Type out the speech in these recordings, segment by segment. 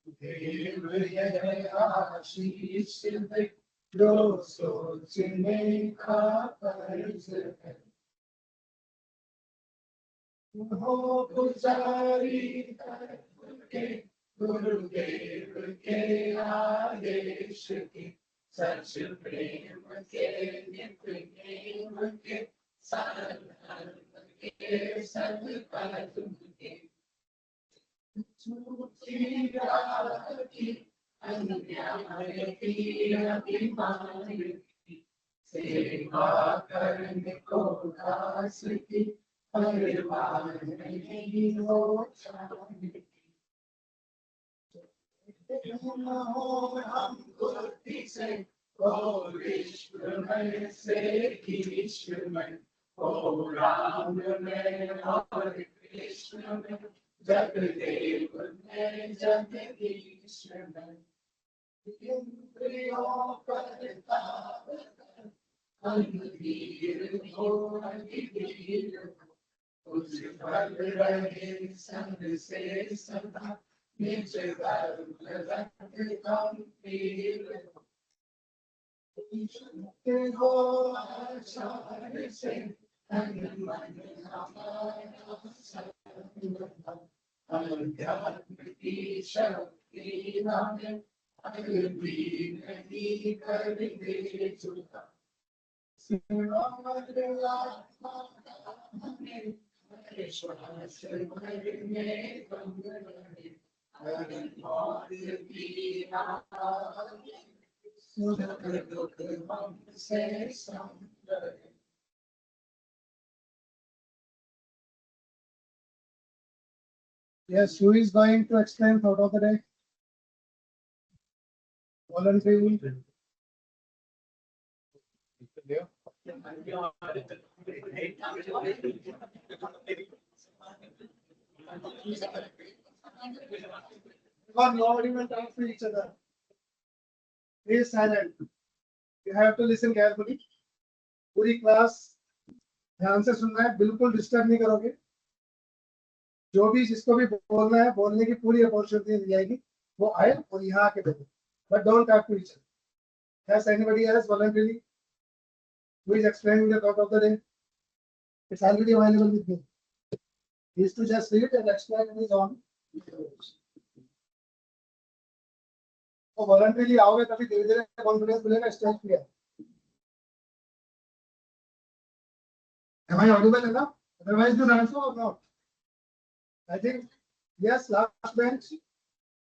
देव ये आशीष दे, जो सोचने का फर्ज है। हो पुजारी के गुरुदेव के आदेश की, सच प्रेम के नित्य नेम के, साधर्म के सत्कर्म के, झूठी राह की अन्याय की अभिमान की, सेवा करने को दास की, परवाह नहीं हो जाने न हो हम बुद्धि से, हो विश्व में से ईश्वर में, हो राम में और कृष्ण में, जगदेव में जगदीश में, इंद्रियों पर ताप कर, अंधीर हो अंधीर हो, उस पर रहे संग से सदा, निज धर्म रख गंभीर हो, आचार से तन मन हमारा संग, अध्यात्म की शक्ति हमें अगर भी नहीं कर दे चुका, आत्मा हमें श्वास भरने दम रहे, मौत की सुख दुख हमसे संग रहे। Yes, who is going to explain thought of the day? Voluntarily. Nobody will talk to each other. Be silent. You have to listen carefully. पूरी क्लास ध्यान से सुनना है, बिल्कुल डिस्टर्ब नहीं करोगे। जो भी जिसको भी बोलना है, बोलने की पूरी अपॉर्चुनिटी दी जाएगी, वो आए और यहाँ आके बोले। But don't talk to each other. Has anybody else voluntarily who is explaining the thought of the day? It's already available with me. He is to just read and explain in his own. तो voluntarily आओगे तभी धीरे-धीरे confidence मिलेगा stage पे। Am I audible enough? Otherwise, you answer or not? I think yes. Last bench.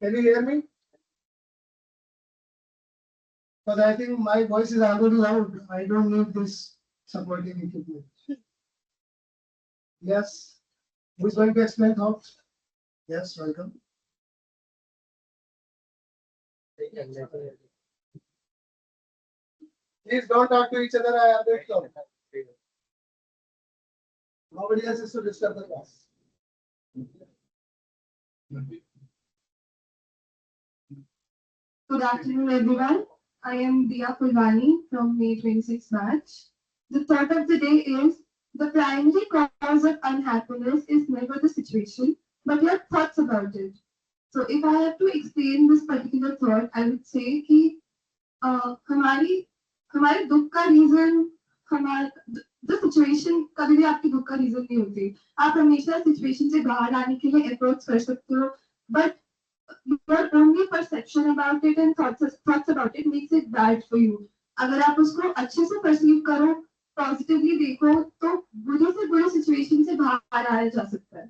Can you hear me? But I think my voice is already loud. I don't need this supporting equipment. Yes. Who is going to explain thoughts? Yes, welcome. Please don't talk to each other. I already told. Nobody else is to disturb the class. Good afternoon, everyone. I am Dia Fulwani from May 26 batch. The thought of the day is, the primary cause of unhappiness is never the situation, but your thoughts about it. So if I have to explain this particular thought, I would say कि हमारे दुख का reason the situation कभी भी आपकी दुख का reason नहीं होती। आप हमेशा सिचुएशन से बाहर आने के लिए एफर्ट्स कर सकते हो, but your only perception about it and thoughts about it makes it bad for you. अगर आप उसको अच्छे से perceive करो, पॉजिटिवली देखो, तो बुरे से बुरे सिचुएशन से बाहर आया जा सकता है।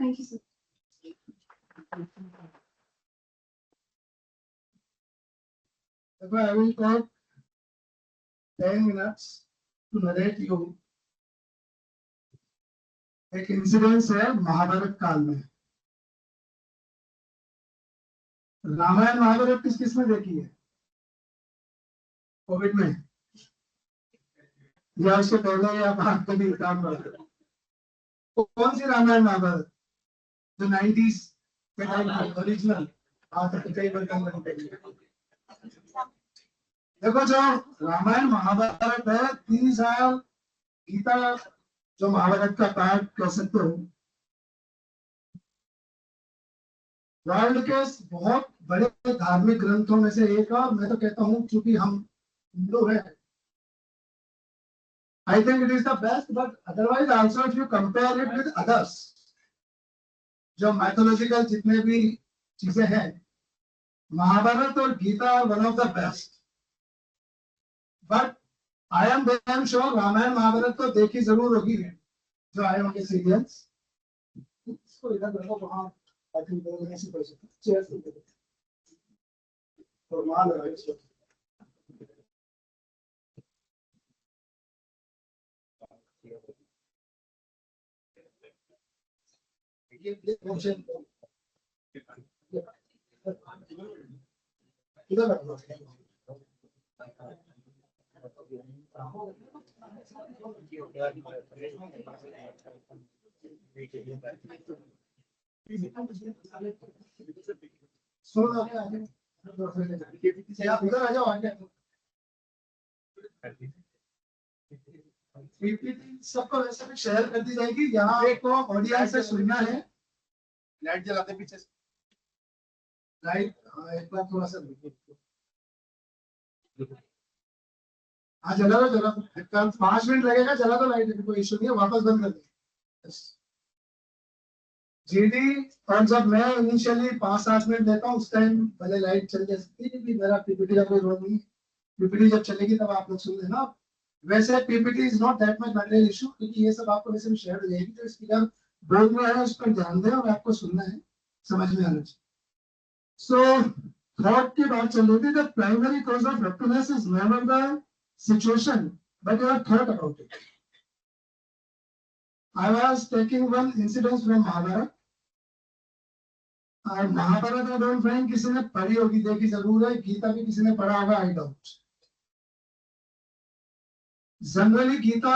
Thank you sir. I will talk 10 minutes to narrate you एक इंसिडेंस है महाभारत काल में। रामायण महाभारत किस किस ने देखी है? कोविड में या उससे पहले या बाद कभी काम कर? कौन सी रामायण महाभारत? जो 90s के टाइम ओरिजिनल कई वर्जन बनते हैं। देखो जो रामायण महाभारत है, 3 साल गीता जो महाभारत का पार्ट कह सकते हो, वर्ल्ड के बहुत बड़े धार्मिक ग्रंथों में से एक है, और मैं तो कहता हूँ क्योंकि हम हिंदू हैं, I think it is the best, but otherwise also if you compare it with others, जो मैथोलॉजिकल जितने भी चीजें हैं, महाभारत और Gita one of the best. But I am damn sure Ramayana Mahabharata तो देखी जरूर होगी, जो आए होंगे सीरियल्स। इसको इधर रखो, वहां आई थिंक दो जने से पढ़ सकते हैं, चेयर से दे दो, और वहां लगाओ इसको। ये ऑप्शन इधर रखो। सुन लो क्या है? आप इधर आ जाओ आगे। पीपीटी सबको वैसे भी शेयर कर दी जाएगी, यहाँ एक को ऑडियंस से सुनना है। लाइट जलाते पीछे से। लाइट एक बार थोड़ा सा हाँ जला दो, जला दो, 5 मिनट लगेगा, जला दो लाइट, कोई इशू नहीं है, वापस बंद कर दो। जीडी, और जब मैं इनिशियली 5-7 मिनट देता हूँ उस टाइम भले लाइट चल जा सकती है, क्योंकि मेरा पीपीटी का कोई रोल नहीं है। पीपीटी जब चलेगी तब आप लोग सुन लेना। वैसे PPT is not that much material issue, क्योंकि ये सब आपको वैसे भी शेयर हो जाएगी, तो स्पीकर बोल रहा है उस पर ध्यान दें और आपको सुनना है, समझ में आना चाहिए। सो थॉट की बात चल रही थी, the primary cause of happiness is never the situation but your thought about it. I was taking one incident from Mahabharata. और महाभारत आई डोंट फाइंड किसी ने पढ़ी होगी, देखी जरूर है, गीता भी किसी ने पढ़ा होगा I doubt. Generally Gita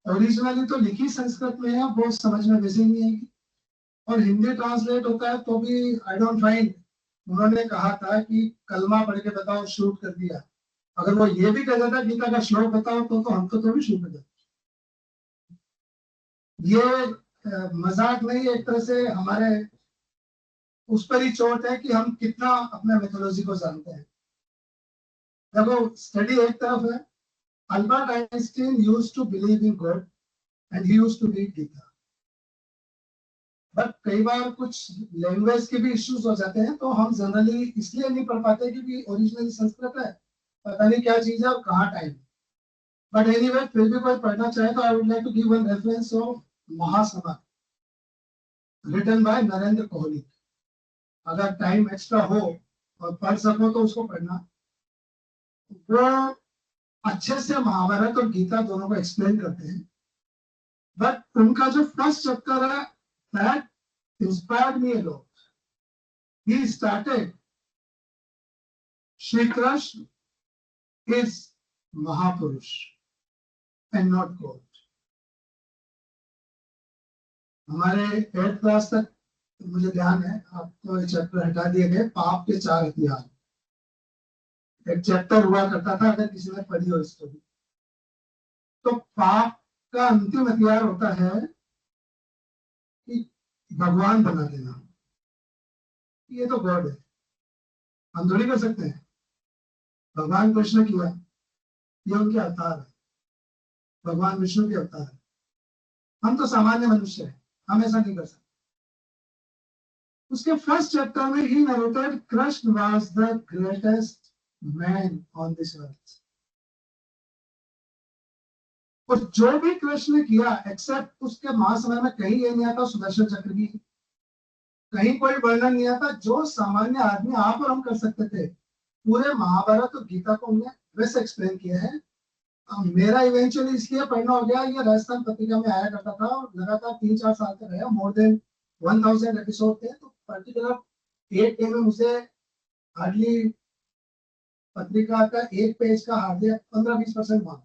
originally तो लिखी संस्कृत में है, वो समझ में वैसे ही नहीं आएगी, और हिंदी ट्रांसलेट होता है तो भी आई डोंट फाइंड। उन्होंने कहा था कि कलमा पढ़ के बताओ, शूट कर दिया। अगर वो ये भी कह देता गीता का श्लोक बताओ तो हम तो भी शूट कर देते। ये मजाक नहीं, एक तरह से हमारे उस पर ही चोट है कि हम कितना अपने मेथोलॉजी को जानते हैं। देखो स्टडी एक तरफ है, Albert Einstein used to believe in God and he used to read Gita, but कई बार कुछ लैंग्वेज के भी इश्यूज हो जाते हैं, तो हम जनरली इसलिए नहीं पढ़ पाते क्योंकि ओरिजिनली संस्कृत है, पता नहीं क्या चीज है और कहाँ टाइम। बट एनीवे, फिर भी कोई पढ़ना चाहे तो I would like to give one reference of Mahasabha, written by Narendra Kohli. अगर टाइम एक्स्ट्रा हो और पढ़ सको तो उसको पढ़ना। वो अच्छे से महाभारत और गीता दोनों को एक्सप्लेन करते हैं, बट उनका जो फर्स्ट चैप्टर है that inspired me a lot. He started, Shri Krishna is महापुरुष एंड नॉट गॉड। हमारे 8th क्लास तक मुझे ध्यान है, आपको चैप्टर हटा दिए गए, पाप के 4 हथियार एक चैप्टर हुआ करता था, अगर किसी ने पढ़ी हो स्टोरी। तो पाप का अंतिम हथियार होता है कि भगवान बना देना। ये तो गॉड है, हम थोड़ी कर सकते हैं। भगवान कृष्ण किया, ये उनके अवतार है, भगवान विष्णु के अवतार है। हम तो सामान्य मनुष्य हैं, हम ऐसा नहीं कर सकते। उसके फर्स्ट चैप्टर में ही narrated Krishna was the greatest man on this earth. और जो भी कृष्ण ने किया, एक्सेप्ट उसके महासमय में कहीं ये नहीं आता सुदर्शन चक्र की, कहीं कोई वर्णन नहीं आता जो सामान्य आदमी आप और हम कर सकते थे। पूरे महाभारत और गीता को हमने वैसे एक्सप्लेन किया है। मेरा इवेंचुअली इसलिए पढ़ना हो गया, ये राजस्थान पत्रिका में आया करता था और लगातार 3-4 साल तक रहा, मोर देन 1000 एपिसोड थे, तो पर्टिकुलर एक डे में मुझे हार्डली पत्रिका का एक पेज का हार्डली 15-20% मार्क।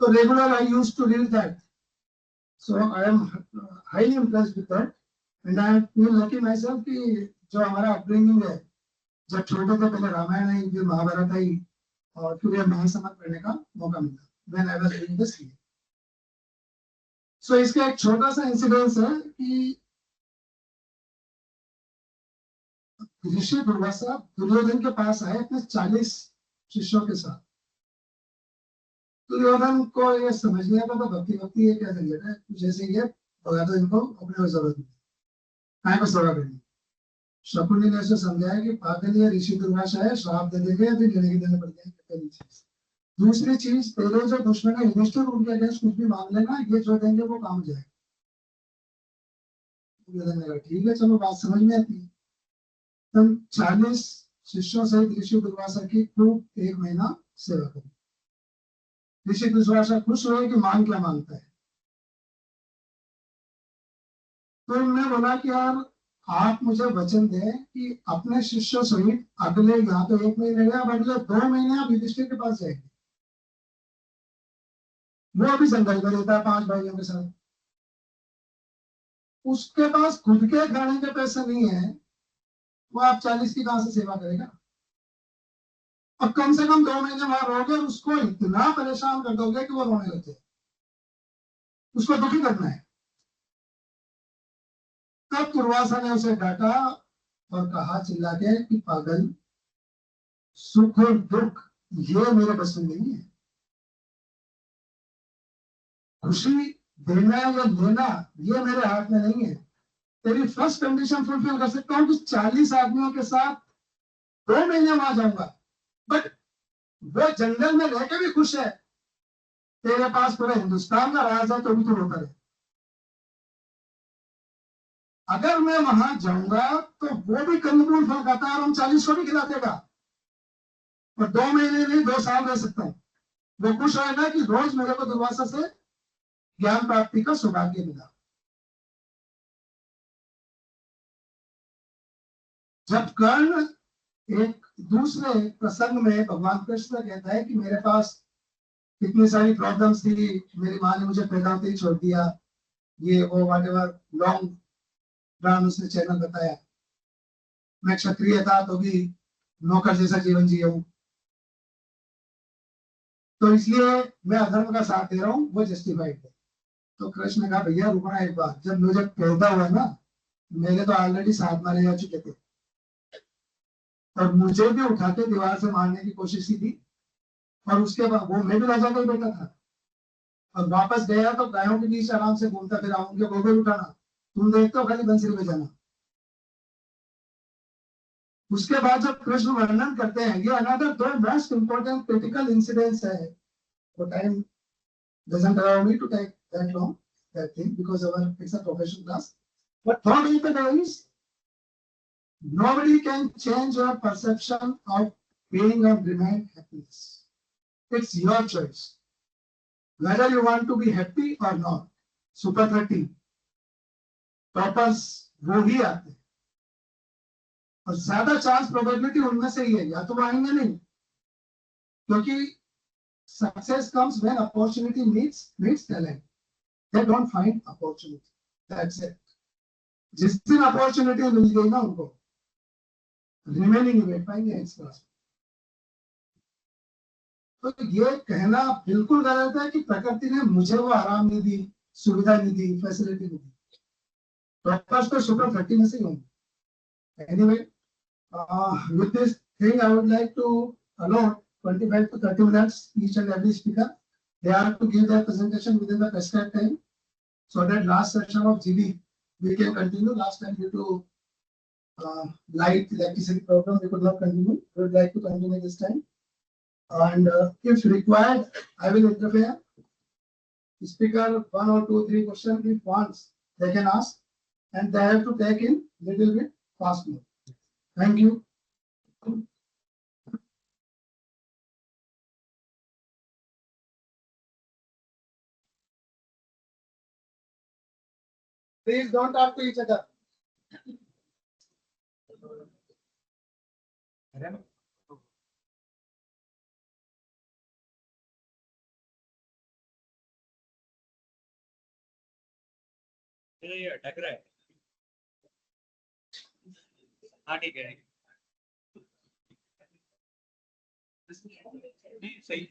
तो regular I used to read that, so I am highly impressed with that and I feel lucky myself कि जो हमारा अपब्रिंगिंग है, जब छोटे थे पहले रामायण आई, फिर महाभारत आई, और फिर ये महासमर पढ़ने का मौका मिला when I was doing this. So इसका एक छोटा सा इंसिडेंस है कि ऋषि दुर्वासा दुर्योधन के पास आए अपने 40 शिष्यों के साथ। दुर्योधन को ये समझ नहीं आता तो भक्ति भक्ति ये क्या झंझट है, जैसे ये भगा तो इनको अपने जरूरत नहीं, काय को सेवा करनी। शकुनी ने उसे समझाया कि पागल ये ऋषि दुर्वासा है, श्राप दे देंगे या फिर लेने की देने पड़ जाएंगे, पहली चीज। दूसरी चीज, तेरे जो दुश्मन है युधिष्ठिर, उनके अगेंस्ट कुछ भी मांग लेना, ये जो देंगे वो काम हो जाएगा। ठीक है, चलो बात समझ में आती है। तुम 40 शिष्यों सहित ऋषि दुर्वासा की खूब 1 महीना सेवा करो। ऋषि दुर्वासा खुश हुए कि मांग क्या मांगता है। तो उन्होंने बोला कि यार आप मुझे वचन दें कि अपने शिष्यों सहित अगले, यहाँ तो 1 महीने रहे, अब अगले 2 महीने आप युधिष्ठिर के पास जाएंगे। वो अभी जंगल में रहता है 5 भाइयों के साथ, उसके पास खुद के खाने के पैसे नहीं है, वो आप 40 की कहां से सेवा करेगा। और कम से कम 2 महीने वहां रहोगे और उसको इतना परेशान कर दोगे कि वो रोने लगे, उसको दुखी करना है। तब दुर्वासा ने उसे डांटा और कहा चिल्ला के कि पागल, सुख और दुख ये मेरे बस में नहीं है। खुशी देना या लेना ये मेरे हाथ में नहीं है। तेरी फर्स्ट कंडीशन फुलफिल कर सकता हूँ कि 40 आदमियों के साथ 2 महीने वहां जाऊंगा, बट वो जंगल में रहकर भी खुश है। तेरे पास पूरा हिंदुस्तान का राज है तो भी तू रोता है। अगर मैं वहां जाऊंगा तो वो भी कंदमूल फल खाता है और हम 40 को भी खिला देगा, और 2 महीने नहीं 2 साल रह सकता हूँ। वो खुश होगा कि रोज मेरे को दुर्वासा से ज्ञान प्राप्ति का सौभाग्य मिला। जब कर्ण एक दूसरे प्रसंग में भगवान कृष्ण कहता है कि मेरे पास इतनी सारी प्रॉब्लम्स थी, मेरी माँ ने मुझे पैदा होते ही छोड़ दिया, ये वो वट एवर लॉन्ग रन उसने चैनल बताया, मैं क्षत्रिय था तो भी नौकर जैसा जीवन जिया हूं, तो इसलिए मैं अधर्म का साथ दे रहा हूँ, वो जस्टिफाइड है। तो कृष्ण ने कहा भैया रुकना एक बार, जब मुझे पैदा हुआ ना, मेरे तो ऑलरेडी 7 मारे जा चुके थे और मुझे भी उठा के दीवार से मारने की कोशिश की थी, और उसके बाद वो मैं भी राजा का ही बेटा था, और वापस गया तो गायों के बीच आराम से घूमता फिरा, उनके गोबर उठाना, तुम देखते हो खाली बंसरी में जाना। उसके बाद जब कृष्ण वर्णन करते हैं, ये another 2 most important critical incidents है। वो time doesn't allow me to take that long, that thing, because it's a professional class. But third important is, nobody can change your perception of being or remain happiness. It's your choice whether you want to be happy or not. Super 30 toppers वो ही आते हैं, और ज्यादा chance probability उनमें से ही है, या तो वो आएंगे नहीं, क्योंकि success comes when opportunity meets talent. They don't find opportunity, that's it. जिस दिन अपॉर्चुनिटी मिल गई ना उनको, रिमेनिंग बैठ पाएंगे इस क्लास में। तो ये कहना बिल्कुल गलत है कि प्रकृति ने मुझे वो आराम नहीं दी, सुविधा नहीं दी, फैसिलिटी नहीं दी। टॉपर्स तो सुपर 30 में से ही होंगे। Anyway, with this thing, I would like to allow 25 to 30 minutes each and every speaker. They are to give their presentation within the prescribed time, so that last section of GB we can continue. Last time due to light electricity problem we could not continue. We would like to continue this time, and if required, I will interfere. Speaker 1 or 2, 3 questions if wants, they can ask, and they have to take in little bit fast mode. Thank you. Please don't talk to each other. ये अटक रहा है। हाँ ठीक है, नहीं सही।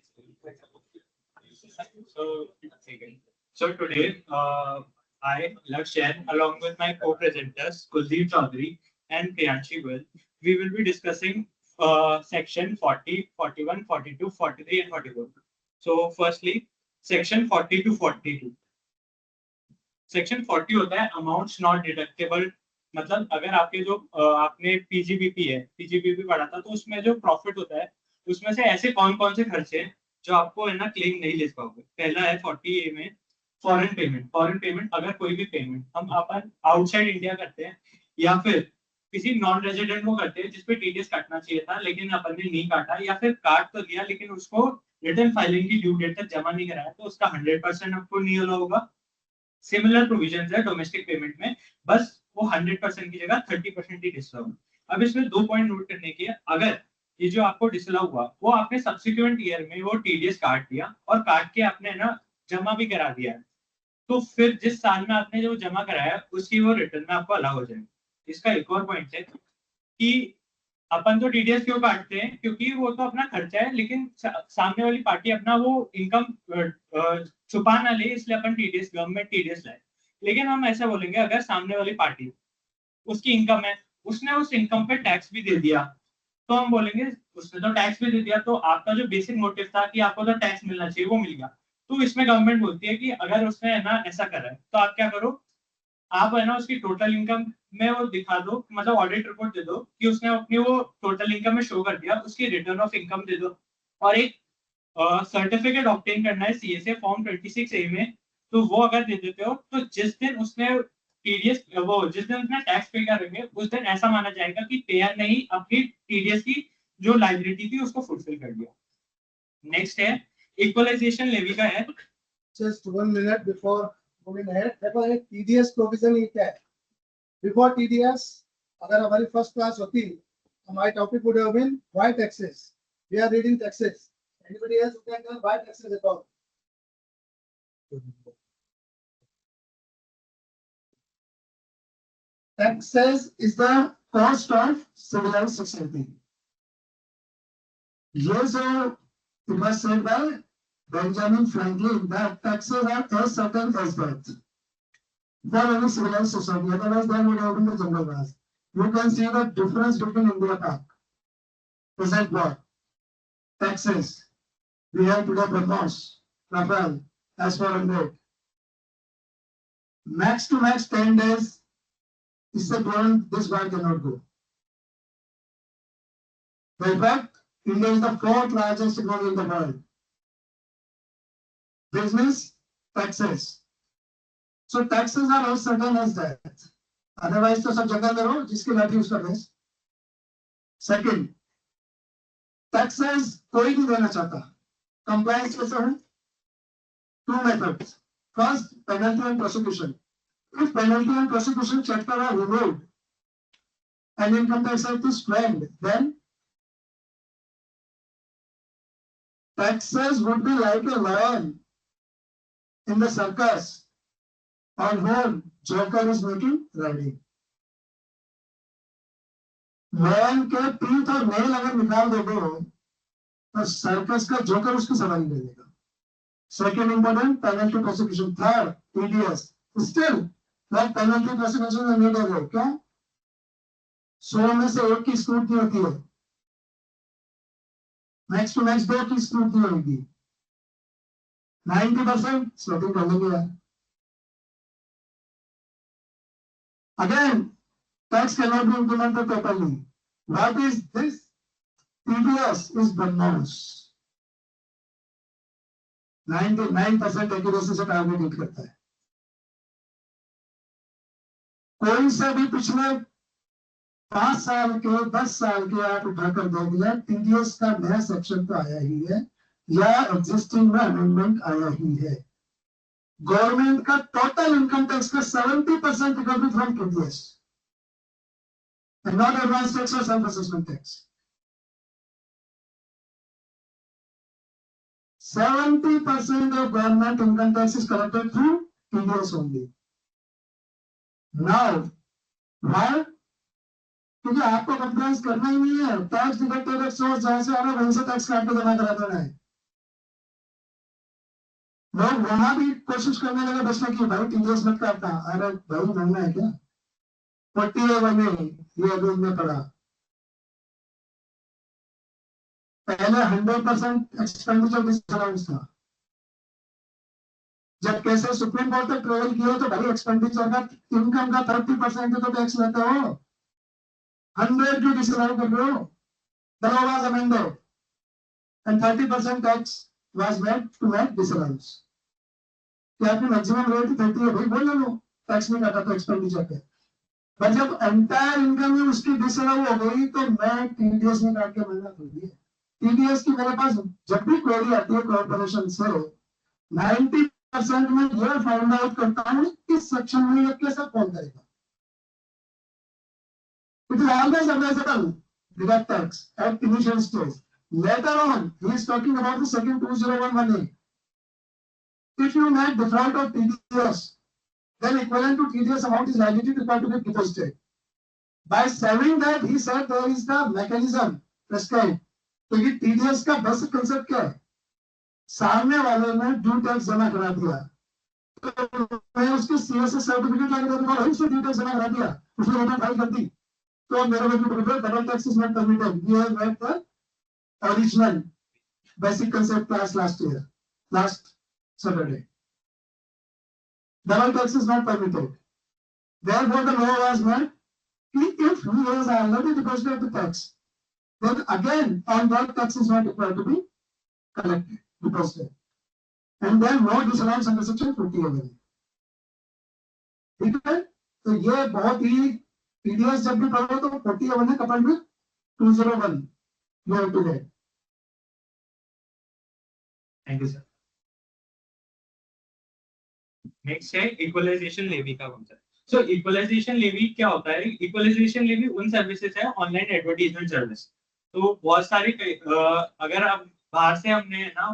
So today I, Lakshyan, along with my co-presenters Kuldeep Chaudhary and Priyanshi Goel, we will be discussing section 40, 41, 42, 43 and 44. So firstly, section 40 to 42. Section 40 होता है अमाउंट्स नॉट डिडक्टेबल, मतलब अगर आपके जो आपने पीजीबीपी पढ़ा था, तो उसमें जो प्रॉफिट होता है उसमें से ऐसे कौन कौन से खर्चे हैं जो आपको है ना क्लेम नहीं ले पाओगे। पहला है 40A में फॉरेन पेमेंट, अगर कोई भी पेमेंट हम अपन आउटसाइड इंडिया करते हैं या फिर किसी नॉन रेजिडेंट को करते हैं जिसपे टीडीएस काटना चाहिए था लेकिन अपन ने नहीं काटा, या फिर काट तो लिया लेकिन उसको रिटर्न फाइलिंग की ड्यू डेट तक जमा नहीं कराया, तो उसका 100% आपको नहीं होगा। सिमिलर प्रोविजंस है डोमेस्टिक पेमेंट में, बस वो 100% की जगह 30% ही डिसअलाउ। अब इसमें 2 पॉइंट नोट करने के, अगर ये जो आपको डिसअलाउ हुआ वो आपने सब्सिक्वेंट ईयर में वो टीडीएस काट दिया और काट के आपने ना जमा भी करा दिया, तो फिर जिस साल में आपने जो जमा कराया उसकी वो रिटर्न में आपको अलाउ हो जाएगा। इसका एक और पॉइंट है कि अपन तो टीडीएस क्यों काटते हैं, क्योंकि वो तो अपना खर्चा है, लेकिन सामने वाली पार्टी अपना वो इनकम छुपा ना ले, इसलिए अपन टीडीएस गवर्नमेंट टीडीएस लाए। लेकिन हम ऐसा बोलेंगे अगर सामने वाली पार्टी उसकी इनकम है, उसने उस इनकम पे टैक्स भी दे दिया, तो हम बोलेंगे उसने तो टैक्स भी दे दिया, तो आपका जो बेसिक मोटिव था कि आपको तो टैक्स मिलना चाहिए वो मिल गया। तो इसमें गवर्नमेंट बोलती है कि अगर उसने है ना ऐसा करा है तो आप क्या करो, आप है ना उसकी टोटल इनकम में वो दिखा दो, मतलब ऑडिट रिपोर्ट दे दो कि उसने अपनी वो टोटल इनकम में शो कर दिया, उसकी रिटर्न ऑफ इनकम दे दो, और एक सर्टिफिकेट ऑब्टेन करना है सीएसए फॉर्म 26A में। तो वो अगर दे देते हो तो जिस दिन उसने टीडीएस वो जिस दिन उसने टैक्स पे करेंगे उस दिन ऐसा माना जाएगा कि पेयर ने ही अपनी टीडीएस की जो लाइबिलिटी थी उसको फुलफिल कर दिया। नेक्स्ट है इक्वलाइजेशन लेवी का है। Just 1 minute before moving ahead, देखो ये TDS प्रोविजन ये क्या है? Before TDS, अगर हमारी फर्स्ट क्लास होती, हमारी topic would have been why taxes. We are reading taxes. Anybody else who can tell why taxes at all? Taxes is the cost of civilized society. Yes, it was said by Benjamin Franklin that taxes are as certain as death for any civilized society. Otherwise, they would have been the jungle grass. You can see the difference between India Pac. Present what? Taxes. We have today BrahMos, Rafale, S-400. Max to max 10 days. Is the beyond this bar cannot go. In fact, India is the 4th largest economy in the world. Business, taxes. So taxes are as certain as that. Otherwise, तो सब जगह करो जिसकी लाठी उसका base. Second, taxes कोई नहीं देना चाहता. Compliance कैसे है? 2 methods. First, penalty and prosecution. If penalty and prosecution chapter are removed and income tax act is framed, then taxes would be like a lion in the circus on whom Joker is making ready. Lion के पीठ और nail अगर निकाल दोगे तो circus का joker उसकी सवारी ले लेगा. Second important, penalty prosecution. Third, TDS. Still, like penalty prosecution में नहीं डर क्या? 100 में से 1 की स्क्रूटनी होती है. Next to next 2 की स्क्रूटनी होगी. 90% स्वेटिंग कर लेंगे. Again, tax cannot be implemented properly. What is this? TDS is BrahMos. 99% accuracy से टारगेट हिट करता है. कोई से भी पिछले 5 साल के 10 साल के आप उठाकर दे दिया, टीडीएस का नया सेक्शन तो आया ही है या एग्जिस्टिंग में अमेंडमेंट आया ही है. गवर्नमेंट का टोटल इनकम टैक्स का 70% recovery from TDS and not advance tax और self assessment tax. 70% of government income tax is collected through TDS only. Now, why? क्योंकि आपको कंप्लायंस करना ही नहीं है. टैक्स डिडक्टेड सोर्स जहां से आ रहा है वहीं से टैक्स काट के जमा करा देना है. लोग वहां भी कोशिश करने लगे बचने की, भाई टीडीएस मत काटना. अरे भाई बनना है क्या? 40A में ये रूल में पड़ा. पहले 100% एक्सपेंडिचर डिसअलाउंस था। जब कैसे सुप्रीम कोर्ट तक ट्रेवल किया तो भाई एक्सपेंडिचर का इनकम का 30% तो टैक्स लेते हो, 100 क्यों डिसअलाउ कर रहे हो? The law was amended and 30% tax was made to make disallowance. कि आपकी मैक्सिमम रेट 30 है भाई, बोल लो टैक्स नहीं काटा तो एक्सपेंडिचर पे। पर जब एंटायर इनकम ही उसकी डिसअलाउ हो गई तो मैं टीडीएस में काट के मरना थोड़ी है। टीडीएस की मेरे पास जब भी क्वेरी आती है कॉर्पोरेशन से 90% में ये फाइंड आउट करता हूँ किस सेक्शन में ये कैसे कौन करेगा। It is always advisable deduct tax at initial stage. Later on, he is talking about the second 2011A. If you make default of TDS, then equivalent to TDS amount is liability required to be deposited. By saving that, he said there is the mechanism prescribed. तो ये TDS का basic concept क्या है? सामने वाले ने due tax जमा करा दिया, तो मैं उसके सीएसएस सर्टिफिकेट लाके दे दूंगा, उसने ड्यू टैक्स जमा करा दिया, उसने रिटर्न फाइल कर दी, तो मेरे को double tax is not permitted. ये है the original basic concept class last Saturday. Double tax is not permitted. Therefore, the law was made. If he has already deposited the tax, then again on that tax is not required to be collected, deposited, and then no disallowance under section 40A. ठीक है, तो ये बहुत ही TDS जब भी पढ़ो तो 40A है कपल में 201 you have to get. Thank you sir. Next है इक्वलाइजेशन लेवी का कॉन्सेप्ट। सो इक्वलाइजेशन लेवी क्या होता है? इक्वलाइजेशन लेवी उन सर्विसेज है, ऑनलाइन एडवर्टाइजमेंट सर्विस। तो बहुत सारी अगर आप बाहर से हमने ना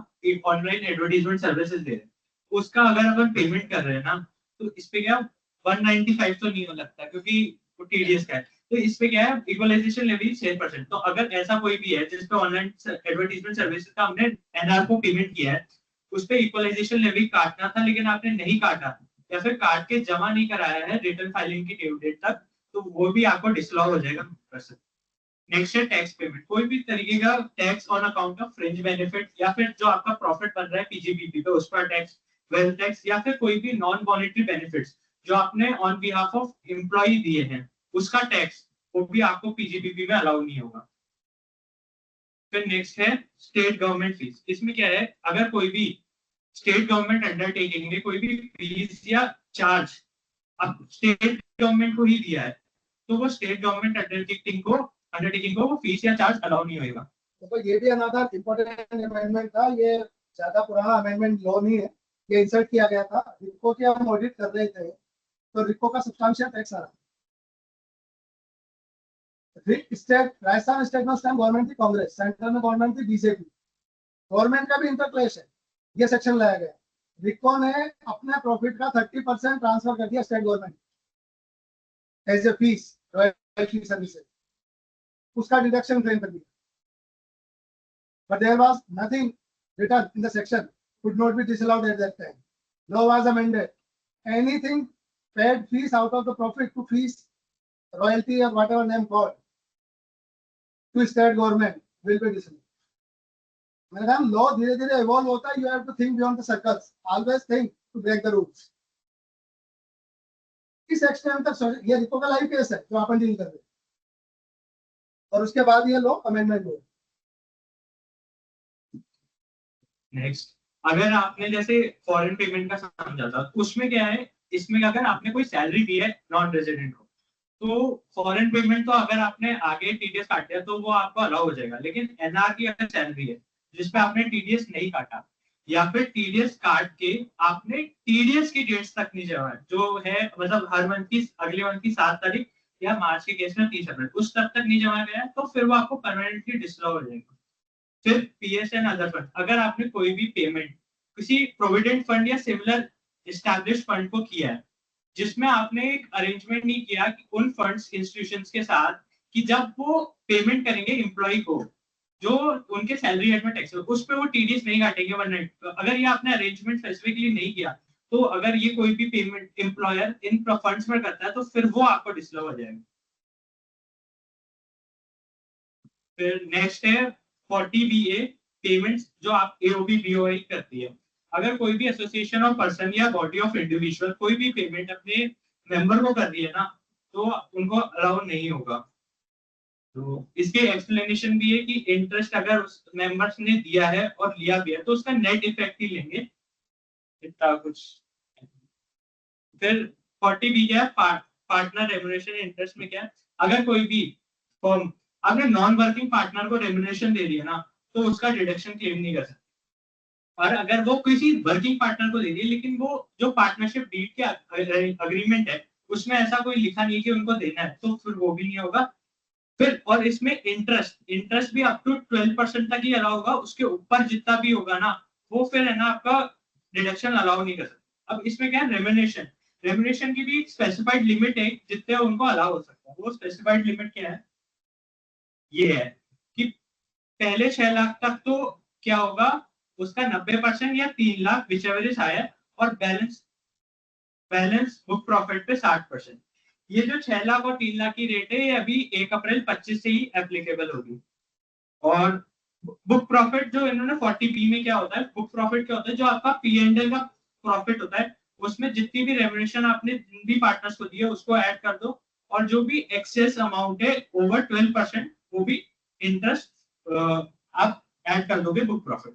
ऑनलाइन एडवर्टाइजमेंट सर्विसेज दे रहे हैं, उसका अगर अपन पेमेंट कर रहे हैं ना, तो इस पे क्या 195 तो नहीं हो लगता क्योंकि वो टीडीएस का है। तो इस पे क्या है, इक्वलाइजेशन लेवी 6%। तो अगर ऐसा कोई भी है जिसपे ऑनलाइन एडवर्टाइजमेंट सर्विसेज का हमने एनआर को पेमेंट किया है, उस पे इक्वलाइजेशन लेवी काटना था लेकिन आपने नहीं काटा या फिर काट के जमा नहीं कराया है रिटर्न फाइलिंग की ड्यू डेट तक, तो वो भी आपको डिसअलाउ हो जाएगा। नेक्स्ट है टैक्स पेमेंट। कोई भी तरीके का tax on account of fringe benefit या फिर जो आपका प्रॉफिट बन रहा है पीजीबीपी पे, उस पर टैक्स, वेल्थ टैक्स या फिर कोई भी नॉन मॉनेटरी बेनिफिट्स जो आपने ऑन बिहाफ ऑफ एम्प्लॉय दिए हैं, उसका टैक्स वो भी आपको पीजीबीपी में अलाउ नहीं होगा। फिर नेक्स्ट है स्टेट गवर्नमेंट फीस। इसमें क्या है, अगर कोई भी स्टेट गवर्नमेंट अंडरटेकिंग ने कोई भी फीस या चार्ज अब स्टेट गवर्नमेंट को ही दिया है, तो वो स्टेट गवर्नमेंट अंडरटेकिंग को वो फीस या चार्ज अलाउ नहीं होगा। तो ये भी अनदर इंपॉर्टेंट अमेंडमेंट था, ये ज्यादा पुराना अमेंडमेंट लॉ नहीं है, ये इंसर्ट किया गया था। रिको की हम ऑडिट कर रहे थे तो रिको का सब्सटेंशियल टैक्स आ रहा। स्टेट राजस्थान स्टेट में उस टाइम गवर्नमेंट थी कांग्रेस, सेंट्रल में गवर्नमेंट थी बीजेपी, गवर्नमेंट का भी इंटरक्लेश है, ये सेक्शन लाया गया। रिको ने अपने प्रॉफिट का 30% ट्रांसफर कर दिया state government as a fees, royalty services, उसका डिडक्शन क्लेम कर दिया। But there was nothing written in the section could not be disallowed at that time. Law was amended. Anything paid fees out of the profit to fees, royalty or whatever name called to state government will be disallowed. मैंने कहा law धीरे धीरे evolve होता है, you have to think beyond the circles, always think to break the rules. इस extent तक ये रिको का लाइव केस है जो अपन डील कर रहे हैं, और उसके बाद ये लॉ अमेंडमेंट हुआ। नेक्स्ट, अगर आपने जैसे फॉरेन पेमेंट का समझा था, उसमें क्या है, इसमें अगर आपने कोई सैलरी दी है नॉन रेजिडेंट को, तो फॉरेन पेमेंट तो अगर आपने आगे टीडीएस काट दिया तो वो आपको अलाउ हो जाएगा। लेकिन एनआर की अगर सैलरी है जिसपे आपने टीडीएस नहीं काटा या फिर टीडीएस काट के आपने टीडीएस की डेट्स तक नहीं जमा, जो है मतलब हर मंथ की अगले मंथ की 7 तारीख या मार्च के केस में 30 अप्रैल, उस तक नहीं जमा गया तो फिर वो आपको परमानेंटली डिसअलाउ हो जाएगा। फिर पीएसएन अदर फंड, अगर आपने कोई भी पेमेंट किसी प्रोविडेंट फंड या सिमिलर एस्टैब्लिश्ड फंड को किया है जिसमें आपने एक अरेंजमेंट नहीं किया कि उन फंड्स इंस्टीट्यूशंस के साथ कि जब वो पेमेंट करेंगे एम्प्लॉय को जो उनके सैलरी हेड में टैक्स है, उस पे वो टीडीएस नहीं काटेंगे ओवरनाइट। अगर ये आपने अरेंजमेंट स्पेसिफिकली नहीं किया तो अगर ये कोई भी पेमेंट एम्प्लॉयर इन फंड्स में करता है तो फिर वो आपको डिसअलाउ हो जाएगा। फिर नेक्स्ट है 40BA पेमेंट्स जो आप AOB BOI करती है, अगर कोई भी एसोसिएशन ऑफ पर्सन या बॉडी ऑफ इंडिविजुअल कोई भी पेमेंट अपने मेंबर को कर रही है ना, तो उनको अलाउ नहीं होगा। तो इसके एक्सप्लेनेशन भी है कि इंटरेस्ट अगर उस मेंबर्स ने दिया है और लिया भी है तो उसका नेट इफेक्ट ही लेंगे, इतना कुछ। फिर 40B क्या है, पार्टनर रेम्युनरेशन इंटरेस्ट में क्या है, अगर कोई भी फर्म अपने नॉन वर्किंग पार्टनर को रेम्युनरेशन दे रही है ना, तो उसका डिडक्शन क्लेम नहीं कर सकती। और अगर वो किसी वर्किंग पार्टनर को दे रही है लेकिन वो जो पार्टनरशिप डीड के अग्रीमेंट है उसमें ऐसा कोई लिखा नहीं कि उनको देना है, तो फिर वो भी नहीं होगा। फिर और इसमें इंटरेस्ट भी अप टू 12% तक ही अलाउ होगा, उसके ऊपर जितना भी होगा ना वो फिर है ना आपका डिडक्शन अलाउ नहीं कर सकता। अब इसमें क्या है, रेम्युनरेशन की भी स्पेसिफाइड लिमिट है जितने उनको अलाउ हो सकता है। वो स्पेसिफाइड लिमिट क्या है, ये है कि पहले 6 लाख तक तो क्या होगा, उसका 90% या 3 लाख विचएवर इज हायर, और बैलेंस बुक प्रॉफिट पे 60%। ये जो 6 लाख और 3 लाख की रेट है ये अभी 1 अप्रैल 25 से ही एप्लीकेबल होगी। और बुक प्रॉफिट जो इन्होंने 40B में क्या होता है, बुक प्रॉफिट क्या होता है, जो आपका P&L का प्रॉफिट होता है उसमें जितनी भी रेम्युनरेशन आपने जिन भी पार्टनर्स को दी है उसको ऐड कर दो, और जो भी एक्सेस अमाउंट है ओवर 12% वो भी इंटरेस्ट आप ऐड कर दोगे बुक प्रॉफिट।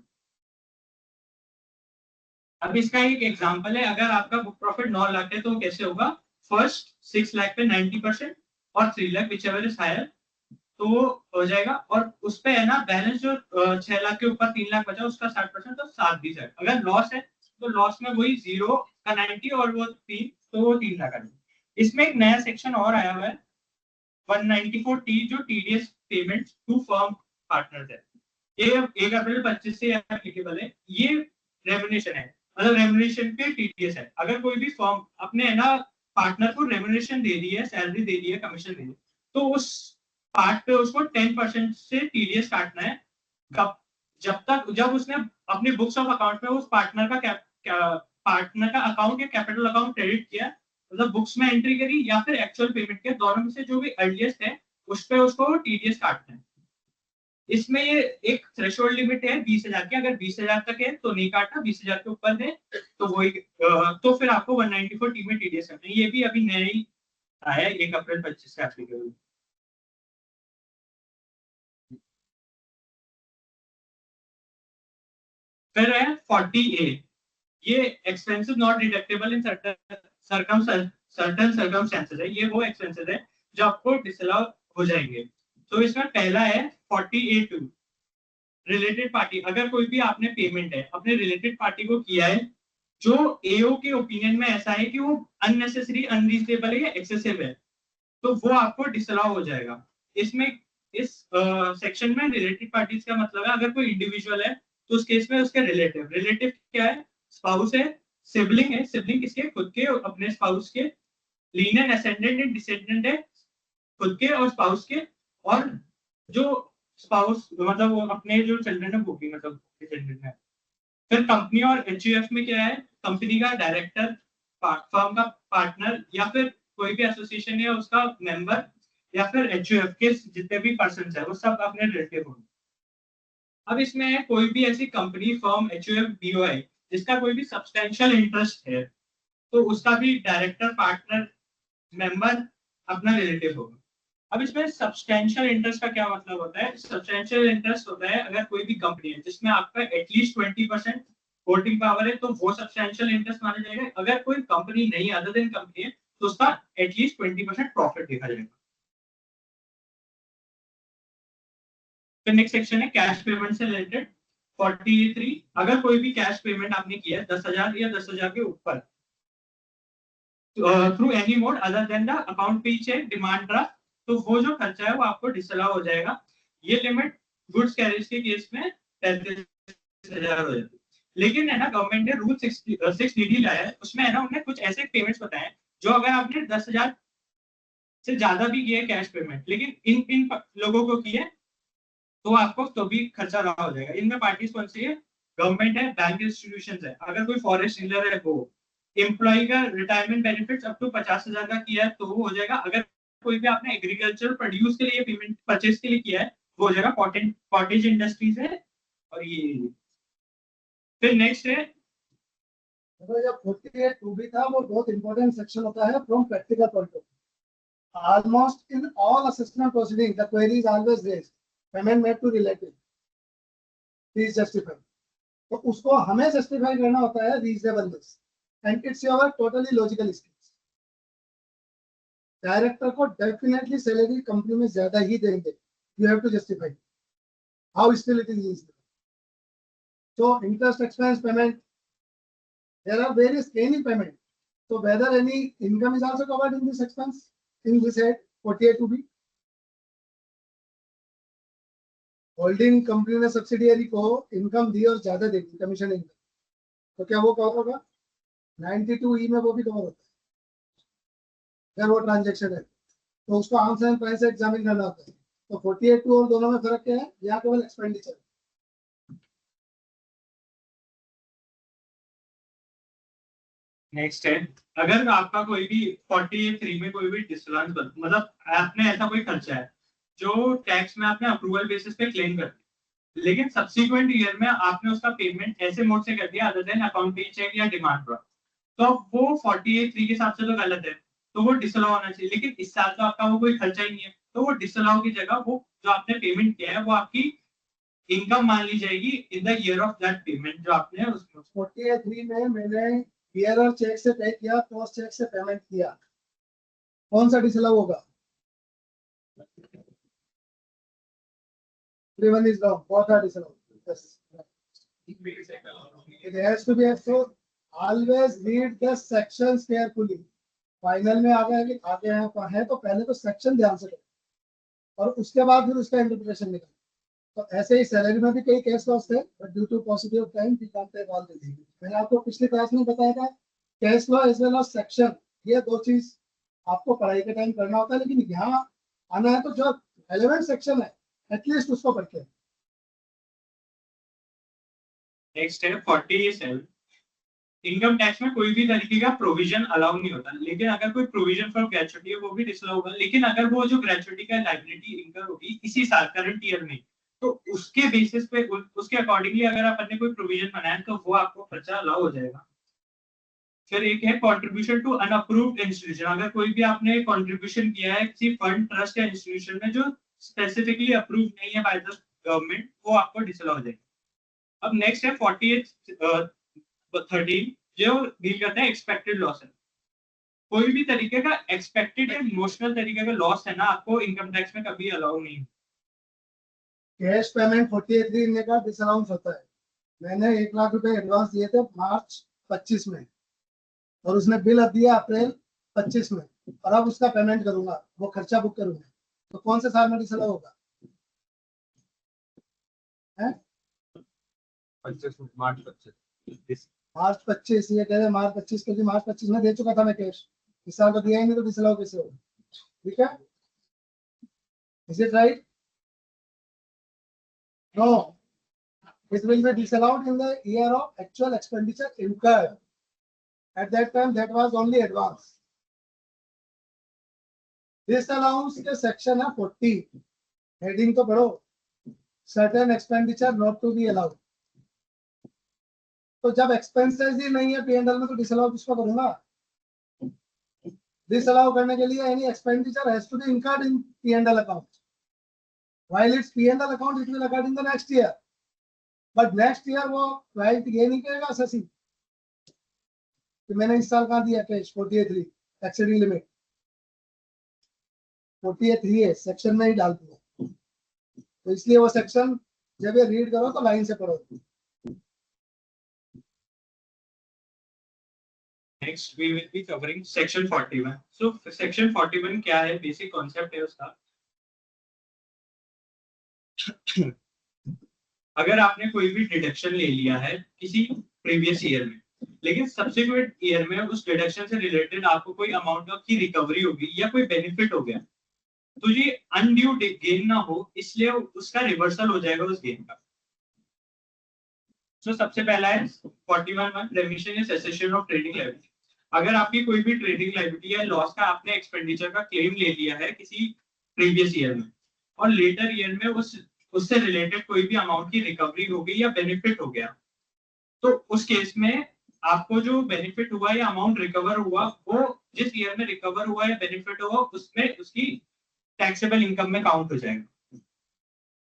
अब इसका एक एग्जांपल है, अगर आपका बुक प्रॉफिट 9 लाख है तो कैसे होगा, फर्स्ट 6 लाख पे 90% और 3 लाख विचएवर इज हायर, तो वो हो जाएगा। और उस पे है ना बैलेंस जो 6 लाख के ऊपर 3 लाख बचा उसका 60%, तो 7 भी जाएगा। अगर लॉस है तो लॉस में वही 0 का 90 और वो 3, तो वो 3 लाख आ। इसमें एक नया सेक्शन और आया हुआ है 194T जो TDS payment to firm partners है, ये 1 अप्रैल 25 से एप्लीकेबल है। ये रेम्युनरेशन है, मतलब रेम्युनरेशन पे TDS है। अगर कोई भी फर्म अपने है ना पार्टनर को रेम्युनरेशन दे रही है, सैलरी दे रही है, कमीशन दे रही है, तो उस पार्ट पे उसको 10% से TDS काटना है। कब, जब उसने अपने बुक्स ऑफ अकाउंट में उस पार्टनर का अकाउंट या कैपिटल अकाउंट क्रेडिट किया, मतलब बुक्स में एंट्री करी या फिर एक्चुअल पेमेंट के दोनों में से जो भी अर्लीस्ट है उस पे उसको TDS काटना है। इसमें ये एक थ्रेशोल्ड लिमिट है 20,000 की, अगर 20,000 तक है तो नहीं काटना, 20,000 के ऊपर है तो वही तो फिर आपको 194T में TDS करना है। ये भी अभी नया ही आया है 1 अप्रैल 25 से एप्लीकेबल। फिर है 40A, ये expenses not deductible in certain circumstances है। ये वो एक्सपेंसेस है जो आपको डिसअलाउ हो जाएंगे। तो इसमें पहला है 40A2 रिलेटेड पार्टी, अगर कोई भी आपने पेमेंट है अपने रिलेटेड पार्टी को किया है जो AO के ओपिनियन में ऐसा है कि वो अननेसेसरी, अनरीजनेबल है या एक्सेसिव है, तो वो आपको डिसअलाउ हो जाएगा। इसमें इस सेक्शन में रिलेटेड पार्टीज का मतलब है अगर कोई इंडिविजुअल है तो उस केस में उसके रिलेटिव क्या है, स्पाउस है, सिबलिंग है, सिबलिंग किसके, खुद के अपने स्पाउस के, लीनियर असेंडेंट एंड डिसेंडेंट है खुद के और स्पाउस के, और जो स्पाउस मतलब वो अपने जो चिल्ड्रन है वो भी मतलब डिसेंडेंट है। फिर कंपनी और HUF में क्या है, कंपनी का डायरेक्टर, फर्म का पार्टनर या फिर कोई भी एसोसिएशन है उसका मेंबर, या फिर HUF के जितने भी पर्सन है वो सब अपने रिलेटिव होंगे। अब इसमें है कोई भी ऐसी कंपनी, फर्म, HUF, BOI जिसका कोई भी सब्सटेंशियल इंटरेस्ट है तो उसका भी डायरेक्टर, पार्टनर, मेंबर अपना रिलेटिव होगा। अब इसमें सब्सटेंशियल इंटरेस्ट का क्या मतलब होता है, सब्सटेंशियल इंटरेस्ट होता है अगर कोई भी कंपनी है जिसमें आपका एटलीस्ट 20% वोटिंग पावर है तो वो सब्सटेंशियल इंटरेस्ट माना जाएगा। अगर कोई कंपनी नहीं अदर देन कंपनी है तो उसका एटलीस्ट 20% प्रॉफिट देखा जाएगा। फिर नेक्स्ट सेक्शन है कैश पेमेंट से रिलेटेड 43, अगर कोई भी कैश पेमेंट आपने किया है 10,000 या 10,000 के ऊपर through any mode other than the account pay check, demand draft, तो वो जो खर्चा है वो आपको डिसअलाउ हो जाएगा। ये लिमिट गुड्स कैरिज के केस में 33,000 हो जाती है। लेकिन है ना गवर्नमेंट ने रूल 6DD लाया है, उसमें है ना उन्होंने कुछ ऐसे पेमेंट्स बताए जो अगर आपने 10,000 से ज्यादा भी किए कैश पेमेंट लेकिन इन लोगों को किए तो आपको तो भी खर्चा रहा हो जाएगा। इनमें पार्टीज कौन सी है, गवर्नमेंट है, बैंक इंस्टीट्यूशंस है, अगर कोई फॉरेस्ट डीलर है वो, एम्प्लॉय का रिटायरमेंट बेनिफिट्स अप टू 50,000 का किया है तो वो हो जाएगा। अगर कोई भी आपने एग्रीकल्चर प्रोड्यूस के लिए पेमेंट परचेज के लिए किया है वो हो जाएगा कॉटेज इंडस्ट्रीज है। और ये फिर नेक्स्ट है तो जब 48 टू बी था वो बहुत इंपॉर्टेंट सेक्शन होता है from practical point of view. Almost in all assistant proceeding the query is always raised, payment made to relative, please justify. तो उसको हमें जस्टिफाई करना होता है reasonableness and it's your totally logical skills. Director को definitely salary company में ज्यादा ही देंगे, you have to justify how still it is reasonable. So interest expense payment, there are various any payment. So whether any income is also covered in this expense in this head 48 to be. Holding company ने subsidiary को income दी और ज्यादा देगी commission income, तो क्या वो cover होगा? 92E में वो भी कवर होता है अगर वो ट्रांजेक्शन है, तो उसको आर्म्स एंड प्राइस से एग्जामिन करना होता है। तो 48 टू और दोनों में फर्क क्या है? या केवल एक्सपेंडिचर। नेक्स्ट है, अगर आपका कोई भी 43 में कोई भी डिस्टर्बेंस मतलब आपने ऐसा कोई खर्चा है जो टैक्स में आपने अप्रूवल बेसिस पे क्लेम कर दिया, लेकिन सब्सिक्वेंट ईयर में आपने उसका पेमेंट ऐसे मोड से कर दिया other than account pay check या डिमांड ड्राफ्ट, तो अब वो 48(3) के हिसाब से तो गलत है, तो वो डिसअलाउ होना चाहिए। लेकिन इस साल तो आपका वो कोई खर्चा ही नहीं है, तो वो डिसअलाउ की जगह वो जो आपने पेमेंट किया है वो आपकी इनकम मान ली जाएगी इन the year of that payment जो आपने उसमें। 48 में मैंने बियरर चेक से पे किया, पोस्ट चेक से पेमेंट किया, कौन सा डिसअलाउ होगा? Everyone is wrong. Both are disallowed. Yes. It has to be so. Always read the sections carefully. Final में आगे है तो पहले तो सेक्शन ध्यान से करो और उसके बाद फिर उसका इंटरप्रिटेशन निकालो। तो ऐसे ही सैलरी में भी कई केस लॉस थे, but due to positive time we can't take all the thing. मैंने आपको पिछली क्लास में बताया था case law as well as section, ये दो चीज आपको पढ़ाई के टाइम करना होता है, लेकिन यहाँ आना है तो जो रेलेवेंट सेक्शन है एटलीस्ट उसको पढ़ के। नेक्स्ट है 47, इनकम टैक्स में कोई भी तरीके का प्रोविजन अलाउ नहीं होता, लेकिन अगर कोई प्रोविजन फॉर ग्रेचुइटी है वो भी डिसअलाउ होगा। लेकिन अगर वो जो ग्रेचुइटी का लायबिलिटी इनकम होगी इसी साल करंट ईयर में, तो उसके बेसिस पे उसके अकॉर्डिंगली अगर आपने कोई प्रोविजन बनाया तो वो आपको खर्चा अलाउ हो जाएगा। फिर एक है कंट्रीब्यूशन टू अनअप्रूव्ड इंस्टीट्यूशन, अगर कोई भी आपने कंट्रीब्यूशन किया है किसी फंड, ट्रस्ट या इंस्टीट्यूशन में जो स्पेसिफिकली अप्रूव नहीं है बाय द गवर्नमेंट, वो आपको डिसअलाउ हो जाएगा। अब नेक्स्ट है 13 जो डील करता है एक्सपेक्टेड लॉस है। कोई भी तरीके का एक्सपेक्टेड या इमोशनल तरीके का लॉस है ना, आपको इनकम टैक्स में कभी अलाउ नहीं। कैश पेमेंट 48 का डिसअलाउंस होता है। मैंने 1 लाख रुपए एडवांस दिए थे मार्च 25 में और उसने बिल अब दिया अप्रैल 25 में, और अब उसका पेमेंट करूंगा, वो खर्चा बुक करूंगा, तो कौन से साल में डिसअलाउ होगा? मार्च 25, ये कह रहे मार्च 25 क्योंकि मार्च 25 में दे चुका था मैं कैश, इस साल तो दिया ही नहीं, तो डिसअलाउ कैसे होगा? ठीक है, is it right? No, it will be disallowed in the year of actual expenditure incurred. At that time that was only advance. Disallowance के सेक्शन है 40, हेडिंग तो पढ़ो, certain expenditure not to be allowed. तो जब expenses ही नहीं है P&L में तो डिसअलाउ किसको करूंगा? डिसअलाउ करने के लिए any expenditure has to be incurred in P&L account. While it's P&L account, it will occur in the next year. But next year वो राइट ये नहीं करेगा असेसी कि मैंने इस साल कहाँ दिया कैश 48(3) एक्सीडिंग लिमिट 48(3) है, सेक्शन में ही डाल दिया। तो इसलिए वो सेक्शन जब ये रीड करो तो लाइन से पढ़ो। Next we will be covering section 41। So section 41 क्या है, बेसिक कॉन्सेप्ट है उसका। अगर आपने कोई भी डिडक्शन ले लिया है किसी प्रीवियस ईयर में, लेकिन सब्सिक्वेंट ईयर में उस डिडक्शन से रिलेटेड आपको कोई अमाउंट की रिकवरी होगी या कोई बेनिफिट हो गया, तो ये अनड्यू गेन ना हो, इसलिए उसका रिवर्सल हो जाएगा उस गेन का। तो सबसे पहला है 41(1) रेमिशन या सेसेशन ऑफ ट्रेडिंग लायबिलिटी। अगर आपकी कोई भी ट्रेडिंग लायबिलिटी या लॉस का आपने एक्सपेंडिचर का क्लेम ले लिया है किसी प्रीवियस ईयर में, और लेटर ईयर में उससे रिलेटेड कोई भी अमाउंट की रिकवरी हो गई या बेनिफिट हो गया, तो उस केस में आपको जो बेनिफिट हुआ या अमाउंट रिकवर हुआ वो जिस ईयर में रिकवर हुआ या बेनिफिट हुआ उसमें उसकी टैक्सेबल इनकम में काउंट हो जाएगा।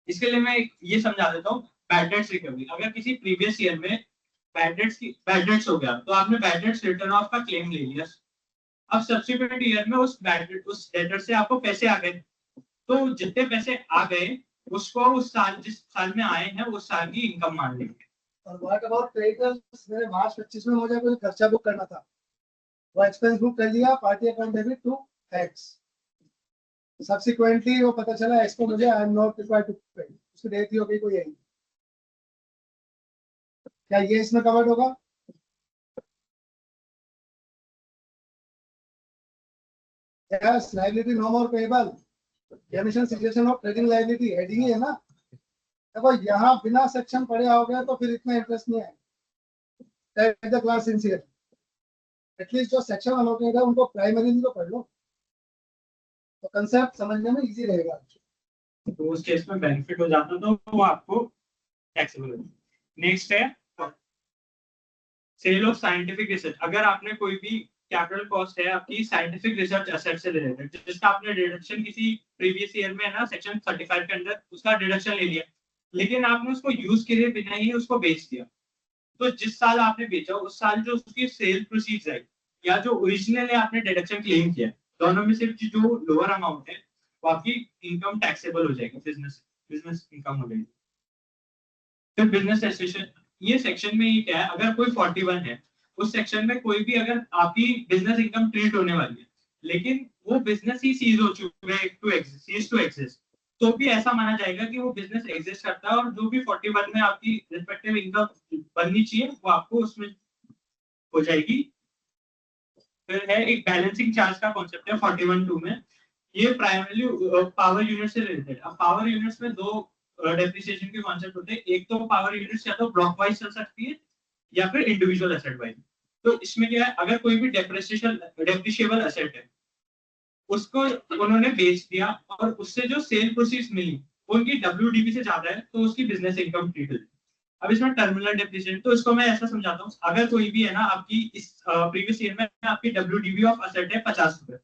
इसके लिए मैं ये समझा देता हूँ, बैड डेट्स रिकवरी। अगर किसी प्रीवियस ईयर में बैड डेट्स हो गया तो आपने बैड डेट्स रिटर्न ऑफ का क्लेम ले लिया, अब सब्सिक्वेंट ईयर में उस डेटर से आपको पैसे आ गए, तो जितने पैसे आ गए उसको उस साल जिस साल में आए हैं उस साल की इनकम मान लेंगे। और व्हाट अबाउट क्रेडिटर्स, मेरे मार्च 25 में मुझे कोई खर्चा बुक करना था, वो एक्सपेंस बुक कर लिया, party account debit to X, subsequently वो पता चला एक्स को मुझे I am not required to pay, उसकी डेट हो गई कोई आई, क्या ये इसमें कवर्ड होगा? Yes, liability no more payable, emission situation of trading liability heading ही है ना। देखो यहाँ बिना सेक्शन पढ़े आओगे तो फिर इतना इंटरेस्ट नहीं आएगा। द क्लास सिंसियर, एटलीस्ट जो सेक्शन अलोकेटेड है उनको प्राइमरीली तो पढ़ लो, तो कंसेप्ट समझने में इजी रहेगा। तो उस केस में बेनिफिट हो जाता तो वो आपको टैक्सेबल हो। नेक्स्ट है सेल ऑफ साइंटिफिक रिसर्च। अगर आपने कोई भी कैपिटल कॉस्ट है आपकी साइंटिफिक रिसर्च एसेट से रिलेटेड, जिसका आपने डिडक्शन किसी प्रीवियस ईयर में है ना सेक्शन 35 के अंदर उसका डिडक्शन ले लिया, लेकिन आपने उसको यूज किए बिना ही उसको बेच दिया, तो जिस साल आपने बेचा उस साल जो उसकी सेल प्रोसीड्स है या जो ओरिजिनल आपने डिडक्शन क्लेम किया, दोनों में सिर्फ जो लोअर अमाउंट है वो आपकी इनकम टैक्सेबल हो जाएगी, बिजनेस इनकम हो जाएगी। फिर बिजनेस एसोसिएशन, ये सेक्शन में ये क्या है, अगर कोई 41 है उस सेक्शन में कोई भी अगर आपकी बिजनेस इनकम ट्रीट होने वाली है लेकिन वो बिजनेस ही सीज हो चुका है टू एग्जिस्ट, तो भी ऐसा माना जाएगा कि वो बिजनेस एग्जिस्ट करता है और जो भी 41 में आपकी रिस्पेक्टिव इनकम बननी चाहिए वो आपको उसमें हो जाएगी। फिर है एक बैलेंसिंग चार्ज का कॉन्सेप्ट है 41(2) में, ये प्राइमरली पावर यूनिट से रिलेटेड। अब पावर यूनिट्स में दो डेप्रिसिएशन के कॉन्सेप्ट होते हैं, एक तो पावर यूनिट्स या तो ब्लॉक वाइज चल सकती है या फिर इंडिविजुअल एसेट वाइज। तो इसमें क्या है, अगर कोई भी डेप्रिशिएबल एसेट है उसको उन्होंने बेच दिया और उससे जो सेल प्रोसीड्स मिली उनकी WDV से ज्यादा है तो उसकी बिजनेस इनकम ट्रीट होगी। अब इसमें टर्मिनल डेप्रिसिएशन, तो इसको मैं ऐसा समझाता हूँ, अगर कोई भी है ना आपकी इस प्रीवियस ईयर में आपकी WDV ऑफ एसेट है 50 रुपए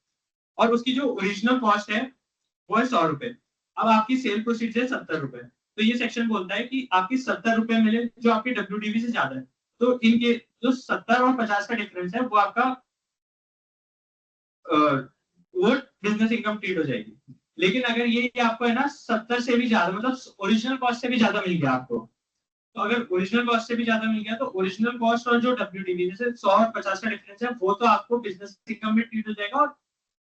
और उसकी जो ओरिजिनल कॉस्ट है वो है 100 रुपए, अब आपकी सेल प्रोसीड्स है 70 रुपए, तो ये सेक्शन बोलता है कि आपकी 70 रुपए मिले जो आपकी WDV से ज्यादा है, तो इनके जो 70 और 50 का डिफरेंस है वो आपका वो बिजनेस इनकम ट्रीट हो जाएगी। लेकिन अगर ये आपको है ना 70 से भी ज्यादा मतलब ओरिजिनल कॉस्ट से भी ज्यादा मिल गया आपको, तो अगर ओरिजिनल कॉस्ट से भी ज्यादा मिल गया तो ओरिजिनल कॉस्ट और जो WDV जैसे 100 और 50 का डिफरेंस है वो तो आपको बिजनेस इनकम में ट्रीट हो जाएगा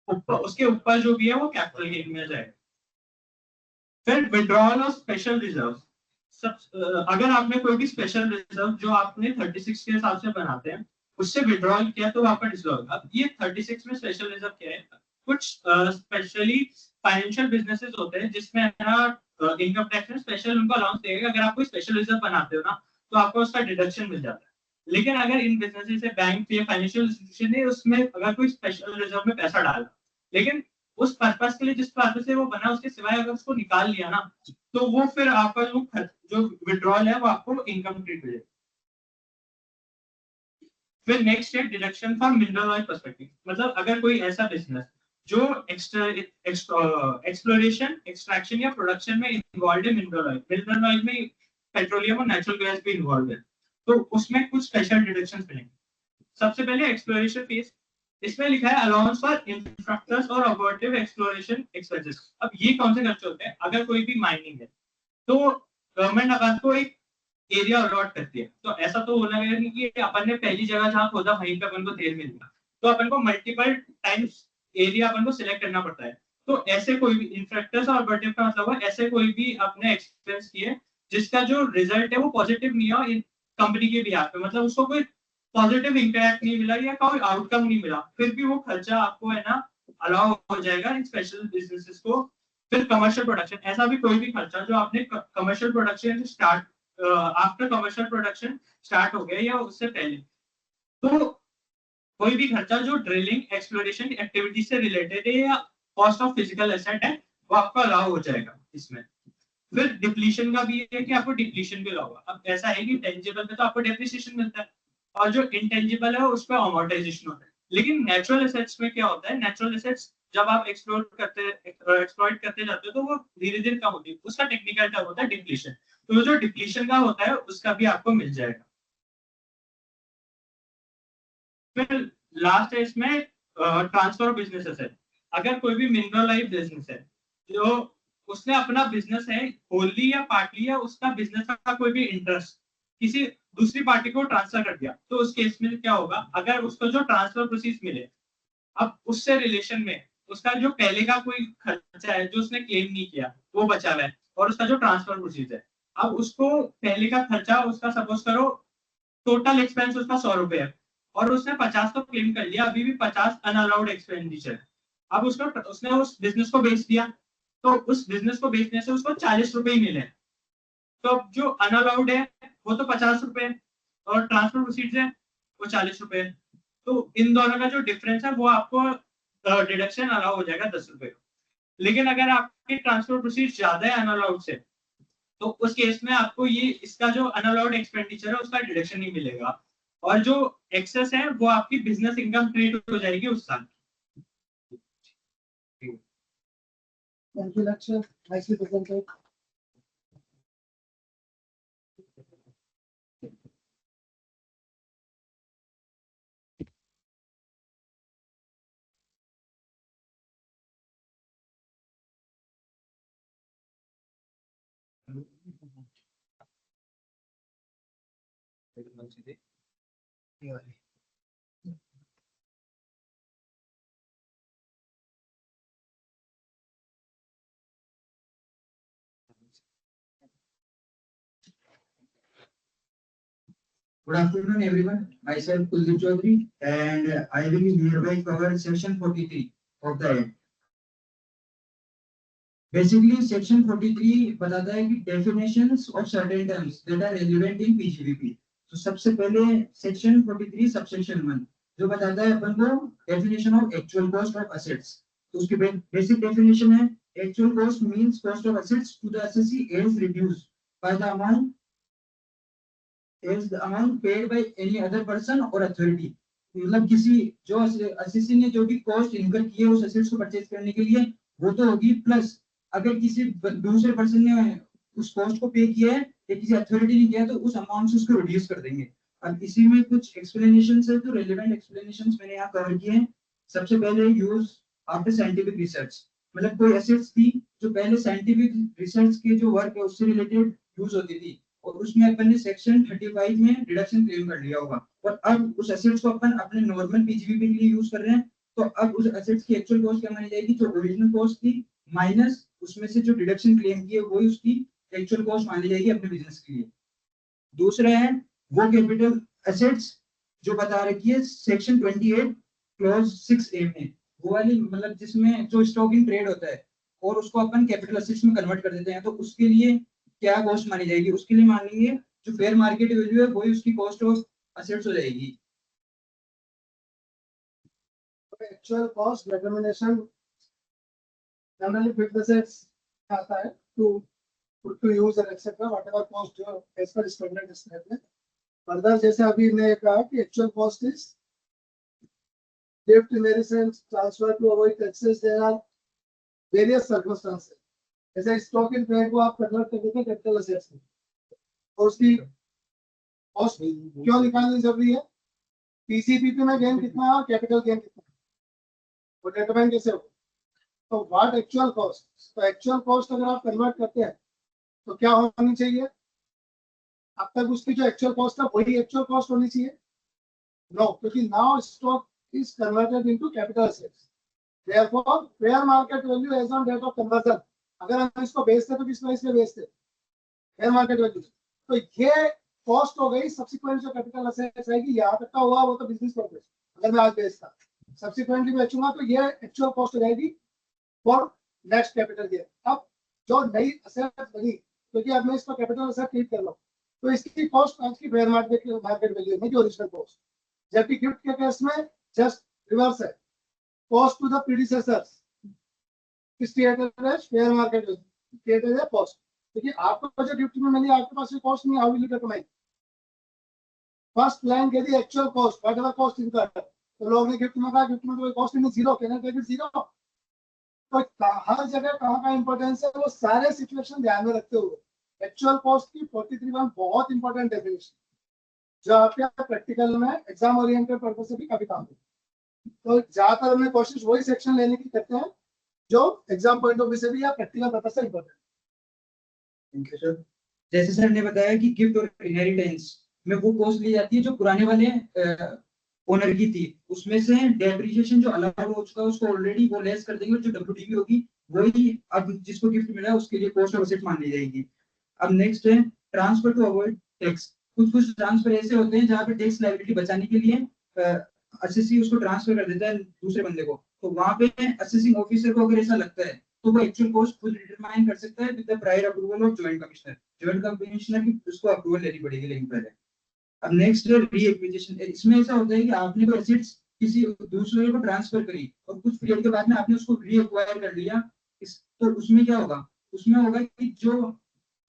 और उसके ऊपर जो भी है वो कैपिटल गेन में जाएगा। फिर विड्रॉल ऑफ स्पेशल रिजर्व, सब अगर आपने कोई भी स्पेशल रिजर्व जो आपने 36 के हिसाब से बनाते हैं उससे विड्रॉल किया तो आपका डिसऑर्डर। अब ये 36 में स्पेशल रिजर्व क्या है, कुछ स्पेशली फाइनेंशियल बिजनेसेस होते हैं जिसमें ना इनकम टैक्स में स्पेशल उनको अलाउंस देगा, अगर आप कोई स्पेशल रिजर्व बनाते हो ना तो आपको उसका डिडक्शन मिल जाता है। लेकिन अगर इन बिजनेसेस से बैंक या फाइनेंशियल इंस्टीट्यूशन ने उसमें अगर कोई स्पेशल रिजर्व में पैसा डाला लेकिन उस पर्पस के लिए जिस पर्पस से वो बना उसके सिवाय अगर उसको निकाल लिया ना तो वो फिर आपका जो विड्रॉल है वो आपको इनकम ट्रीट हो जाएगा। फिर नेक्स्ट है deduction for mineral oil perspective, मतलब अगर कोई ऐसा बिजनेस जो एक्सप्लोरेशन एक्सट्रैक्शन या प्रोडक्शन में इन्वॉल्व है, मिनरल ऑयल में पेट्रोलियम और नेचुरल गैस भी इन्वॉल्व है, तो उसमें कुछ स्पेशल डिडक्शंस मिलेंगे। सबसे पहले एक्सप्लोरेशन फेज, इसमें लिखा है अलाउंस फॉर इंफ्रास्ट्रक्चर्स और अबॉर्टिव एक्सप्लोरेशन एक्सपेंसेस। अब ये कौन से खर्चे होते हैं, अगर कोई भी माइनिंग है तो गवर्नमेंट अगर को एक एरिया अलॉट करती है, तो ऐसा तो होना है कि अपन ने पहली जगह जहाँ खोदा वहीं पे अपन को तेल मिल गया, तो अपन को मल्टीपल टाइम्स एरिया अपन को सिलेक्ट करना पड़ता है। तो ऐसे कोई भी इंफ्रास्ट्रक्चर और अबॉर्टिव का मतलब है ऐसे कोई भी अपने एक्सपेंस किए जिसका जो रिजल्ट है वो पॉजिटिव नहीं हो कंपनी के बिहार पे, मतलब उसको कोई पॉजिटिव इंपैक्ट नहीं मिला या कोई आउटकम नहीं मिला, फिर भी वो खर्चा आपको है ना अलाउ हो जाएगा इन स्पेशल बिजनेसेस को। फिर कमर्शियल प्रोडक्शन, ऐसा भी कोई भी खर्चा जो आपने commercial production start after commercial production start हो गया या उससे पहले, तो कोई भी खर्चा जो ड्रिलिंग एक्सप्लोरेशन एक्टिविटी से रिलेटेड है या कॉस्ट ऑफ फिजिकल एसेट है वो आपका अलाउ हो जाएगा इसमें। फिर डिप्लीशन का भी है कि आपको डिप्लीशन भी अलाउ होगा। अब ऐसा है कि टेंजिबल में तो आपको डेप्रिसिएशन मिलता है और जो इंटेंजिबल है उस पर अमोर्टाइजेशन होता है। लेकिन नेचुरल एसेट्स में क्या होता है, नेचुरल एसेट्स जब आप एक्सप्लोइट करते जाते हो तो वो धीरे धीरे कम होती है, उसका टेक्निकल टर्म होता है डिप्लीशन। तो जो डिप्लीशन का होता है उसका भी आपको मिल जाएगा। फिर लास्ट है इसमें ट्रांसफर ऑफ बिजनेस एसेट। अगर कोई भी मिनरलाइज बिजनेस है जो उसने अपना बिजनेस है होली या पार्टली या उसका बिजनेस का कोई भी इंटरेस्ट किसी दूसरी पार्टी को ट्रांसफर कर दिया, तो उस केस में क्या होगा, अगर उसको जो ट्रांसफर प्रोसीज मिले, अब उससे रिलेशन में उसका जो पहले का कोई खर्चा है जो उसने क्लेम नहीं किया वो बचा हुआ है, और उसका जो ट्रांसफर प्रोसीज है, अब उसको पहले का खर्चा उसका सपोज करो टोटल एक्सपेंस उसका 100 रुपए है और उसने 50 तो क्लेम कर लिया, अभी भी 50 अनअलाउड एक्सपेंडिचर। अब उसको उसने उस बिजनेस को बेच दिया, तो उस बिजनेस को बेचने से उसको 40 रुपए ही मिले। तो अब जो अनअलाउड है वो तो 50 रुपए और ट्रांसफर प्रोसीड्स है वो 40 रुपए। तो इन दोनों का जो डिफरेंस है वो आपको डिडक्शन अलाउ हो जाएगा 10 रुपए। लेकिन अगर आपके ट्रांसफर प्रोसीड ज्यादा है अनअलाउड से, तो उस केस में आपको ये इसका जो अनअलाउड एक्सपेंडिचर है उसका डिडक्शन नहीं मिलेगा, और जो एक्सेस है वो आपकी बिजनेस इनकम क्रिएट हो जाएगी उस साल। Thank you, lecture. Nicely presented. Good afternoon, everyone. Myself Kuldeep Chaudhary, and I will hereby cover section 43 of the Act. Basically, section 43 बताता है कि definitions of certain terms that are relevant in PGBP. तो सबसे पहले section 43 subsection 1 जो बताता है अपन को definition of actual cost of assets. तो उसकी basic definition है actual cost means cost of assets to the assessee as reduced by the amount paid by any other person or authority. मतलब किसी जो असेसी ने जो भी कॉस्ट इनकर की है उस एसेट्स को परचेज करने के लिए वो तो होगी, प्लस अगर किसी दूसरे पर्सन ने उस कॉस्ट को पे किया है या किसी अथॉरिटी ने किया है तो उस अमाउंट से उसको रिड्यूस कर देंगे। अब इसी में कुछ एक्सप्लेनेशंस है, तो रेलेवेंट एक्सप्लेनेशंस मैंने यहाँ कवर किए हैं। सबसे पहले यूज आफ्टर साइंटिफिक रिसर्च, मतलब कोई एसेट्स थी जो पहले साइंटिफिक रिसर्च के जो वर्क है उससे रिलेटेड यूज होती थी और उसमें अपन ने सेक्शन 35 में डिडक्शन क्लेम कर लिया होगा, और अब उस एसेट्स को अपन अपने नॉर्मल पीजीबीपी के लिए यूज कर रहे हैं, तो अब उस एसेट्स की एक्चुअल कॉस्ट क्या मानी जाएगी, जो ओरिजिनल कॉस्ट थी माइनस उसमें से जो डिडक्शन क्लेम की है वही उसकी एक्चुअल कॉस्ट मानी जाएगी अपने बिजनेस के लिए। दूसरा है वो कैपिटल एसेट्स जो बता रखी है सेक्शन 28 क्लॉज 6A में, वो वाली मतलब जिसमें जो स्टॉक इन ट्रेड होता है और उसको अपन कैपिटल एसेट्स में कन्वर्ट कर देते हैं, तो उसके लिए क्या कॉस्ट मानी जाएगी, उसके लिए मानेंगे जो फेयर मार्केट वैल्यू है वही उसकी कॉस्ट ऑफ एसेट्स हो जाएगी। Actual cost determination generally fixed assets आता है to put to use and etc. whatever cost as per standard established. Further जैसे अभी ने कहा कि actual cost is gift inheritance transfer to avoid taxes. There are various circumstances. जैसे stock in trade को आप कन्वर्ट कर देते हैं कैपिटल एसेट्स में, और उसकी कॉस्ट क्यों निकालनी जरूरी है, पीसीपीपी में गेन कितना है और कैपिटल गेन कितना है वो डिटरमाइन कैसे हो, तो व्हाट एक्चुअल कॉस्ट, तो एक्चुअल कॉस्ट अगर आप कन्वर्ट करते हैं तो क्या होनी चाहिए, अब तक उसकी जो एक्चुअल कॉस्ट है वही एक्चुअल कॉस्ट होनी चाहिए, नो, क्योंकि now stock is converted into capital assets, therefore fair market value as on date of conversion, अगर हम इसको बेचते तो किस प्राइस में बेचते, फेयर मार्केट वैल्यू, तो ये कॉस्ट हो गई। सब्सिक्वेंट जो कैपिटल असेट्स आएगी यहाँ तक का हुआ वो तो बिजनेस पर्पस, अगर मैं आज बेचता सब्सिक्वेंटली बेचूंगा तो ये एक्चुअल कॉस्ट हो जाएगी फॉर नेक्स्ट कैपिटल गेन। अब जो नई असेट बनी क्योंकि अब मैं इसको कैपिटल असेट ट्रीट कर रहा हूँ तो इसकी कॉस्ट आज की फेयर मार्केट वैल्यू में जो ओरिजिनल कॉस्ट, जबकि गिफ्ट के केस में जस्ट रिवर्स है, कॉस्ट टू द प्रीडिसेसर्स किस क्रिएटेड है, फेयर मार्केट क्रिएटेड है कॉस्ट, क्योंकि आपको जो गिफ्ट में मिली आपके पास कॉस्ट नहीं, how will you determine? First line कह दी actual cost, whatever cost इनका, तो लोग ने गिफ्ट में कहा गिफ्ट में तो कॉस्ट नहीं, zero, can I take it zero? तो हर जगह कहाँ का इंपॉर्टेंस है वो सारे सिचुएशन ध्यान में रखते हुए एक्चुअल कॉस्ट की 43 बहुत इंपॉर्टेंट डेफिनेशन, जो आपके प्रैक्टिकल में एग्जाम ओरिएंटेड पर्पज से भी काफी काम है। तो ज्यादातर हमने कोशिश वही सेक्शन लेने की करते हैं जो एग्जाम पॉइंट ऑफ व्यू से भी या प्रैक्टिकल पर्पज से इंपॉर्टेंट। Thank you sir. जैसे सर ने बताया कि गिफ्ट और इनहेरिटेंस में वो कॉस्ट ली जाती है जो पुराने वाले ओनर की थी, उसमें से डेप्रिसिएशन जो अलाउड हो चुका है उसको ऑलरेडी वो लेस कर देंगे, और जो डब्ल्यूडीपी होगी वही अब जिसको गिफ्ट मिला है उसके लिए कॉस्ट ऑफ एसेट मान ली जाएगी। अब नेक्स्ट है ट्रांसफर टू अवॉइड टैक्स। कुछ ट्रांसफर ऐसे होते हैं जहाँ पे टैक्स लायबिलिटी बचाने के लिए असेसी उसको ट्रांसफर कर देता है दूसरे बंदे को, तो वहां पे असेसिंग ऑफिसर को अगर ऐसा लगता है तो वो एक्चुअल कॉस्ट खुद डिटरमाइन कर सकता है with the prior approval of joint commissioner. Joint commissioner की उसको अप्रूवल लेनी पड़ेगी लेकिन पहले। अब नेक्स्ट है रीएक्विजिशन। इसमें ऐसा होता है कि आपने कोई एसेट्स किसी दूसरे को ट्रांसफर करी और कुछ पीरियड के बाद में आपने उसको रीएक्वायर कर लिया, तो उसमें क्या होगा, उसमें होगा कि जो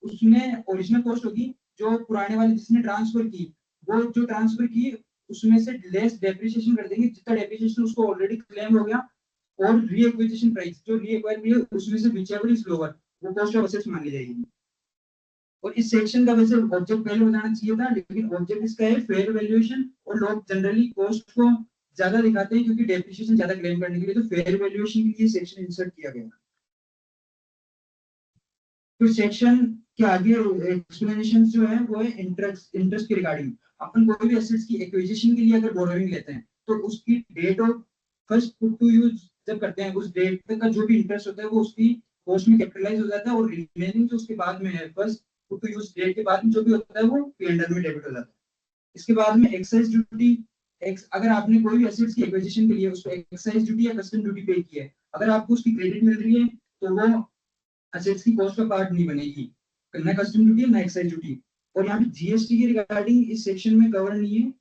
उसने ओरिजिनल कॉस्ट होगी जो पुराने वाले जिसने ट्रांसफर की, वो जो ट्रांसफर की उसमें से लेस डेप्रिसिएशन कर देंगे, जितना डेप्रिसिएशन उसको ऑलरेडी क्लेम हो गया, और रीएक्विजिशन प्राइस जो रीएक्वायर हुई है उसमें से व्हिचएवर इज लोअर वो कॉस्ट ऑफ एसेट्स मान ली जाएगी। और इस सेक्शन का वैसे ऑब्जेक्ट पहले बताना चाहिए था, लेकिन ऑब्जेक्ट इसका है फेयर वैल्यूएशन, और लोग जनरली कॉस्ट को ज्यादा दिखाते हैं क्योंकि डेप्रिसिएशन ज्यादा क्लेम करने के लिए, तो फेयर वैल्यूएशन के लिए सेक्शन इंसर्ट किया गया। फिर सेक्शन के आगे एक्सप्लेनेशन जो है वो है इंटरेस्ट के रिगार्डिंग। अपन कोई भी एसेट्स की एक्विजिशन के लिए अगर बोरोइंग लेते हैं तो उसकी date of first put to use जब करते हैं उस डेट तक का जो भी इंटरेस्ट होता है वो उसकी कॉस्ट में कैपिटलाइज हो जाता है, और रिमेनिंग जो उसके बाद में है first put to use date के बाद में जो भी होता है वो पी&एल में डेबिट हो जाता है। इसके बाद में एक्साइज ड्यूटी। अगर आपने कोई भी एसेट्स की एक्विजिशन के लिए उसको एक्साइज ड्यूटी या कस्टम ड्यूटी पे की है, अगर आपको उसकी क्रेडिट मिल रही है तो वो एसेट्स की कॉस्ट का पार्ट नहीं बनेगी, ना कस्टम ड्यूटी ना एक्साइज ड्यूटी। और यहाँ पे जीएसटी के रिगार्डिंग इस सेक्शन में कवर नहीं है,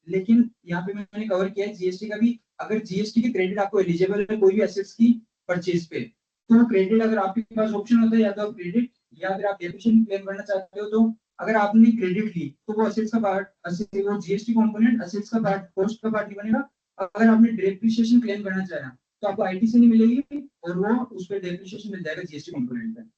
लेकिन यहाँ पे मैंने कवर किया है जीएसटी का भी। अगर जीएसटी की क्रेडिट आपको एलिजिबल है कोई भी एसेट्स की परचेज पे, तो क्रेडिट अगर आपके पास ऑप्शन होता है या तो क्रेडिट या फिर आप डेप्रिसिएशन क्लेम करना चाहते हो, तो अगर आपने क्रेडिट ली तो वो एसेट्स का पार्ट, वो जीएसटी कंपोनेंट एसेट्स का पार्ट, कॉस्ट का पार्ट नहीं बनेगा। अगर आपने डेप्रिसिएशन क्लेम करना चाहा तो आपको आईटी से नहीं मिलेगी और वो उस पर डेप्रिसिएशन मिल जाएगा जीएसटी कंपोनेंट में।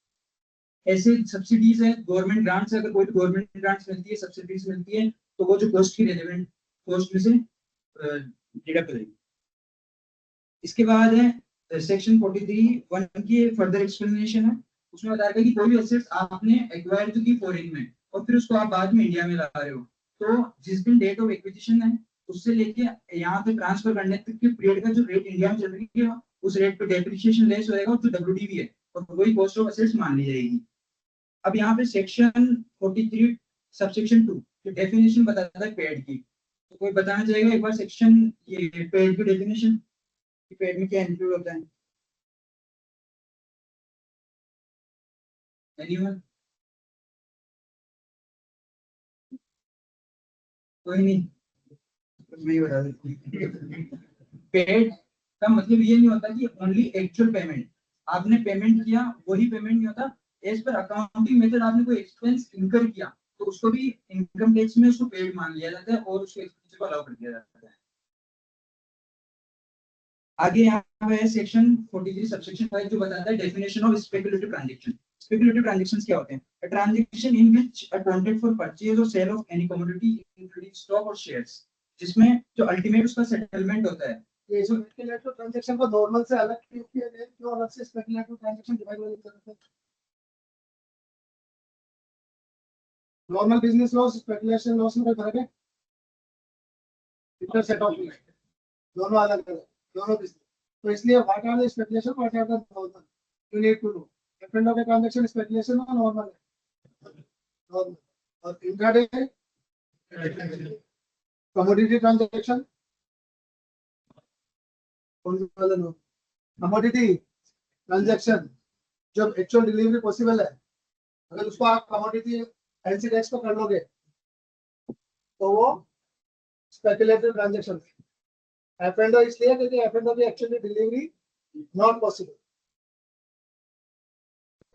ऐसे सब्सिडीज है, गवर्नमेंट ग्रांट्स, अगर कोई गवर्नमेंट ग्रांट्स मिलती है, सब्सिडीज मिलती है, तो वो जो कॉस्ट की रेलेवेंट कॉस्ट में से डिडक्ट करेगी। इसके बाद है सेक्शन 43(1) की फर्दर एक्सप्लेनेशन है। उसमें बताया गया कि कोई भी एसेट्स आपने एक्वायर की फॉरेन में और फिर उसको आप बाद में इंडिया में ला रहे हो, तो जिस दिन डेट ऑफ एक्विजिशन है उससे लेके यहाँ पे ट्रांसफर करने तक के पीरियड का जो रेट इंडिया में चल रही है उस रेट पे डेप्रिसिएशन लेस होएगा, और जो डब्ल्यूडीवी है और वही कॉस्ट ऑफ एसेट्स मान ली जाएगी। अब यहाँ पे सेक्शन 43 सबसेक्शन 2 जो डेफिनेशन बताता है पेड की, तो कोई बताना चाहेगा एक बार सेक्शन ये पेड की डेफिनेशन, पेड में क्या इंक्लूड होता है? एनीवन? कोई नहीं, मैं ही बता देता हूँ। पेड का मतलब ये नहीं होता कि ओनली एक्चुअल पेमेंट आपने पेमेंट किया वही पेमेंट नहीं होता। एज पर अकाउंटिंग मेथड आपने कोई एक्सपेंस इनकर किया तो उसको भी इनकम टैक्स में उसको पेड मान लिया जाता है और उसके एक्सपेंस को अलाउ कर दिया जाता है। आगे यहाँ पे सेक्शन 43 सबसेक्शन 5 जो बताता है definition of speculative transaction. Speculative transactions क्या होते हैं? A transaction in which accounted for purchase और sale of any commodity including stock और शेयर्स, जिसमें जो अल्टीमेट उसका सेटलमेंट होता है। ये जो स्पेकुलेटिव ट्रांजैक्शन को नॉर्मल से अलग किया गया है, क्यों अलग से स्पेकुलेटिव ट्रांजैक्शन डिवाइड हो जाता है? Normal business loss speculation loss में कोई फर्क है? इतना सेट ऑफ नहीं है, दोनों अलग अलग, दोनों बिजनेस। तो इसलिए what are the speculation, what are the normal, you need to know. Different of transaction speculation और नॉर्मल है। नॉर्मल और इंट्राडे कमोडिटी ट्रांजैक्शन कौन सा वाला? नो कमोडिटी ट्रांजैक्शन जब एक्चुअल डिलीवरी पॉसिबल है, अगर उसको आप कमोडिटी एनसी टैक्स को कर लोगे तो वो स्पेकुलेटिव ट्रांजैक्शन है। एफ एंड ओ इसलिए क्योंकि एफ एंड ओ की एक्चुअली डिलीवरी नॉट पॉसिबल।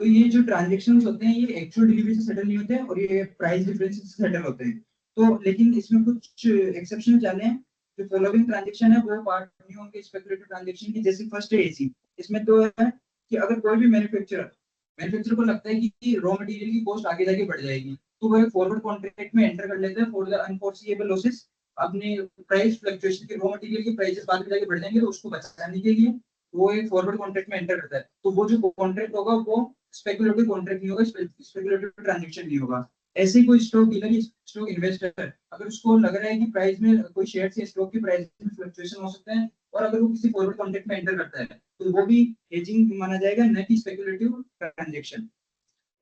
तो ये जो ट्रांजेक्शन होते हैं ये एक्चुअल डिलीवरी से सेटल नहीं होते हैं और ये प्राइस डिफरेंस से सेटल होते हैं। तो लेकिन इसमें कुछ एक्सेप्शन चले हैं। जो फॉलोइंग ट्रांजेक्शन है वो पार्ट नहीं होंगे स्पेकुलेटिव ट्रांजेक्शन की। जैसे फर्स्ट है एसी, इसमें तो है कि अगर कोई भी मैन्युफैक्चरर को लगता है कि रॉ मटेरियल की कॉस्ट आगे जाके बढ़ जाएगी, तो वो एक फॉरवर्ड कॉन्ट्रैक्ट में एंटर कर लेते हैं फॉर द अनफोर्सिएबल लॉसेस। अपने प्राइस फ्लक्चुएशन के रॉ मटेरियल की प्राइसेस बाद में जाके बढ़ जाएंगे तो उसको बचाने के लिए वो एक फॉरवर्ड कॉन्ट्रैक्ट में एंटर करता है। तो वो जो कॉन्ट्रैक्ट होगा वो स्पेकुलेटिव कॉन्ट्रैक्ट नहीं होगा, स्पेकुलेटिव ट्रांजैक्शन नहीं होगा। ऐसे ही कोई स्टॉक डीलर, स्टॉक इन्वेस्टर, अगर उसको लग रहा है कि प्राइस में कोई शेयर या स्टॉक की प्राइस में फ्लक्चुएशन हो सकता है और अगर वो किसी फॉरवर्ड कॉन्ट्रैक्ट में एंटर करता है तो वो भी हेजिंग माना जाएगा, न कि स्पेकुलेटिव ट्रांजैक्शन।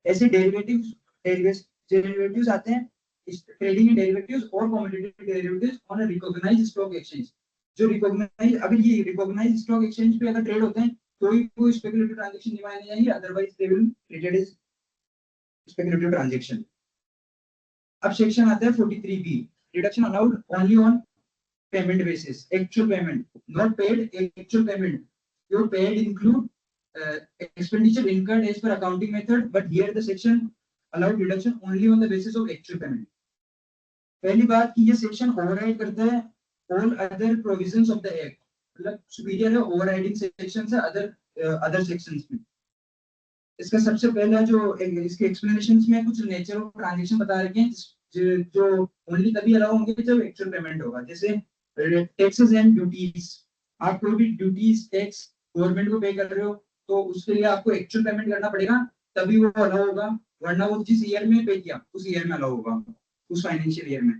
ऐसे डेरिवेटिव्स आते हैं, ट्रेडिंग इन डेरिवेटिव्स और commodity derivatives on a recognised stock exchange. जो रिकॉग्नाइज, अगर ये रिकॉग्नाइज्ड स्टॉक एक्सचेंज पे अगर ट्रेड होते हैं तो ही वो स्पेकुलेटिव ट्रांजैक्शन नहीं माने जाएंगे, otherwise they will treated as speculative transaction. अब सेक्शन आता है 43B, reduction allowed only on payment basis, actual payment, not paid, actual payment. Your paid include expenditure incurred as per accounting method, but here the section allowed reduction only on the basis of actual payment. पहली बात कि ये section override करता है all other provisions of the act, मतलब superior है overriding section से other sections में। इसका सबसे पहला जो इसके एक्सप्लेनेशंस में कुछ नेचर ऑफ ट्रांजैक्शन बता रखे हैं जो ओनली तभी अलाउ होंगे जब एक्चुअल पेमेंट होगा। जैसे टैक्सेस एंड ड्यूटीज, आप कोई भी ड्यूटीज टैक्स गवर्नमेंट को पे कर रहे हो तो उसके लिए आपको एक्चुअल पेमेंट करना पड़ेगा, तभी वो अलाउ होगा, वरना वो जिस ईयर में पे किया उस ईयर में अलाउ होगा, उस फाइनेंशियल ईयर में।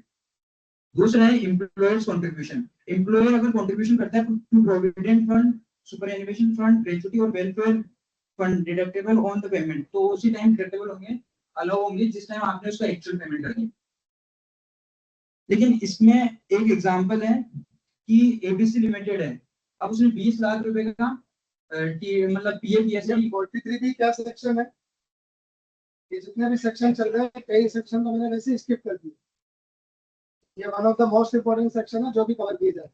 दूसरा है एम्प्लॉयर्स कंट्रीब्यूशन। एम्प्लॉयर अगर कंट्रीब्यूशन करता है to provident fund, superannuation fund, gratuity और welfare fund deductible on the payment, तो उसी टाइम डिडक्टेबल होंगे, अलाउ होंगे जिस टाइम आपने उसका एक्चुअल पेमेंट कर दिया। लेकिन इसमें एक एग्जांपल है कि एबीसी लिमिटेड है, अब उसने 20 लाख रुपए का मतलब पीएफईएसआई 43B क्या सेक्शन है? ये जितने भी सेक्शन चल रहे हैं, कई सेक्शन तो मैंने वैसे स्किप कर दिए। ये one of the most important section है जो भी कवर किया जाए।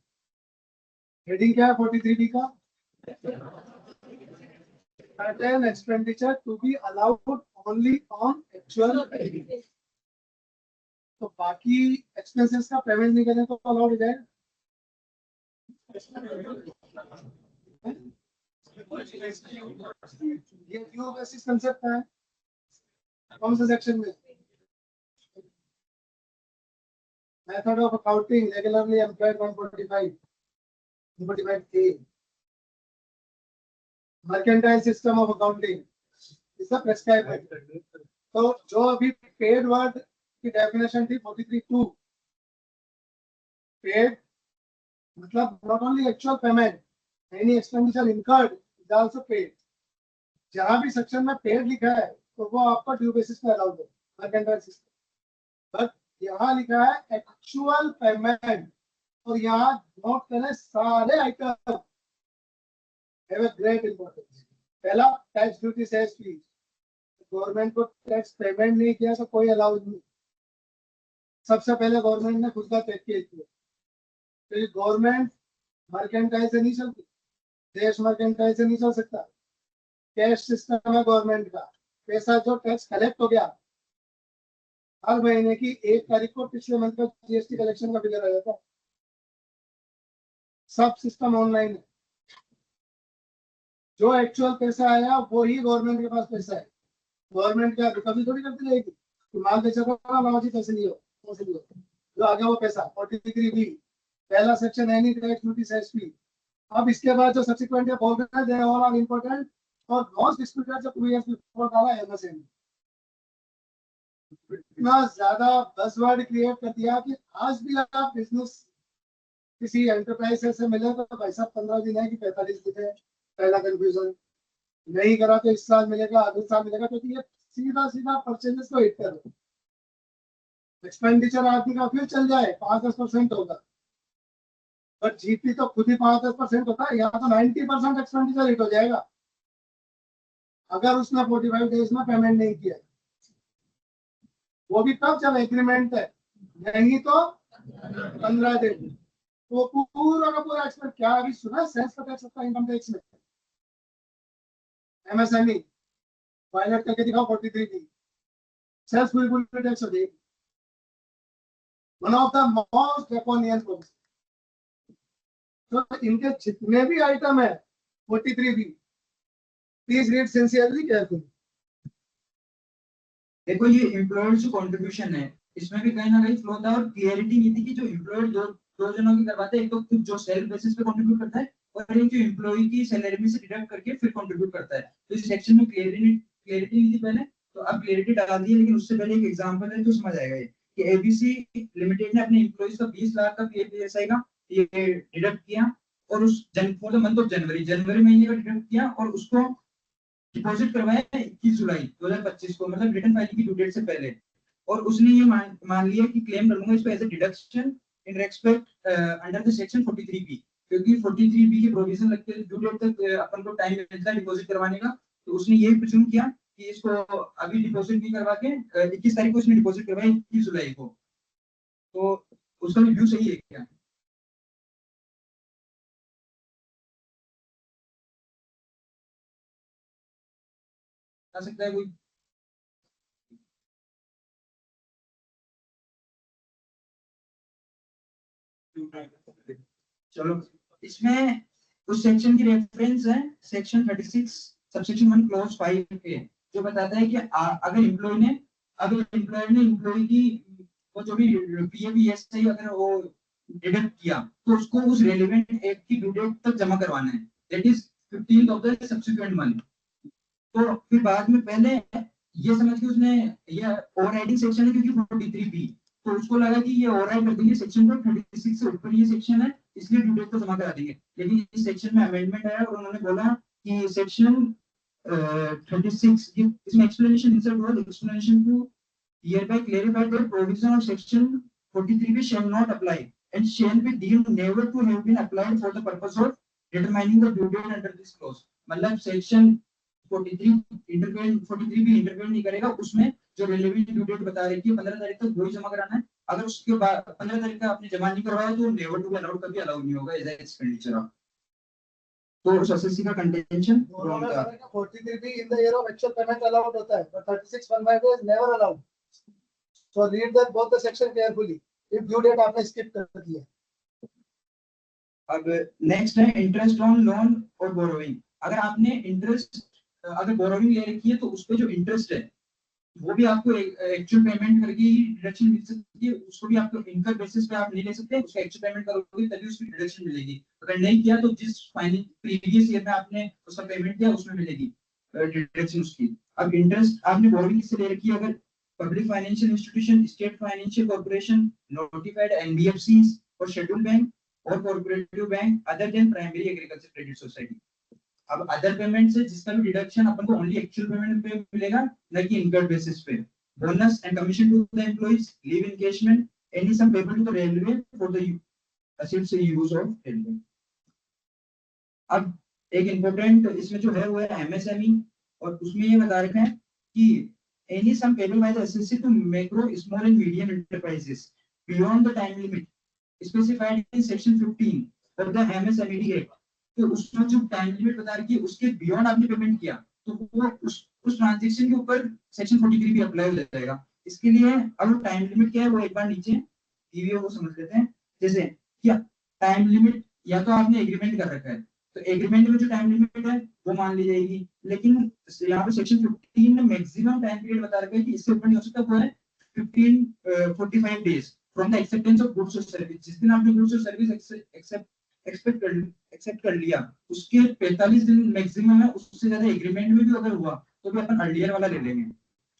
हेडिंग क्या है 43B का? Certain expenditure to be allowed only on actual payment. तो बाकी एक्सपेंसेस का पेमेंट नहीं करें तो अलाउड हो जाएगा। ये क्यों बेसिस कंसेप्ट है? कौन से सेक्शन में? Method of accounting regularly employed 145A। Mercantile system of accounting is the prescribed method. तो जो अभी पेड वर्ड की डेफिनेशन थी 43(2), पेड मतलब not only actual payment, any expenditure incurred is also paid. जहां भी सेक्शन में पेड लिखा है तो वो आपको ड्यू बेसिस पे अलाउड है मर्केंटाइल सिस्टम। बट यहाँ लिखा है एक्चुअल पेमेंट, और यहाँ नोट करें सारे item have a great importance. पहला tax duty sales fees, government को टैक्स पेमेंट नहीं किया तो कोई अलाउड नहीं। सबसे पहले गवर्नमेंट ने खुद का टैक्स किया, तो ये गवर्नमेंट मर्केंटाइल से नहीं चलती, देश मर्केंटाइल से नहीं चल सकता। कैश सिस्टम है गवर्नमेंट का, पैसा जो टैक्स कलेक्ट हो गया हर महीने की 1 तारीख को पिछले मंथ का जीएसटी कलेक्शन का फिगर आ जाता है। सब सिस्टम ऑनलाइन है, जो एक्चुअल पैसा आया वो ही गवर्नमेंट के पास पैसा है। गवर्नमेंट क्या कभी थोड़ी करती रहेगी कि माल बेचा था मामा जी पैसे लियो, जो आ गया वो पैसा। 43B पहला section any tax duty sales fee. अब इसके बाद जो सब्सिक्वेंट है बोल रहे हैं दे ऑल आर इंपॉर्टेंट और मोस्ट डिस्प्यूटेड जो 2 इयर्स बिफोर डाला है एमएसएमई। इतना ज्यादा बज़वर्ड क्रिएट कर दिया कि आज भी आप बिजनेस किसी एंटरप्राइज से मिले तो भाई साहब 15 दिन है कि 45 दिन है, पहला कंफ्यूजन। नहीं करा तो इस साल मिलेगा, अगले साल मिलेगा, क्योंकि ये सीधा सीधा परचेजेस को हिट कर। एक्सपेंडिचर आदमी का फिर चल जाए 5-10% होगा, बट जीपी तो खुद ही 5-10% होता है। यहाँ तो 90% एक्सपेंडिचर हिट हो जाएगा अगर उसने 45 डेज में पेमेंट नहीं किया। वो भी तब जब एग्रीमेंट है, नहीं तो 15 दिन। तो पूरा का पूरा एक्सपेंस क्या अभी सुना सेल्स का टैक्स होता है इनकम टैक्स में एमएसएमई वायलेट करके दिखाओ 43 की सेल्फ रिपोर्टेड टैक्स हो जाएगी one of the most draconian rules. तो इनके जितने भी आइटम है 43 भी प्लीज रीड सिंसियरली केयरफुली। देखो ये एम्प्लॉयर जो कंट्रीब्यूशन है इसमें भी कहीं ना कहीं फ्लो था और क्लियरिटी नहीं थी कि जो एम्प्लॉयर दो जनों की करवाते हैं, एक तो खुद जो सेल्फ बेसिस पे कंट्रीब्यूट करता है और एक जो एम्प्लॉय की सैलरी में से डिडक्ट करके फिर कंट्रीब्यूट करता है। तो इस सेक्शन में क्लियरिटी नहीं थी पहले, तो अब क्लियरिटी डाल दी है। लेकिन उससे पहले एक एग्जांपल है तो समझ आएगा ये कि एबीसी लिमिटेड ने अपने एम्प्लॉइज का 20 लाख का पीएफईएसआई का ये डिडक्ट किया और उस for the month of January महीने का डिडक्ट किया और उसको डिपॉजिट करवाया 21 जुलाई 2025 को, मतलब रिटर्न फाइलिंग की ड्यू डेट से पहले। और उसने ये मान लिया कि क्लेम कर लूंगा इसको as a deduction in respect under the section 43 B, क्योंकि 43 बी के प्रोविजन लगते हैं ड्यू डेट तक अपन को टाइम मिलता है डिपॉजिट करवाने का। तो उसने ये प्रिज्यूम किया कि इसको अभी डिपॉजिट भी करवा के 21 तारीख को इसने डिपॉजिट करवाया 21 जुलाई को। तो उसका रिव्यू सही है क्या? आ सकता है कोई? चलो इसमें उस सेक्शन की रेफरेंस है सेक्शन 36 सबसेक्शन 1 क्लॉज 5 के, जो बताता है कि अगर एम्प्लॉयर ने एम्प्लॉय की वो जो भी पीएफईएसआई अगर वो डिडक्ट किया तो उसको उस रेलेवेंट एक्ट की ड्यू डेट तक जमा करवाना है, that is 15th of the subsequent month. तो फिर बाद में पहले ये समझ के उसने ये ओवरराइडिंग सेक्शन है क्योंकि 43 बी, तो उसको लगा कि ये ओवरराइड कर देंगे सेक्शन को, 36 से ऊपर ये सेक्शन है इसलिए ड्यू डेट को जमा करा देंगे। लेकिन इस सेक्शन में अमेंडमेंट आया और उन्होंने बोला कि सेक्शन 36 इसमें एक्सप्लेनेशन इंसर्ट हुआ, explanation two hereby clarify that provision of section 43b shall not apply and shall be deemed never to have been applied for the purpose of determining the due date under this clause। मतलब section 43 भी intervene नहीं करेगा उसमें जो relevant due date बता रही है 15 तारीख तक वही जमा कराना है। अगर उसके बाद 15 तारीख का आपने जमा नहीं करवाया तो नेवर टू बी अलाउड कभी अलाउ नहीं होगा एज एक्सपेंडिचर। तो उस एसएससी का कंटेंशन रॉन्ग था। 43 भी in the year of actual payment allowed होता है but 3615 is never allowed. So read that both the section carefully if due date आपने स्किप कर दिया। अब नेक्स्ट है इंटरेस्ट ऑन लोन और बोरोइंग। अगर आपने इंटरेस्ट अगर बोरोइंग ले रखी है तो उस पे जो इंटरेस्ट है वो भी आपको एक्चुअल पेमेंट करके ही डिडक्शन मिल सकती है, उसको भी आपको इनकम बेसिस पे आप नहीं ले सकते, उसका एक्चुअल पेमेंट करोगे तभी उसकी डिडक्शन मिलेगी। अगर नहीं किया तो जिस प्रीवियस ईयर में आपने उसका पेमेंट किया उसमें मिलेगी डिडक्शन उसकी। अब इंटरेस्ट आपने बोरोइंग किससे ले रखी है? अगर public financial institution, state financial corporation, notified NBFCs और शेड्यूल बैंक और cooperative bank other than primary agriculture credit society. अब अदर पेमेंट से जिसका भी डिडक्शन अपन को ओनली एक्चुअल पेमेंट पे मिलेगा न कि इनकम बेसिस पे। Bonus and commission to the employees, leave encashment, any sum payable to the railway for the assist use of railway. अब एक इंपॉर्टेंट इसमें जो है वो है एमएसएमई और उसमें ये बता रखा है कि any sum payable by the assessee to micro small and medium enterprises beyond the time limit specified in section 15 of the MSME act. तो उसमें जो टाइम लिमिट बता रखी है उसके बियॉन्ड आपने पेमेंट किया तो वो उस ट्रांजैक्शन के ऊपर सेक्शन 43 भी अप्लाई हो जाएगा। इसके लिए अब टाइम लिमिट क्या है वो एक बार नीचे वीडियो को समझ लेते हैं। जैसे क्या टाइम लिमिट या तो आपने एग्रीमेंट कर रखा है तो एग्रीमेंट में जो टाइम लिमिट है वो मान ली जाएगी, लेकिन यहाँ पे सेक्शन 15 में मैक्सिमम टाइम पीरियड बता रखा है कि इससे ऊपर नहीं हो सकता, वो है 45 days from the acceptance of goods और सर्विस। जिस दिन आपने गुड्स और सर्विस एक्सेप्ट कर लिया उसके 45 दिन मैक्सिमम है, उससे ज्यादा एग्रीमेंट में भी अगर हुआ तो भी अपन अर्लियर वाला ले लेंगे।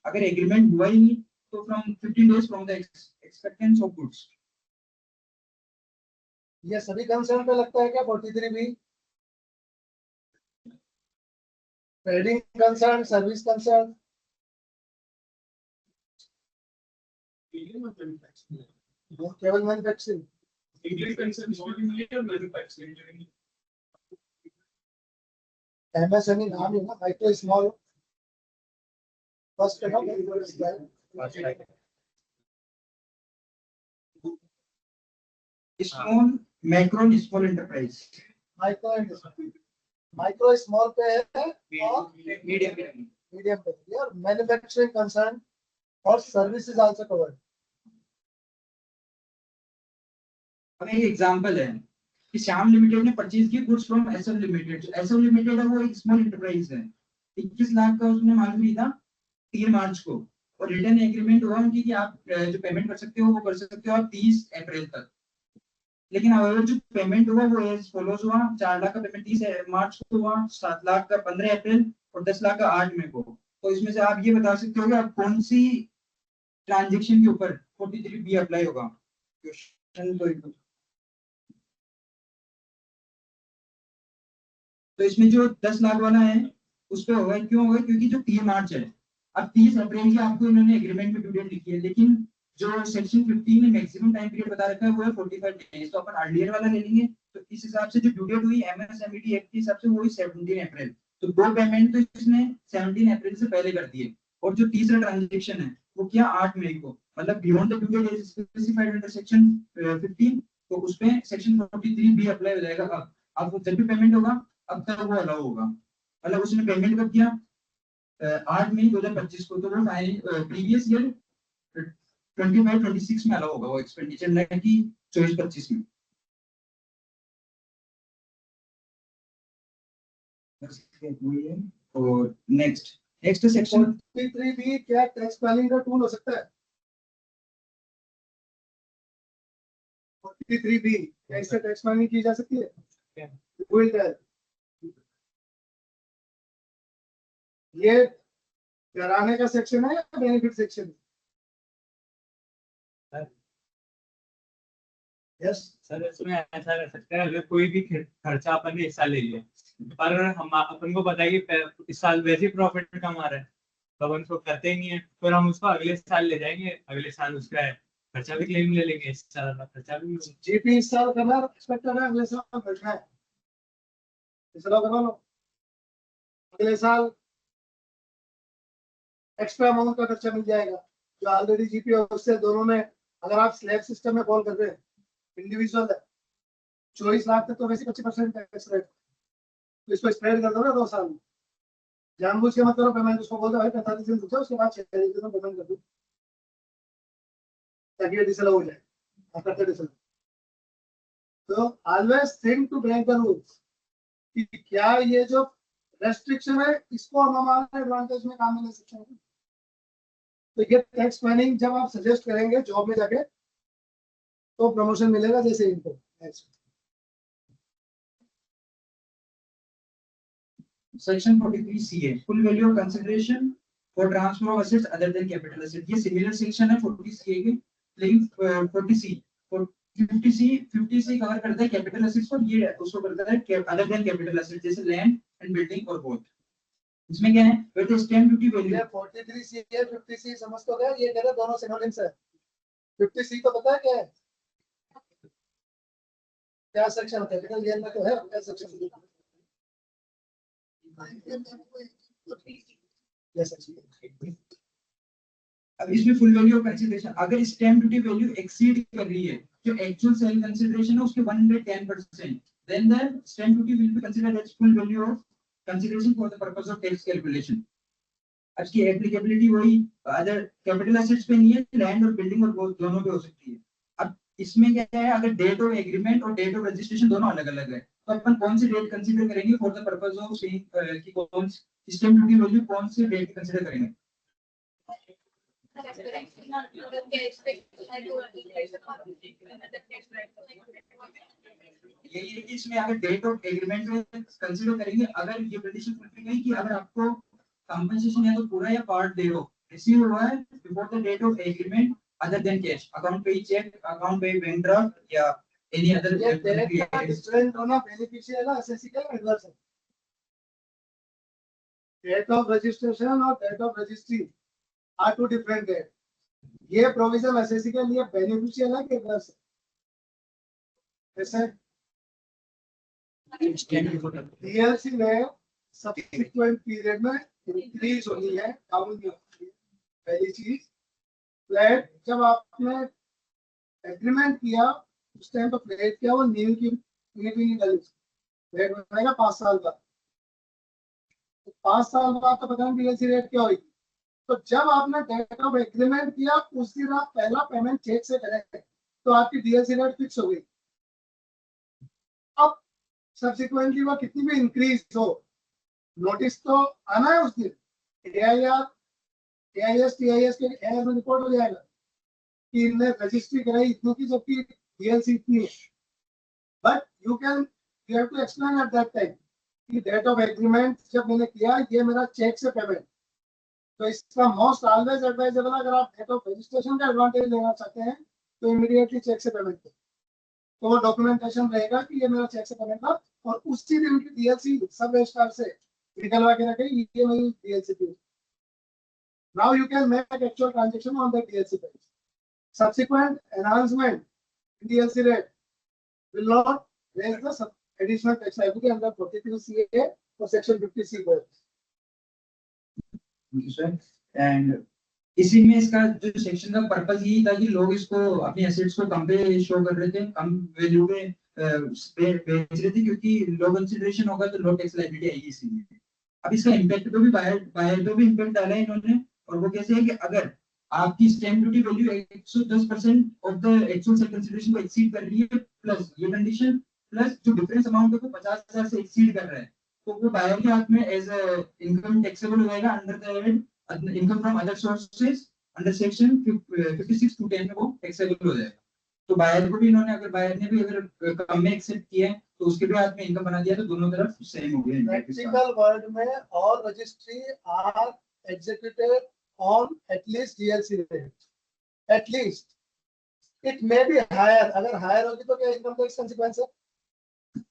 अगर एग्रीमेंट हुआ ही नहीं तो from 15 days from the acceptance of goods. ये सभी कंसर्न पे लगता है क्या 43 भी? ट्रेडिंग कंसर्न, सर्विस कंसर्न, केवल मैन्युफैक्चरिंग एमएसएमई नाम है ना, माइक्रो स्मॉल फर्स्ट का small macro small enterprise. Micro small पे है और मीडियम मीडियम पे क्लियर मैन्युफैक्चरिंग कंसर्न और सर्विसेज आल्सो कवर्ड अब एक एग्जांपल है कि श्याम लिमिटेड ने परचेज की goods from SF limited. SF limited है वो एक स्मॉल एंटरप्राइज है, 21 लाख का उसने माल खरीदा 3 मार्च को, और रिटर्न एग्रीमेंट हुआ उनकी कि आप जो पेमेंट कर सकते हो वो कर सकते हो आप 30 अप्रैल तक। लेकिन अगर जो पेमेंट हुआ वो एज फॉलोज हुआ, 4 लाख का पेमेंट 30 मार्च को हुआ, 7 लाख का 15 अप्रैल और 10 लाख का 8 मई को। तो इसमें से आप ये बता सकते हो कि आप कौन सी ट्रांजेक्शन के ऊपर 43B अप्लाई होगा। क्वेश्चन तो इसमें जो 10 लाख वाला है उस पे होगा, क्यों होगा, क्योंकि जो 3 मार्च है, अब 30 अप्रैल की आपको इन्होंने एग्रीमेंट में ड्यू डेट लिखी है, लेकिन जो सेक्शन 15 में मैक्सिमम टाइम पीरियड बता रखा है वो है 45 डेज, तो अपन अर्लियर वाला ले लेंगे। तो इस हिसाब से जो ड्यू डेट हुई एमएसएमईडी एक्ट के हिसाब से वो हुई 17 अप्रैल, तो 2 पेमेंट तो इसने 17 अप्रैल से पहले कर दिए। और जो तीसरा ट्रांजेक्शन है वो किया 8 मई को, मतलब beyond the due date specified under section 15, तो उस पे सेक्शन 43B अप्लाई हो जाएगा। अब जब भी पेमेंट होगा अब तक वो अलाउ होगा, मतलब उसने पेमेंट कब किया 8 मई 2025 को, तो वो प्रीवियस ईयर 25-26 में अलाउ होगा वो एक्सपेंडिचर, न कि 24-25 में। और नेक्स्ट सेक्शन 43B क्या टैक्स प्लानिंग का टूल हो सकता है? 43B कैसे टैक्स प्लानिंग की जा सकती है? Will tell. ये कराने का सेक्शन है या बेनिफिट सेक्शन? यस सर इसमें ऐसा कर सकते हैं, अगर कोई भी खर्चा अपन ने इस साल ले लिया पर हम अपन को पता है कि इस साल वैसे ही प्रॉफिट कम आ रहा है, तो अपन उसको करते ही नहीं है, फिर हम उसको अगले साल ले जाएंगे, अगले साल उसका खर्चा भी क्लेम ले लेंगे, इस साल का खर्चा भी। जीपी इस साल करना एक्सपेक्ट कर रहे हैं, अगले साल बैठना है, इस साल करवा लो, अगले साल एक्स्ट्रा अमाउंट का खर्चा मिल जाएगा जो ऑलरेडी जीपी और उससे दोनों में, अगर आप स्लैब सिस्टम में कॉल कर रहे हैं इंडिविजुअल है 24 लाख तक तो वैसे 25% टैक्स रेट, तो इसको स्प्रेड कर दो ना 2 साल में, जानबूझ के मत करो पेमेंट, उसको बोल दो भाई 45 दिन रुको उसके बाद 6 दिन में पेमेंट कर दो ताकि ये डिसअलाउ हो जाए आफ्टर 30 दिन। तो always think to break the rules कि क्या ये जो रेस्ट्रिक्शन है इसको हम हमारे एडवांटेज में काम में ले सकते हैं। तो ये टैक्स प्लानिंग जब आप सजेस्ट करेंगे जॉब में जाके तो प्रमोशन मिलेगा जैसे इनको। सेक्शन 43C है full value of consideration for transfer of assets other than capital asset. ये सिमिलर सेक्शन है 40C के, लेकिन 50C कवर करता है कैपिटल एसेट्स को, ये उसको करता है अदर देन कैपिटल एसेट जैसे लैंड एंड बिल्डिंग और बोथ। इसमें क्या है, wait the stamp duty value 43C है 50C समझ तो गया, ये कह रहे दोनों सिनोनिम्स है। 50C को पता है क्या है, क्या सेक्शन है? कैपिटल गेन में तो है क्या सेक्शन? अब इसमें फुल वैल्यू ऑफ कंसीडरेशन, अगर स्टैम्प ड्यूटी वैल्यू एक्सीड कर रही है जो एक्चुअल सेल कंसीडरेशन है उसके 110%, then the stamp duty will be considered as full value of consideration for the purpose of tax calculation। इसकी एप्लीकेबिलिटी वही अदर कैपिटल एसेट्स पे नहीं है, लैंड और बिल्डिंग और वो दोनों पे हो सकती है। अब इसमें क्या है, अगर डेट ऑफ एग्रीमेंट और डेट ऑफ रजिस्ट्रेशन दोनों अलग अलग है, तो अपन कौन सी डेट कंसीडर करेंगे for the purpose of saying कि कौन स्टैम्प ड्यूटी वैल्यू कौन सी डेट कंसीडर करेंगे। यही है कि इसमें अगर डेट ऑफ एग्रीमेंट में कंसीडर करेंगे, अगर ये कंडीशन फुलफिल नहीं कि अगर आपको कंपनसेशन या तो पूरा या पार्ट दे हो रिसीव हुआ है before the date of agreement other than cash, account pay cheque, account pay bank draft या एनी अदर डिफरेंट होना बेनिफिशियल है, एसएससी का रिवर्स है। डेट ऑफ रजिस्ट्रेशन और date of registry are two different date. ये provision assessee के लिए beneficial है कि रिवर्स है? जैसे डीएलसी में सब्सिक्वेंट पीरियड में इंक्रीज होनी है, डाउन नहीं होती है। पहली चीज, फ्लैट जब आपने एग्रीमेंट किया उस टाइम पर फ्लैट किया वो न्यू की फ्लैट बनेगा 5 साल का, तो 5 साल बाद तो पता नहीं डीएलसी रेट क्या होगी। तो जब आपने डेट ऑफ एग्रीमेंट किया उस दिन आप पहला पेमेंट चेक से करेंगे तो आपकी डीएलसी रेट फिक्स हो गई। अब सब्सिक्वेंटली वो कितनी भी इंक्रीज हो, नोटिस तो आना है उस दिन, एआईआर एआईएस टीआईएस के एआईआर में रिपोर्ट हो जाएगा कि इनने रजिस्ट्री कराई इतनी की जबकि डीएलसी इतनी है। But you have to explain at that time कि डेट ऑफ एग्रीमेंट जब मैंने किया ये मेरा चेक से पेमेंट। तो इसका मोस्ट ऑलवेज एडवाइजेबल, अगर आप डेट ऑफ रजिस्ट्रेशन का एडवांटेज लेना चाहते हैं तो इमीडिएटली चेक से पेमेंट करें। तो वो डॉक्यूमेंटेशन रहेगा कि ये मेरा चेक से पेमेंट था और उसी दिन की डीएलसी सब रजिस्ट्रार से निकलवा के रखें ये मेरी डीएलसी थी। Now you can make actual transaction on the DLC page. Subsequent enhancement in DLC rate will not raise the additional tax liability under 42 CA or section 50C code. And इसी में इसका जो सेक्शन का purpose यही था कि लोग इसको अपनी एसेट्स को कम पे शो कर रहे थे, कम वैल्यू में बेच रहे थे, क्योंकि लो कंसीडरेशन होगा तो लो टैक्स लायबिलिटी आएगी इसी में। अब इसका इम्पैक्ट तो भी बायर पे भी इम्पैक्ट डाला है इन्होंने, और वो कैसे है कि अगर आपकी stamp duty value 110% of the actual sale consideration को एक्सीड कर रही है, प्लस ये कंडीशन प्लस जो डिफरेंस अमाउंट है वो 50,000 से एक्सीड कर रहा है, तो वो बायर के हाथ में एज इनकम टैक्सेबल हो जाएगा under the head income from other sources under section 56 two 10 में वो टैक्सेबल हो जाएगा। तो बायर को भी इन्होंने, अगर बायर ने भी अगर कम में एक्सेप्ट किया है तो उसके भी हाथ में इनकम बना दिया, तो दोनों तरफ सेम हो गया। Practical वर्ड में all registry are executed on at least DLC rate. At least it may be higher. अगर higher होगी तो क्या इनकम टैक्स consequence है?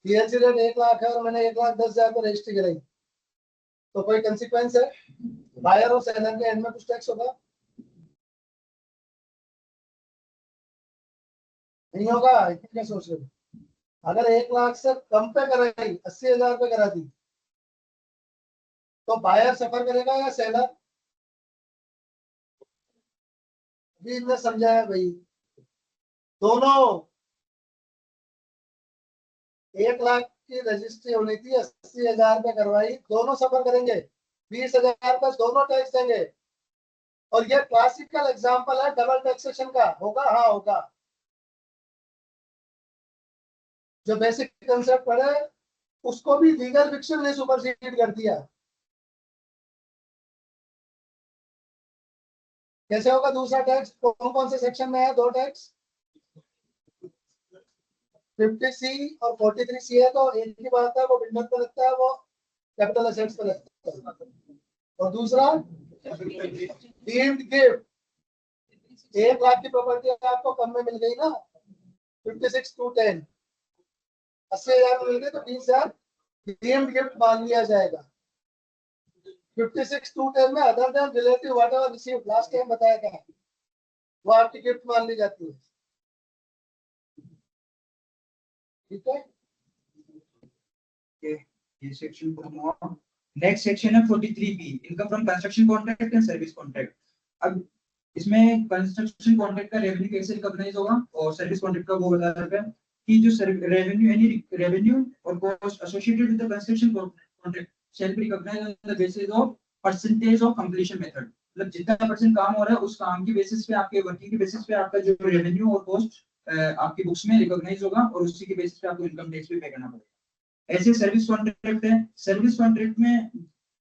DLC रेट 1 लाख है और मैंने 1,10,000 पर रजिस्ट्री कराई तो कोई consequence है? बायर और सेलर के एंड में कुछ टैक्स होगा? नहीं होगा। इतना क्या सोच रहे हो? अगर 1 लाख से कम पे कराई, 80,000 पे करा दी, तो बायर सफर करेगा या सेलर? अभी इन्हें समझाया भाई, दोनों 1 लाख की रजिस्ट्री होनी थी, 80,000 पे करवाई, दोनों सफर करेंगे, 20,000 पे दोनों टैक्स देंगे। और ये क्लासिकल एग्जांपल है डबल टैक्सेशन का। होगा? हाँ होगा। जो बेसिक कंसेप्ट पढ़े उसको भी लीगल फिक्शन ने सुपरसीड कर दिया। कैसे होगा दूसरा टैक्स? कौन कौन से सेक्शन में है? 2 टैक्स 50C और 43C है, तो एक ही बात है, वो बिल्डर पे लगता है, वो कैपिटल असेट्स पे लगता है। और दूसरा डीम्ड गिफ्ट, 1 लाख की प्रॉपर्टी आपको कम में मिल गई ना, 56 टू 10, 80,000 मिल गई तो 20,000 डीम्ड गिफ्ट मान लिया जाएगा। 56 टू 10 में other than relative whatever received, last time बताया था, वो आपकी गिफ्ट मान ली जाती है। ठीक है, ये सेक्शन को नेक्स्ट सेक्शन है 43B, income from construction contract and service contract. अब इसमें कंस्ट्रक्शन कॉन्ट्रैक्ट का रेवेन्यू कैसे रिकॉग्नाइज होगा और सर्विस कॉन्ट्रैक्ट का वो बता रहा है कि जो रेवेन्यू एनी रेवेन्यू और cost associated with the construction contract shall be recognised on the basis of percentage of completion method. मतलब जितना परसेंट काम हो रहा है उस काम की बेसिस पे, आपके वर्किंग की बेसिस पे आपका जो रेवेन्यू और कॉस्ट आपकी बुक्स में रिकॉग्नाइज होगा और उसी के बेसिस पे आपको इनकम टैक्स भी पे करना पड़ेगा। ऐसे सर्विस कॉन्ट्रैक्ट है, सर्विस कॉन्ट्रैक्ट में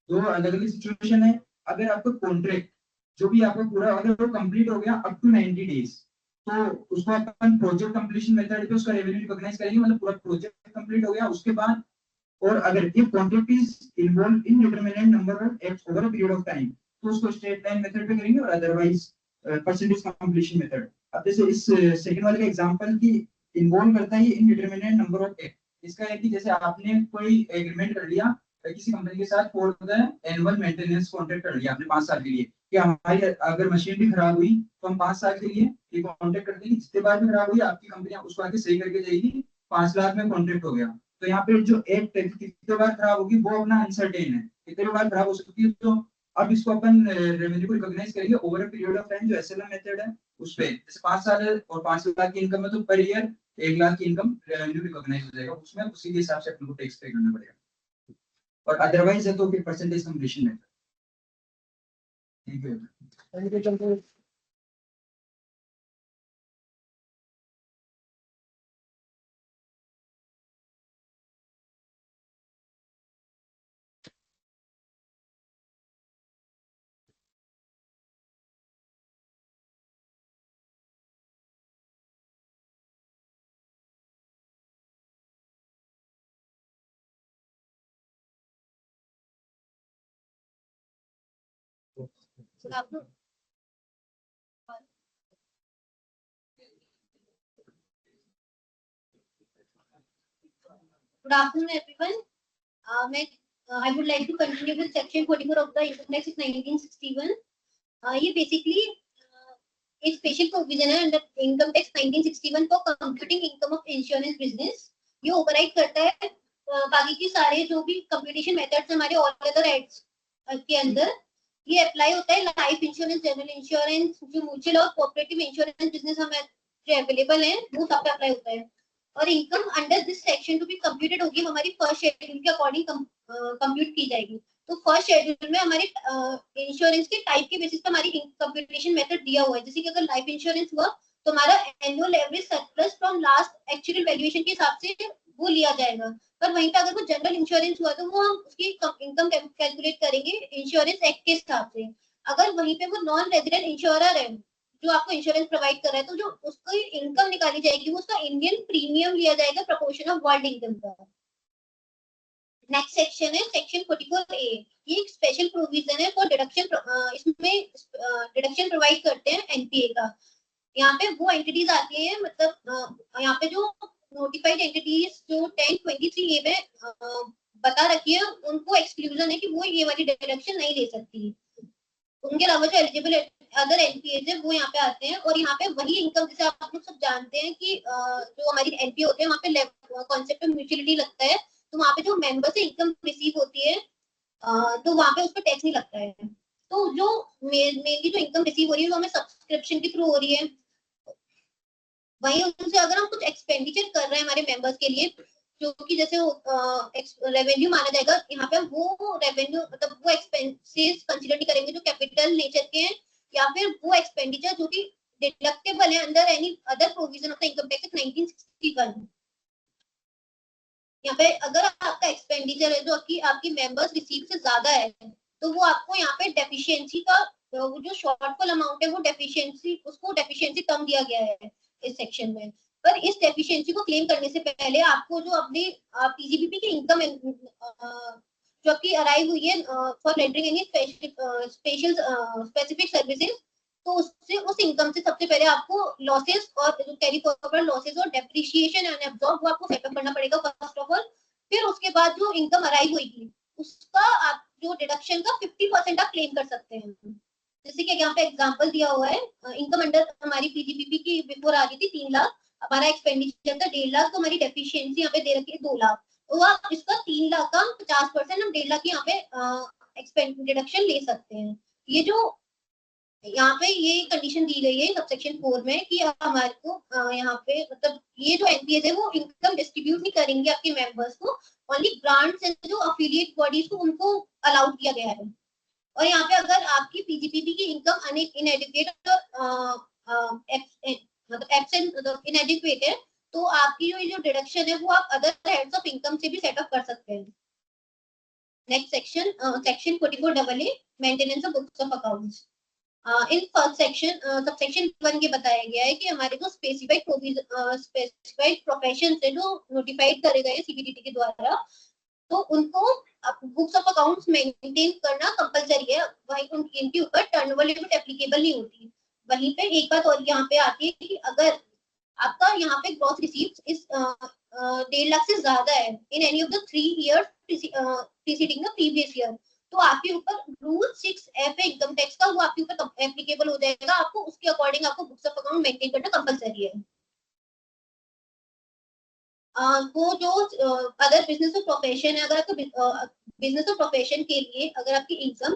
2 अलग अलग सिचुएशन है। अगर आपका कॉन्ट्रैक्ट जो भी आपका पूरा अगर वो कंप्लीट हो गया अप टू 90 डेज, तो उसको अपन प्रोजेक्ट कंप्लीशन मेथड पे उसका रेवेन्यू रिकॉग्नाइज करेंगे, मतलब पूरा प्रोजेक्ट कंप्लीट हो गया उसके बाद। और अगर ये contract is involve in determinate number of acts over a period of time, तो उसको स्ट्रेट लाइन मेथड पे करेंगे और अदरवाइज परसेंटेज कंप्लीशन मेथड। अब जैसे इस सेकंड वाले का एग्जांपल की इन्वॉल्व करता है इनडिटरमिनेट नंबर ऑफ एक्ट। इसका है कि जैसे आपने कोई एग्रीमेंट कर लिया किसी कंपनी के साथ for the annual maintenance contract कर लिया आपने 5 साल के लिए, कि हमारी अगर मशीन भी खराब हुई तो हम 5 साल के लिए ये कॉन्ट्रैक्ट करते हैं, जितने बार भी खराब हुई आपकी कंपनी उसको आके सही करके जाएगी, 5 लाख में कॉन्ट्रैक्ट हो गया। तो यहाँ पे जो एक्ट है कितने बार खराब होगी वो अपना अनसर्टेन है, कितने बार खराब हो सकती है। तो अब इसको अपन रेवेन्यू को रिकॉग्नाइज करेंगे over a period of time, जो एसएलएम मेथड है उस पे। जैसे 5 साल है और 5 लाख की इनकम है तो पर ईयर 1 लाख की इनकम रेवेन्यू रिकॉग्नाइज हो जाएगा उसमें, उसी के हिसाब से अपन को टैक्स पे करना पड़ेगा। और अदरवाइज है तो फिर परसेंटेज कंप्लीशन मेथड। ठीक है। Thank you Champu. Good afternoon, everyone. I would like to continue with section 44 of the Income Tax of 1961. ये basically एक स्पेशल प्रोविजन है under income tax 1961 for computing income of insurance business. ये override करता है बाकी की सारे जो भी कंप्यूटेशन मेथड्स हमारे ऑल अदर एक्ट्स के अंदर। ये अप्लाई होता है लाइफ इंश्योरेंस, जनरल इंश्योरेंस, जो म्यूचुअल और कोऑपरेटिव इंश्योरेंस बिजनेस हमें जो अवेलेबल है वो सब पे अप्लाई होता है। और income under this section to be computed होगी हमारी फर्स्ट शेड्यूल के अकॉर्डिंग कंप्यूट की जाएगी। तो फर्स्ट शेड्यूल में हमारे इंश्योरेंस के टाइप के बेसिस पे हमारी कंप्यूटेशन मेथड दिया हुआ है। जैसे कि अगर लाइफ इंश्योरेंस हुआ तो हमारा annual average surplus from last actual valuation के हिसाब से वो लिया जाएगा। पर वहीं पे अगर वो जनरल इंश्योरेंस हुआ तो वो हम उसकी इनकम कैलकुलेट करेंगे इंश्योरेंस एक्ट के हिसाब से। अगर वहीं पे वो नॉन रेजिडेंट इंश्योरर है जो आपको इंश्योरेंस प्रोवाइड कर रहा है तो जो उसकी इनकम निकाली जाएगी वो उसका इंडियन प्रीमियम लिया जाएगा प्रोपोर्शन ऑफ वर्ल्ड इनकम का। नेक्स्ट सेक्शन है सेक्शन 44A। ये एक स्पेशल प्रोविजन है फॉर डिडक्शन। इसमें डिडक्शन प्रोवाइड करते हैं एनपीए का। यहाँ पे वो एंटिटीज आती है मतलब यहाँ पे जो नोटिफाइड एंटिटीज जो 1023A में बता रखी है उनको एक्सक्लूजन है कि वो ये वाली डिडक्शन नहीं ले सकती। उनके अलावा जो एलिजिबल अदर एनपीएज है वो यहाँ पे आते हैं। और यहाँ पे वही इनकम जैसे आप लोग सब जानते हैं कि जो हमारी एनपीए होते हैं वहाँ पे कॉन्सेप्ट ऑफ म्यूचुअलिटी लगता है। तो वहाँ पे जो मेंबर से इनकम रिसीव होती है तो वहाँ पे उस पर टैक्स नहीं लगता है। तो जो मेनली जो इनकम रिसीव हो रही है वो हमें सब्सक्रिप्शन के थ्रू हो रही है। वहीं उनसे अगर हम कुछ एक्सपेंडिचर कर रहे हैं हमारे मेंबर्स के लिए जो कि जैसे रेवेन्यू माना जाएगा, यहाँ पे वो रेवेन्यू मतलब वो एक्सपेंसेस कंसीडर नहीं करेंगे जो कैपिटल नेचर के हैं या फिर वो एक्सपेंडिचर जो कि डिडक्टेबल है under any other provision of the income tax 1961। यहाँ पे अगर आपका एक्सपेंडिचर है जो कि आपकी मेंबर्स रिसीव से ज्यादा है तो वो आपको यहाँ पे डेफिशिएंसी का वो जो शॉर्टफॉल अमाउंट है वो डेफिशिएंसी उसको डेफिशिएंसी कम दिया गया है इस सेक्शन में। पर इस डेफिशिएंसी को क्लेम करने से पहले आपको जो अपनी पीजीबीपी की इनकम जो आपकी अराइव हुई है for rendering any specific services तो उससे उस इनकम से सबसे पहले आपको लॉसेस और जो कैरी फॉरवर्ड लॉसेस और डेप्रिसिएशन एंड एब्जॉर्ब वो आपको सेटअप करना पड़ेगा फर्स्ट ऑफ ऑल। फिर उसके बाद जो इनकम अराइव होगी उसका आप जो डिडक्शन का 50% आप क्लेम कर सकते हैं। जैसे कि यहाँ पे एग्जांपल दिया हुआ है इनकम अंडर हमारी पीजीबीपी की बिफोर आ रही थी 3 लाख, हमारा एक्सपेंडिचर था 1.5 लाख, तो हमारी डेफिशिएंसी यहाँ पे दे रखी है 2 लाख। तो आप इसका 3 लाख का 50% हम 1.5 लाख की यहाँ पे एक्सपेंड डिडक्शन ले सकते हैं। ये जो यहाँ पे ये कंडीशन दी गई है सबसेक्शन 4 में कि हमारे को यहाँ पे मतलब ये जो एनपीएस है वो इनकम डिस्ट्रीब्यूट नहीं करेंगे आपके मेंबर्स को, ओनली ग्रांट्स है जो अफिलिएट बॉडीज को उनको अलाउड किया गया है। और यहाँ पे अगर आपकी पीजीपीपी की इनकम इनएडिक्वेट मतलब एब्सेंट मतलब इनएडिक्वेट है तो आपकी जो डिडक्शन है वो आप अदर हेड्स ऑफ इनकम से भी सेटअप कर सकते हैं। Next section section 44AA maintenance of books of accounts. In first section subsection 1 के बताया गया है कि हमारे जो स्पेसिफाइड प्रोफेशन है जो नोटिफाइड करे गए सीबीडीटी के द्वारा तो उनको बुक्स ऑफ अकाउंट्स मेंटेन करना कंपलसरी है। वहीं उनके ऊपर टर्नओवर लिमिट एप्लीकेबल नहीं होती। वहीं पे एक बात और यहाँ पे आती है कि अगर आपका यहाँ पे ग्रॉस रिसीव्स इस 1.5 लाख से ज्यादा है in any of the 3 years preceding the previous year तो आपके ऊपर रूल 6F इनकम टैक्स का वो आपके ऊपर एप्लीकेबल हो जाएगा। आपको उसके अकॉर्डिंग आपको बुक्स ऑफ अकाउंट मेंटेन करना कंपलसरी है। वो जो अदर बिजनेस ऑफ प्रोफेशन है अगर आपको बिजनेस ऑफ प्रोफेशन के लिए अगर आपकी इनकम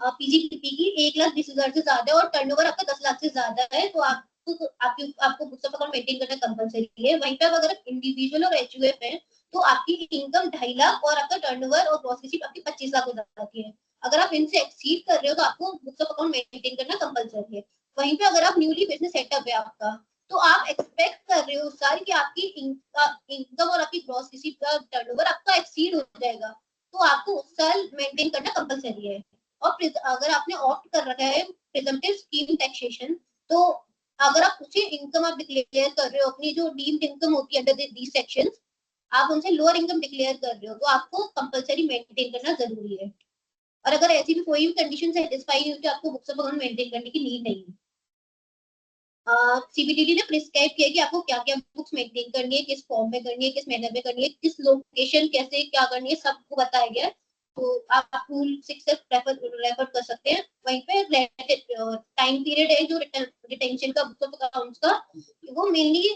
पीजीपीपी की 1,20,000 से ज्यादा है और टर्नओवर आपका 10 लाख से ज्यादा है तो आपको बुक्स ऑफ अकाउंट मेंटेन करना कंपलसरी है। वहीं पे अगर इंडिविजुअल और एचयूएफ है तो आपकी इनकम 2.5 लाख और आपका टर्नओवर और ग्रॉस रिसीप्ट आपकी 25 लाख हो जाती है। अगर आप इनसे एक्सीड कर रहे हो तो आपको बुक्स ऑफ अकाउंट मेंटेन करना कंपलसरी है। वहीं पे अगर आप न्यूली बिजनेस सेटअप है आपका, तो आप एक्सपेक्ट कर रहे हो उस साल कि आपकी इनकम और आपकी ग्रॉस रिसीप्ट का टर्नओवर आपका एक्सीड हो जाएगा, तो आपको उस साल मेंटेन करना कंपलसरी है। और अगर आपने ऑप्ट कर रखा है प्रिजम्पटिव स्कीम टैक्सेशन, तो अगर आप उसी इनकम आप डिक्लेयर कर रहे हो, अपनी जो डीम्ड इनकम होती है अंडर दीज सेक्शंस, आप उनसे लोअर इनकम डिक्लेयर कर रहे हो, तो आपको कंपलसरी मेंटेन करना जरूरी है। और अगर ऐसी भी कोई भी कंडीशन सेटिस्फाई नहीं होती, आपको बुक्स ऑफ अकाउंट मेंटेन करने की नीड नहीं है। सीबीडीटी ने प्रिस्क्राइब किया कि आपको क्या क्या बुक्स मेंटेन करनी है, किस फॉर्म में करनी है, किस मैनर में करनी है, किस लोकेशन कैसे क्या करनी है, सबको बताया गया है। तो आप रूल 6 से रेफर कर सकते हैं। वहीं पे टाइम पीरियड है जो रिटेंशन का बुक्स ऑफ अकाउंट्स का, वो मेनली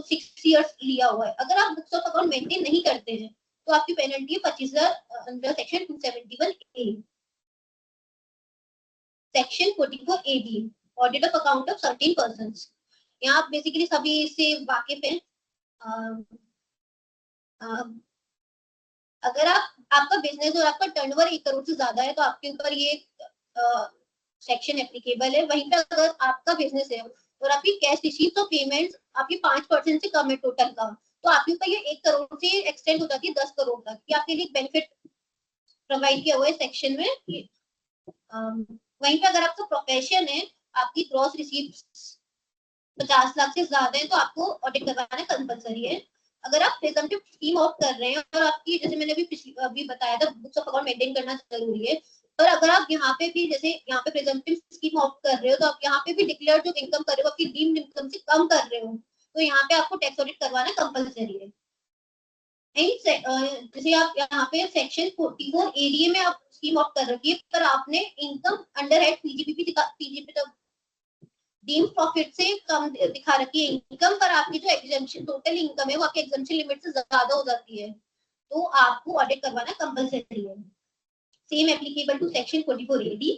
6 इयर्स लिया हुआ है। अगर आप बुक्स ऑफ अकाउंट मेंटेन नहीं करते हैं तो आपकी पेनल्टी है 25,000 under section 271A। Section 44AB audit of account of certain persons. यहाँ आप बेसिकली सभी से वाकिफ हैं। अगर आपका बिजनेस और आपका टर्नओवर 1 करोड़ से ज्यादा है तो आपके ऊपर ये सेक्शन एप्लीकेबल है। वहीं पे अगर आपका बिजनेस है और आपकी कैश रिसीव्स और पेमेंट्स आपकी 5% से कम है टोटल का, तो आपके ऊपर ये 1 करोड़ से एक्सटेंड हो जाती है 10 करोड़ तक। ये आपके लिए बेनिफिट प्रोवाइड किया हुआ है सेक्शन में। वहीं पे अगर आपका प्रोफेशन है, आपकी ग्रॉस रिसीप्ट 50 लाख से ज्यादा है, तो आपको ऑडिट करवाना कंपलसरी है। अगर आप प्रिजम्पटिव स्कीम ऑफ कर रहे हैं और आपकी, जैसे मैंने अभी बताया था, बुक्स ऑफ अकाउंट मेंटेन करना जरूरी है। पर अगर आप यहाँ पे भी, जैसे यहाँ पे प्रिजम्पटिव स्कीम ऑफ कर रहे हो, तो आप यहाँ पे भी डिक्लेयर जो इनकम कर रहे हो आपकी डीम्ड इनकम से कम कर रहे हो, तो यहाँ पे आपको टैक्स ऑडिट करवाना कंपलसरी है। जैसे आप यहाँ पे सेक्शन 44 एरिया में आप स्कीम ऑफ कर रखी है, पर आपने income under head PGP deem profit से कम दिखा रखी है इनकम, पर आपकी जो एग्जेम्पशन टोटल इनकम है वो आपके एग्जेम्पशन लिमिट से ज्यादा हो जाती है, तो आपको ऑडिट करवाना कंपलसरी है। Same applicable to section 44AD।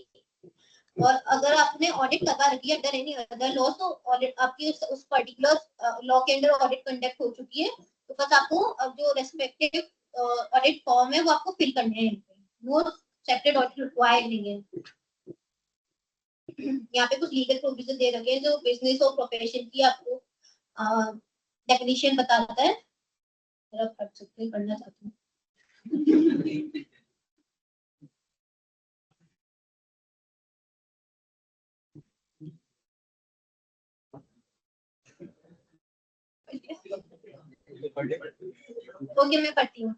और अगर आपने ऑडिट करवा रखी है अंडर एनी अदर लॉ, तो ऑडिट आपकी उस पर्टिकुलर लॉ के अंडर ऑडिट कंडक्ट हो चुकी है, तो बस आपको जो रेस्पेक्टिव ऑडिट फॉर्म है वो आपको फिल करने हैं। वो सेपरेट ऑडिट रिक्वायर्ड नहीं है। यहाँ पे कुछ लीगल प्रोविजन दे रखे हैं जो बिजनेस और प्रोफेशन की आपको डेफिनेशन बताता है। आप पढ़ सकते हैं, पढ़ना चाहते हैं। ओके, मैं पढ़ती हूँ।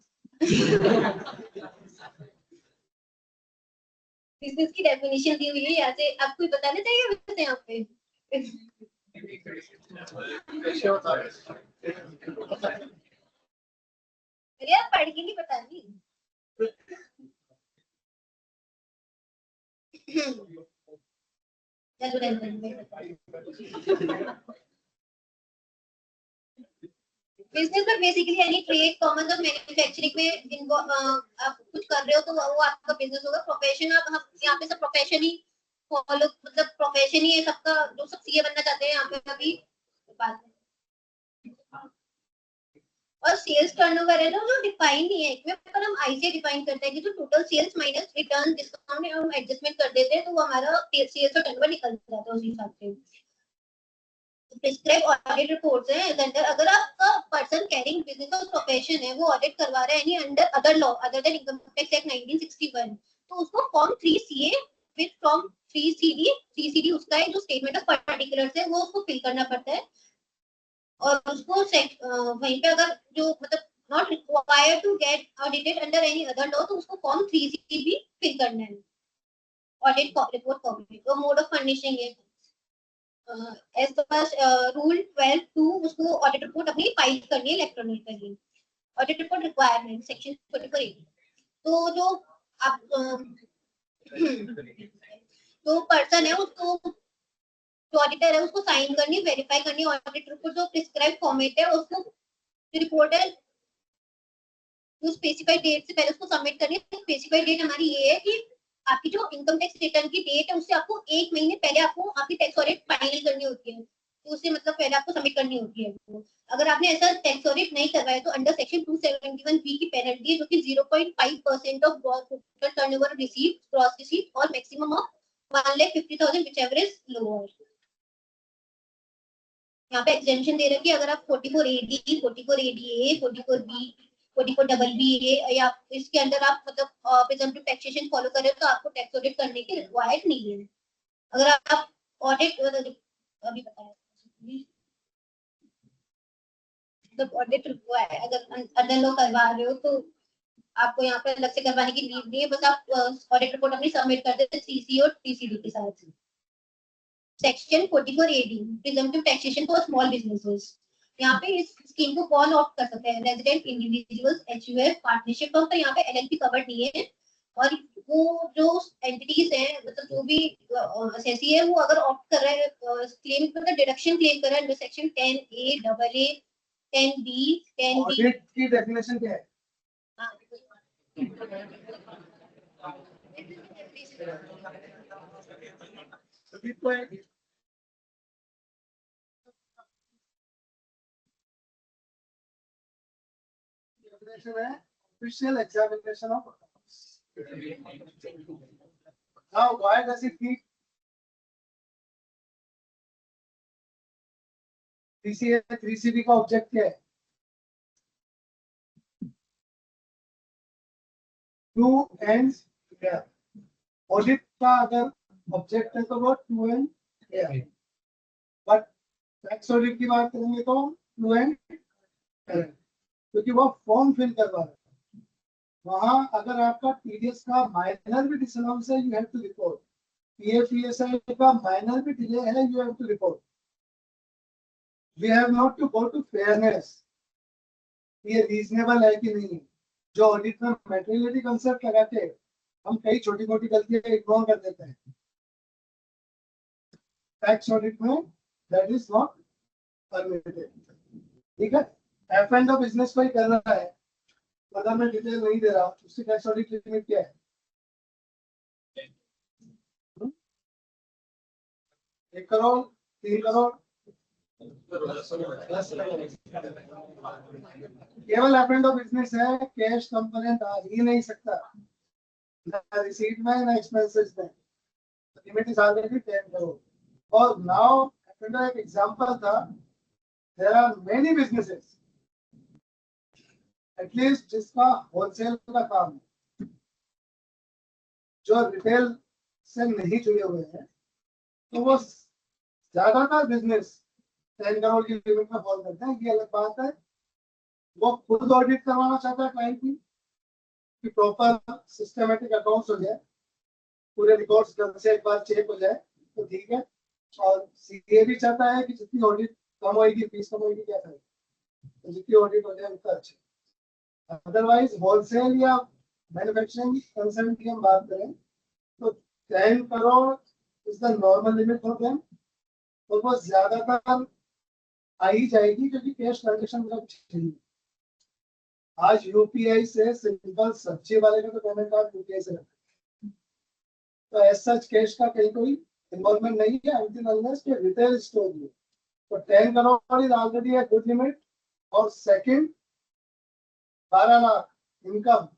बिजनेस की डेफिनेशन दी हुई है, यहाँ से आपको बताना चाहिए वैसे यहाँ पे। अरे आप पढ़ के नहीं बतानी। बिजनेस में बेसिकली एनी ट्रेड, कॉमर्स और मैन्युफैक्चरिंग में आप कुछ कर रहे हो तो वो आपका बिजनेस होगा। प्रोफेशन आप यहाँ पे सब प्रोफेशन ही फॉलो, मतलब प्रोफेशन ही है सबका, जो सब सीए बनना चाहते हैं यहाँ पे अभी बात है। और सेल्स टर्नओवर है जो डिफाइन नहीं है इसमें, पर हम आई से डिफाइन करते हैं कि जो total sales minus return discount हम एडजस्टमेंट कर देते हैं, तो वो हमारा सेल्स और टर्नओवर निकल जाता है उस हिसाब से। प्रिस्क्राइब ऑडिट रिपोर्ट्स हैं अंदर। अगर आपका पर्सन कैरिंग बिजनेस और प्रोफेशन है वो ऑडिट करवा रहा है any under other law other than income tax act 1961, तो उसको form 3CA with form 3CD उसका है जो स्टेटमेंट ऑफ पर्टिकुलर्स है, वो उसको फिल करना पड़ता है। और उसको वहीं पे अगर जो मतलब not required to get audited under any other law, तो उसको फॉर्म 3CD भी फिल करना है। ऑडिट रिपोर्ट कॉपी तो मोड ऑफ फर्निशिंग है एज पर रूल 12(2) उसको ऑडिट रिपोर्ट अपनी फाइल करनी है electronically. Audit report requirement section 44। तो जो आप जो पर्सन है उसको, जो ऑडिटर है उसको साइन करनी, वेरीफाई करनी ऑडिट रिपोर्ट। जो प्रिस्क्राइब फॉर्मेट है उसको रिपोर्ट है जो स्पेसिफाइड डेट से पहले उसको सबमिट करनी है। स्पेसिफाइड डेट हमारी ये है कि आपकी जो इनकम टैक्स रिटर्न की डेट है उससे आपको 1 महीने पहले आपको आपकी टैक्स ऑडिट फाइनल करनी होती है, तो उससे मतलब पहले आपको सबमिट करनी होती है। अगर आपने ऐसा टैक्स ऑडिट नहीं करवाया तो अंडर सेक्शन 271B की पेनल्टी है जो कि 0.5% of total turnover received, gross received और maximum of 1,50,000 whichever is lower. यहाँ पे एग्जेम्पशन दे रखी है, अगर आप 44AD, 44ADA, 44B, 44BBA या इसके अंदर आप मतलब प्रिजम्पटिव टैक्सेशन फॉलो कर रहे हो तो आपको टैक्स ऑडिट करने की रिक्वायर्ड नहीं है। अगर आप ऑडिट अभी बताया मतलब ऑडिट रिक्वायर्ड अगर अदर लोग करवा रहे हो तो आपको यहाँ पे अलग से करवाने की नीड नहीं है, बस आप ऑडिट रिपोर्ट अपनी सबमिट कर देते सीसी और टीसीडी के साथ। Section 44AD presumptive taxation for small businesses. यहाँ पे इस स्कीम को कौन ऑप्ट कर सकते हैं? Resident individuals, HUF, partnership firm. तो यहाँ पे एलएलपी कवर्ड नहीं है और वो जो एंटिटीज हैं मतलब जो भी एसएससी है वो अगर ऑप्ट कर रहा है क्लेम मतलब डिडक्शन क्लेम कर रहा है under section 10A, AA, 10B, 10D। Audit की डेफिनेशन क्या है? अभी तो definition है official examination of accounts. Now, why does it need TCA 3CB का ऑब्जेक्ट क्या है? टू एंड ऑडिट का अगर ऑब्जेक्ट है तो वो to end but tax audit की बात करेंगे तो टू एंड क्योंकि वो फॉर्म फिल करवा रहा है। वहां अगर आपका टीडीएस का माइनर भी डिसअलाउंस है you have to report, PFESI का माइनर भी डिले है you have to report. We have not to go to fairness, ये रीजनेबल है कि नहीं। जो ऑडिट में मटेरियलिटी कंसेप्ट लगा के हम कई छोटी मोटी गलतियां इग्नोर कर देते हैं, टैक्स ऑडिट में दैट इज नॉट परमिटेड। ठीक है, एफ एंड बिजनेस कोई कर रहा है, अगर मैं डिटेल नहीं दे रहा हूँ, उसकी टैक्स ऑडिट लिमिट क्या है? 1 करोड़, 3 करोड़, केवल एफ एंड बिजनेस है, कैश कंपोनेंट आ ही नहीं सकता रिसीट में ना एक्सपेंसेस में। Limit is already 10 crore. और नाउ एफ एंड एक एग्जांपल था, there are many businesses at least जिसका होलसेल का काम है, जो रिटेल से नहीं जुड़े हुए हैं, तो वो ज्यादातर बिजनेस 10 करोड़ की लिमिट में फॉल करते हैं। ये अलग बात है, वो खुद ऑडिट करवाना चाहता है क्लाइंट की कि प्रॉपर सिस्टमेटिक अकाउंट्स हो जाए, पूरे रिकॉर्ड्स घर से एक बार चेक हो जाए तो ठीक है। और सीए भी चाहता है कि जितनी ऑडिट कम होगी फीस कम होगी, क्या करें, तो जितनी ऑडिट हो जाए उतना अच्छा। अदरवाइज होलसेल या मैन्युफैक्चरिंग कंसर्न की हम बात करें तो 10 crore is the normal limit for them, और वो ज्यादातर आ ही जाएगी क्योंकि कैश ट्रांजेक्शन मतलब चाहिए। आज यूपीआई से सिंपल सब्जी वाले का तो पेमेंट आप यूपीआई से करते हैं, तो एज सच कैश का कहीं कोई इन्वॉल्वमेंट नहीं है अंटिल अनलेस के रिटेल स्टोर में। तो 10 crore is already a good limit. और second 12 lakh income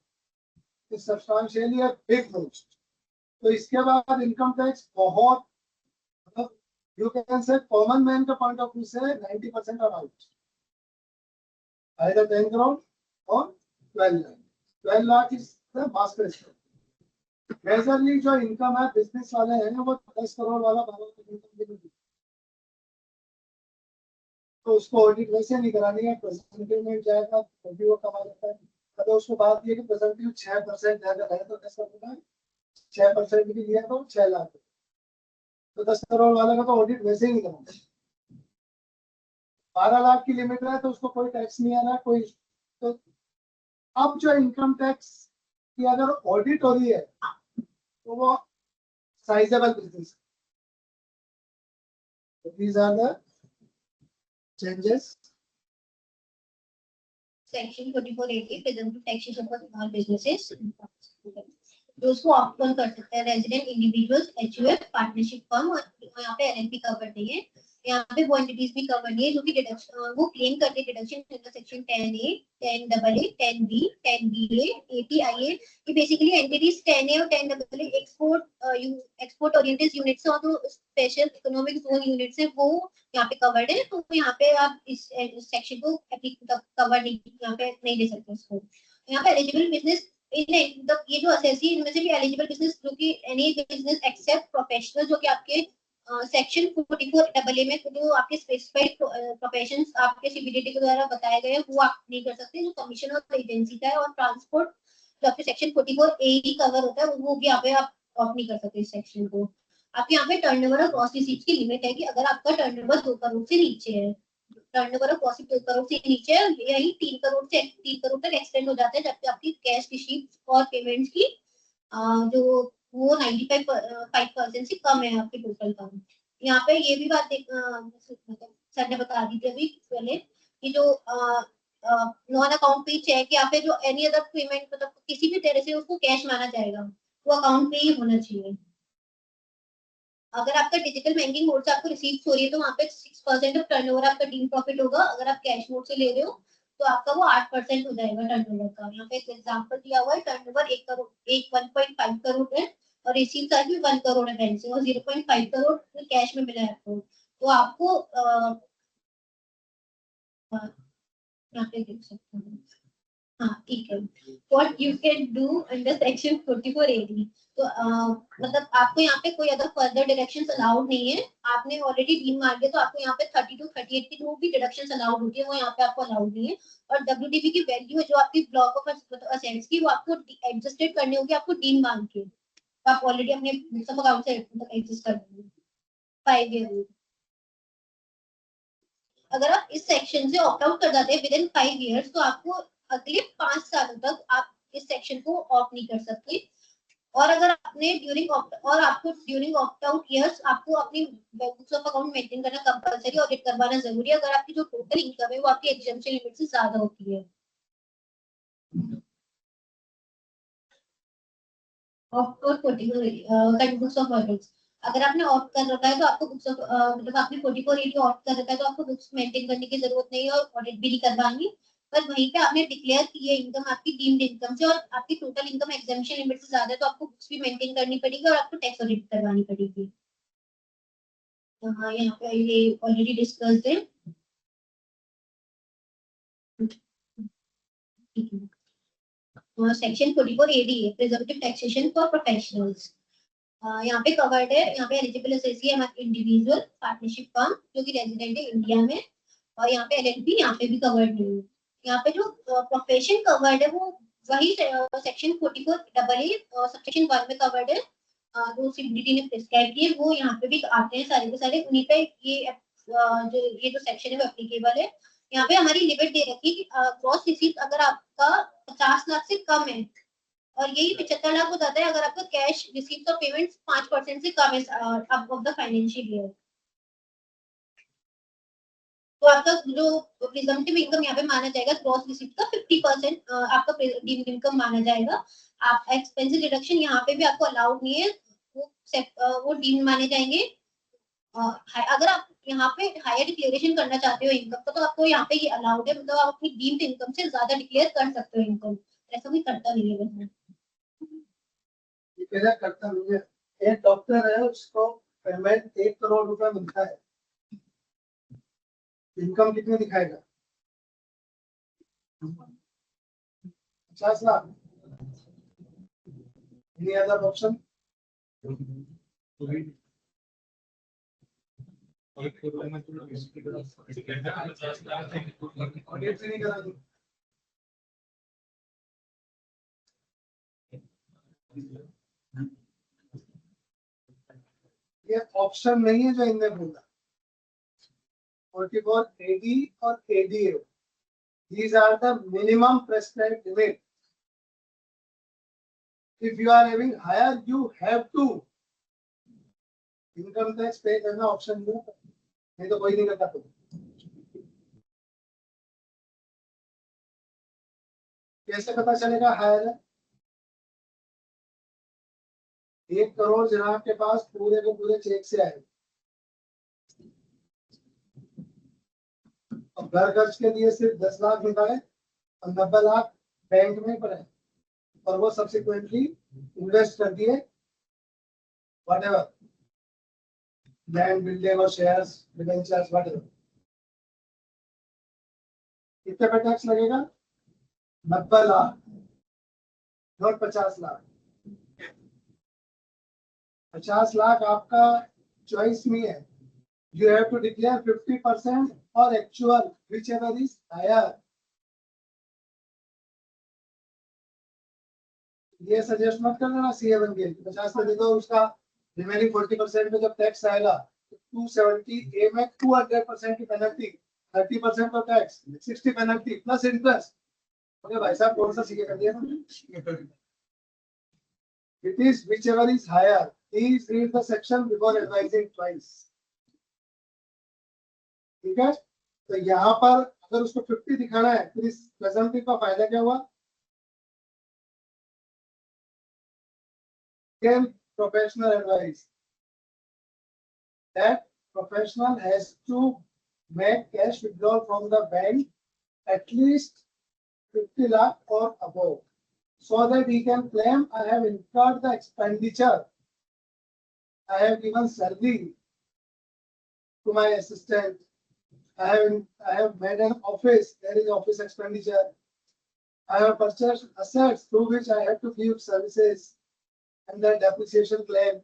is substantially a big move. तो इसके बाद इनकम टैक्स बहुत मतलब you can say common man का पॉइंट ऑफ व्यू से 90% ऑन आउट, आइदर 10 करोड़ और 12 lakh. 12 lakh is the master stroke. Majorly जो इनकम है बिजनेस वाले हैं वो 10 करोड़ वाला 12 लाख इनकम भी, तो उसको ऑडिट वैसे नहीं करानी है, प्रेजेंटेटिव में जाएगा तभी वो कमा लेता है। अगर उसको बात ये कि प्रेजेंटेटिव 6% ज्यादा है तो 10 करोड़ है, 6% भी लिया तो 6 लाख, तो 10 करोड़ वाले का तो ऑडिट वैसे ही नहीं कराना। 12 लाख की लिमिट है तो उसको कोई टैक्स नहीं आ रहा कोई। तो अब जो इनकम टैक्स की अगर ऑडिट हो रही है तो वो sizeable business. These are the changes. Section 4480 presumptive taxation for small businesses, जो उसको ऑप्ट कर सकते हैं resident individuals, HUF, partnership firm, और यहाँ पे एलएलपी कवर नहीं है। यहाँ पे वो एंटिटीज भी कवर नहीं है जो कि डिडक्शन वो क्लेम करते हैं deduction under section 10A, 10AA, 10B, 10BA, 80IA। ये बेसिकली एंटिटीज 10A और 10AA एक्सपोर्ट ओरिएंटेड यूनिट्स और जो स्पेशल इकोनॉमिक जोन यूनिट्स है वो यहाँ पे कवर्ड है। तो यहाँ पे आप इस सेक्शन को कवर नहीं, यहाँ पे नहीं दे सकते इसको। यहाँ पे एलिजिबल बिजनेस ये जो असेसी इनमें से भी एलिजिबल बिजनेस जो कि एनी बिजनेस एक्सेप्ट प्रोफेशनल जो कि आपके सेक्शन 44AA में जो आपके स्पेसिफाइड प्रोफेशंस आपके सीबीडीटी के द्वारा बताए गए हैं वो आप नहीं कर सकते। जो कमीशन और एजेंसी का है और ट्रांसपोर्ट जो आपके सेक्शन 44A कवर होता है वो भी यहाँ पे आप ऑफ नहीं कर सकते इस सेक्शन को। आपके यहाँ पे टर्नओवर और ग्रॉस रिसीट्स की लिमिट है कि अगर आपका टर्नओवर 2 करोड़ से नीचे है, टर्नओवर ऑफ ग्रॉस 2 करोड़ से नीचे है, यही 3 करोड़ से 3 करोड़ तक एक्सटेंड हो जाता है जबकि आपकी कैश रिसीट्स और पेमेंट्स की जो वो 95% से कम है आपके टोटल का। यहाँ पे ये भी बात सर ने बता दी थी अभी पहले कि जो नॉन अकाउंट पे चेक या फिर जो एनी अदर पेमेंट मतलब किसी भी तरह से उसको कैश माना जाएगा वो अकाउंट पे ही होना चाहिए। अगर आपका डिजिटल बैंकिंग मोड से आपको रिसीव्स हो रही है तो वहाँ पे 6% ऑफ टर्नओवर आपका डीम प्रॉफिट होगा। अगर आप कैश मोड से ले रहे हो तो आपका वो 8% हो जाएगा टर्नओवर का। यहाँ पे एक एग्जांपल दिया हुआ है, टर्नओवर 1.5 करोड़ है और रिसीव चार्ज भी 1 करोड़ है बैंक से और 0.5 करोड़ कैश में मिला है आपको। तो आपको यहाँ पे देख सकते हैं, हाँ ठीक है। What you can do under section 44AD, तो मतलब आपको यहाँ पे कोई अदर फर्दर डिडक्शंस अलाउड नहीं है। आपने ऑलरेडी डीम मार दिया तो आपको यहाँ पे 32, 38 की जो भी डिडक्शंस अलाउड होती है वो यहाँ पे आपको अलाउड नहीं है। और WDV की वैल्यू है जो आपकी ब्लॉक ऑफ असेट्स की वो आपको एडजस्टेड करनी होगी आपको डीम मान के। आप ऑलरेडी अपने सब अकाउंट से एडजस्ट कर देंगे 5 ईयर। अगर आप इस सेक्शन से ऑप्ट आउट कर जाते हैं विद इन 5 इयर्स तो आपको अगले 5 सालों तक आप इस सेक्शन को ऑप्ट नहीं कर सकते। और अगर आपने ड्यूरिंग ऑप्ट आउट ईयर्स आपको अपनी बुक्स ऑफ अकाउंट मेंटेन करना कंपलसरी, ऑडिट करवाना जरूरी है अगर आपकी जो टोटल इनकम है वो आपकी एग्जेम्पशन लिमिट से ज्यादा होती है। ऑप्ट और पर्टिकुलर बुक्स ऑफ ऑडिट्स, अगर आपने ऑप्ट कर रखा है तो आपको बुक्स ऑफ मतलब आपने 4480 ऑप्ट कर रखा है तो आपको बुक्स मेंटेन करने की जरूरत नहीं है और ऑडिट भी नहीं करवानी। पर वहीं पे आपने डिक्लेयर की है इनकम आपकी डीम्ड इनकम से और आपकी टोटल इनकम एग्जेम्पशन लिमिट से ज्यादा है तो आपको बुक्स भी मेंटेन करनी पड़ेगी और आपको टैक्स ऑडिट करवानी पड़ेगी। तो हाँ यहाँ पे ये ऑलरेडी डिस्कस्ड है। Section 44AD preservative taxation for professionals, यहाँ पे कवर्ड है। यहाँ पे एलिजिबल असेसी है इंडिविजुअल पार्टनरशिप फर्म जो कि रेजिडेंट है इंडिया में और यहाँ पे एलएलपी यहाँ पे भी कवर्ड नहीं है। यहाँ पे जो प्रोफेशन कवर्ड है वो वही सेक्शन 44AA सबसेक्शन 1 में कवर्ड है जो सीबीडीटी ने प्रिस्क्राइब किए वो यहाँ पे भी आते हैं सारे के सारे उन्हीं पे ये जो सेक्शन है वो एप्लीकेबल है। यहाँ पे हमारी लिमिट दे रखी है कि ग्रॉस रिसीट अगर आपका 50 लाख से कम है और यही 75 लाख हो जाता है अगर आपका कैश रिसीव्स और पेमेंट्स 5% से कम है ऑफ द फाइनेंशियल ईयर। तो आपका जो प्रिजम्पटिव इनकम यहाँ पे माना जाएगा ग्रॉस रिसीप्ट का 50% आपका डीम्ड इनकम माना जाएगा। आप एक्सपेंसिव डिडक्शन यहाँ पे भी आपको अलाउड नहीं है, वो डीम्ड माने जाएंगे। अगर आप यहाँ पे हायर डिक्लेरेशन करना चाहते हो इनकम का तो आपको यहाँ पे ये अलाउड है, मतलब आप अपनी डीम्ड इनकम से ज्यादा डिक्लेयर कर सकते हो इनकम। ऐसा कोई करता नहीं है। करता नहीं है। एक डॉक्टर है उसको पेमेंट 1 करोड़ रुपए मिलता है, इनकम कितने दिखाएगा? 50 लाख। Any other option? नहीं करा दूं। ये ऑप्शन नहीं है जो इनने बोला। 44AD और ADA, these are the minimum prescribed limit. If you are having higher, you have to income tax पे करना ऑप्शन नहीं तो कोई नहीं करता। कैसे पता चलेगा हायर है? 1 करोड़ जनाब के पास पूरे के पूरे चेक से आए, और घर खर्च के लिए सिर्फ 10 लाख मिला है और 90 लाख बैंक में पड़े हैं और वो सब्सिक्वेंटली इन्वेस्ट कर दिए whatever लैंड बिल्डिंग और शेयर्स डिबेंचर्स whatever। कितने पे टैक्स लगेगा? 90 लाख नॉट 50 लाख। 50 लाख आपका चॉइस में है। You have to declare 50% or actual, whichever is higher. ये सजेस्ट मत करना ना सीए बन के 50 में दे दो, उसका रिमेनिंग 40% में जब टैक्स आएगा तो 270 ए में 200% की पेनल्टी, 30% का tax, 60 penalty plus interest. Okay भाई साहब, कौन सा सीए कर दिया? It is whichever is higher. Please read the section before advising twice. ठीक है, तो यहाँ पर अगर उसको 50 दिखाना है फिर इस प्रेजेंटिव का फायदा क्या हुआ? Professional advice that professional has to make cash withdrawal from the bank at least 50 lakh or above, so that he can claim I have incurred the expenditure, I have given salary to my assistant, I have made an office, there is office expenditure, I have purchased assets through which I have to give services, and the depreciation claim.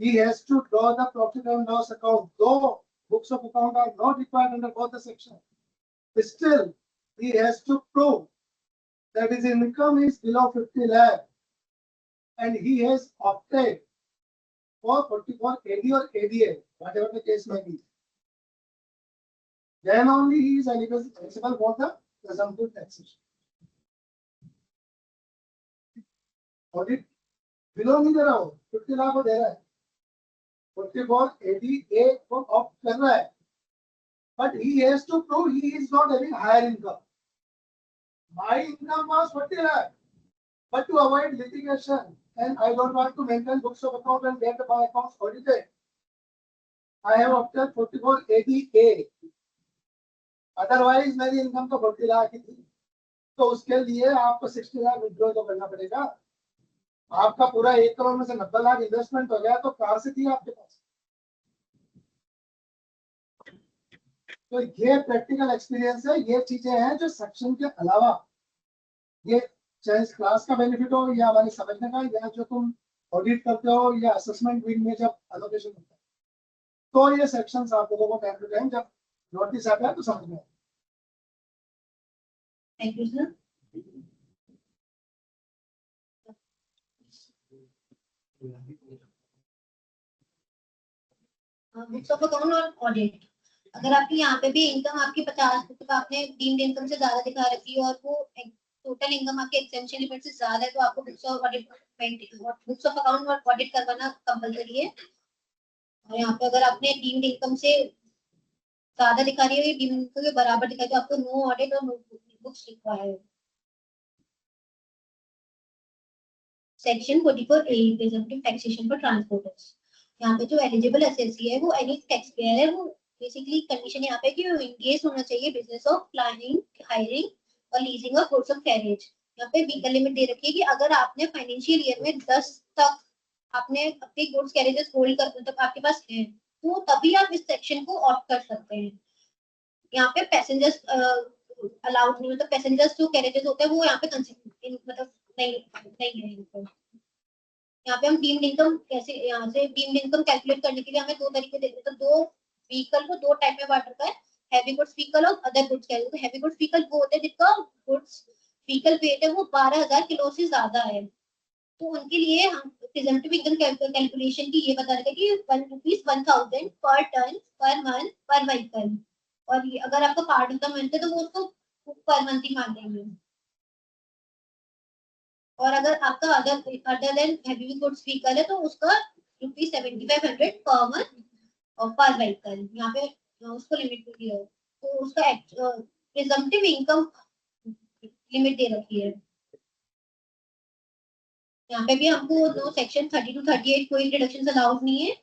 He has to draw the profit and loss account, though books of account are not required under both the section. Still, he has to prove that his income is below 50 lakh and he has opted for 44 AD or ADA, whatever the case may be. Then only he is eligible for the presumptive taxation. Audit below नहीं दे रहा हूँ, 50 लाख को दे रहा है, 44 ADA को opt कर रहा है, but he has to prove he is not having higher income. My income was 40 lakh, but to avoid litigation and I don't want to maintain books of account and get my accounts audited, I have opted 44 ADA. Otherwise मेरी income तो 40 लाख ही थी, तो उसके लिए आपको 60 lakh withdraw तो करना पड़ेगा। आपका पूरा 1 करोड़ में से 90 लाख इन्वेस्टमेंट हो गया, तो कहां से थी आपके पास? तो ये प्रैक्टिकल एक्सपीरियंस है, ये चीजें हैं जो सेक्शन के अलावा, ये चाहे क्लास का बेनिफिट हो या हमारी समझने का, या जो तुम ऑडिट करते हो या असेसमेंट वीक में जब एलोकेशन होता है, तो ये सेक्शंस आप लोगों को टाइम टू टाइम जब नोटिस आता है तो समझ में। Thank you sir. Books of account और ऑडिट, अगर आपकी यहाँ पे भी इनकम आपकी 50, तो आपने डीम्ड इनकम से ज्यादा दिखा रखी है और वो टोटल इनकम आपके एक्सेम्पशन लिमिट से ज्यादा है, तो आपको बुक्स ऑफ अकाउंट और ऑडिट करवाना कंपलसरी है। और यहाँ पे अगर आपने डीम्ड इनकम से ज्यादा दिखा रही है, डीम्ड इनकम के बराबर दिखा, तो आपको नो ऑडिट और नो बुक्स रिक्वायर्ड है। Section 44A presumptive taxation for transporters, यहाँ पे जो एलिजिबल एसएससी है वो एनी टैक्स पेयर है, वो बेसिकली कंडीशन यहाँ पे कि वो एंगेज होना चाहिए बिजनेस ऑफ प्लानिंग, हायरिंग और leasing of goods of carriage. यहाँ पे व्हीकल लिमिट दे रखी है कि अगर आपने फाइनेंशियल ईयर में 10 तक आपने अपने गुड्स कैरेजेस होल्ड कर, मतलब आपके पास है, तो तभी आप इस सेक्शन को ऑप्ट कर सकते हैं। यहाँ पे पैसेंजर्स अलाउड नहीं, मतलब पैसेंजर्स जो कैरेजेस होते हैं वो यहाँ पे मतलब नहीं है। यहाँ पे हम डीम्ड इनकम कैसे, यहाँ से डीम्ड इनकम कैलकुलेट करने के लिए हमें 2 तरीके देते हैं। तो 2 व्हीकल को 2 टाइप में बांट रखा है, हैवी गुड्स व्हीकल और अदर गुड्स कैरियर। तो हैवी गुड्स व्हीकल वो होते हैं जिसका गुड्स व्हीकल वेट है वो 12,000 किलो से ज्यादा है, तो उनके लिए हम प्रेजेंटिव इनकम कैलकुलेशन की ये बता रहे थे कि ₹1,000 पर टन पर मंथ पर व्हीकल, और अगर आपका पार्ट ऑफ द मंथ है तो वो उसको पर मंथ ही मान देंगे। और अगर आपका other than heavy goods vehicle है तो उसका ₹7,500 पर मंथ और पर व्हीकल, यहाँ पे उसको लिमिट भी दिया है, तो उसका प्रिजम्पटिव इनकम लिमिट दे रखी है। यहाँ पे भी हमको 2 सेक्शन 30 to 38 कोई डिडक्शन अलाउड नहीं है,